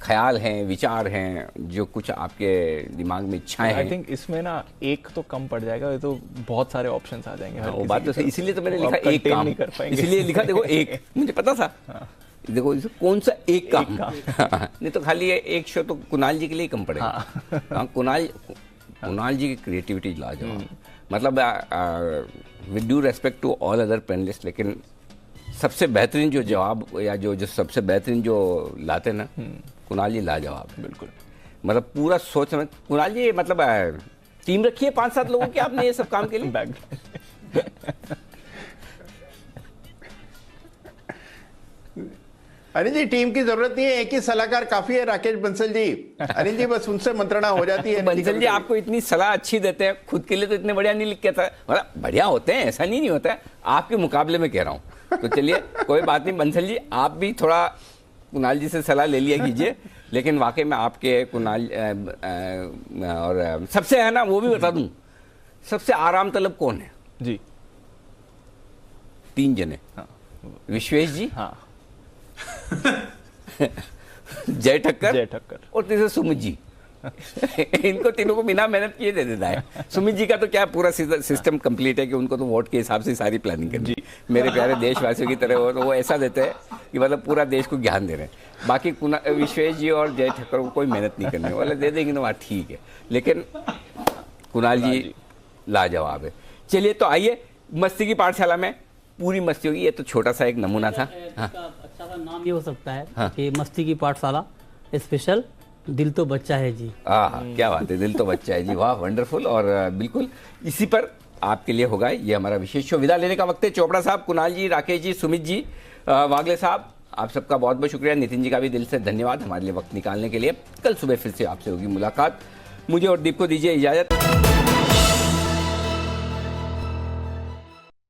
ख्याल हैं, विचार हैं, जो कुछ आपके दिमाग में इच्छाएं हैं, आई थिंक इसमें ना एक तो कम पड़ जाएगा, ये तो बहुत सारे ऑप्शंस आ जाएंगे। वो बात तो सही, इसीलिए तो मैंने लिखा एक काम, नहीं कर पाएंगे। इसीलिए लिखा देखो एक, मुझे पता था। देखो इसे कौन सा एक काम, नहीं तो खाली एक शो तो कुणाल जी के लिए ही कम पड़ेगा। हाँ, कुणाल जी की क्रिएटिविटी लाजवाब, मतलब with due respect to all other panellist, लेकिन सबसे बेहतरीन जो जवाब या जो सबसे बेहतरीन जो लाते ना, कुणाल जी लाजवाब। बिल्कुल, मतलब पूरा सोच समझ। कुणाल जी मतलब टीम रखी है 5-7 लोगों की आपने ये सब काम के लिए? बैग अनिल जी टीम की जरूरत नहीं है, एक ही सलाहकार काफी है, राकेश बंसल जी। अनिल जी बस उनसे मंत्रणा हो जाती है। बंसल जी आपको इतनी सलाह अच्छी देते हैं, खुद के लिए तो इतने बढ़िया नहीं लिख के था, मतलब बढ़िया होते हैं, ऐसा नहीं होता है, आपके मुकाबले में कह रहा हूँ। तो चलिए कोई बात नहीं बंसल जी, आप भी थोड़ा कुणाल जी से सलाह ले लिया कीजिए, लेकिन वाकई में आपके कुणाल और सबसे है ना, वो भी बता दूं, सबसे आराम तलब कौन है जी? 3 जने। हाँ। विश्वेश जी, हाँ। जय ठक्कर और तीसरे सुमित जी। इनको तीनों को बिना मेहनत किए दे देता है। सुमित जी का तो क्या पूरा सिस्टम कंप्लीट है कि उनको तो वोट के हिसाब से सारी प्लानिंग करनी है। मेरे प्यारे देशवासियों की तरह वो ऐसा देते हैं कि मतलब पूरा देश को ज्ञान दे रहे हैं। बाकी विश्वेश जी और जय ठक्कर को कोई मेहनत नहीं करने वाले, दे देंगे ना बात ठीक है, लेकिन कुणाल जी लाजवाब है। चलिए तो आइए, मस्ती की पाठशाला में पूरी मस्ती होगी। ये तो छोटा सा एक नमूना था। हाँ। अच्छा सा नाम ये हो सकता है। हाँ। कि मस्ती की पाठशाला स्पेशल दिल तो बच्चा है जी। क्या बात है, दिल तो बच्चा है जी, वाह वंडरफुल। और बिल्कुल इसी पर आपके लिए होगा ये हमारा विशेष शो। विदा लेने का वक्त है। चोपड़ा साहब, कुणाल जी, राकेश जी, सुमित जी, वागले साहब, आप सबका बहुत बहुत शुक्रिया। नितिन जी का भी दिल से धन्यवाद हमारे लिए वक्त निकालने के लिए। कल सुबह फिर से आपसे होगी मुलाकात। मुझे और दीप को दीजिए इजाजत।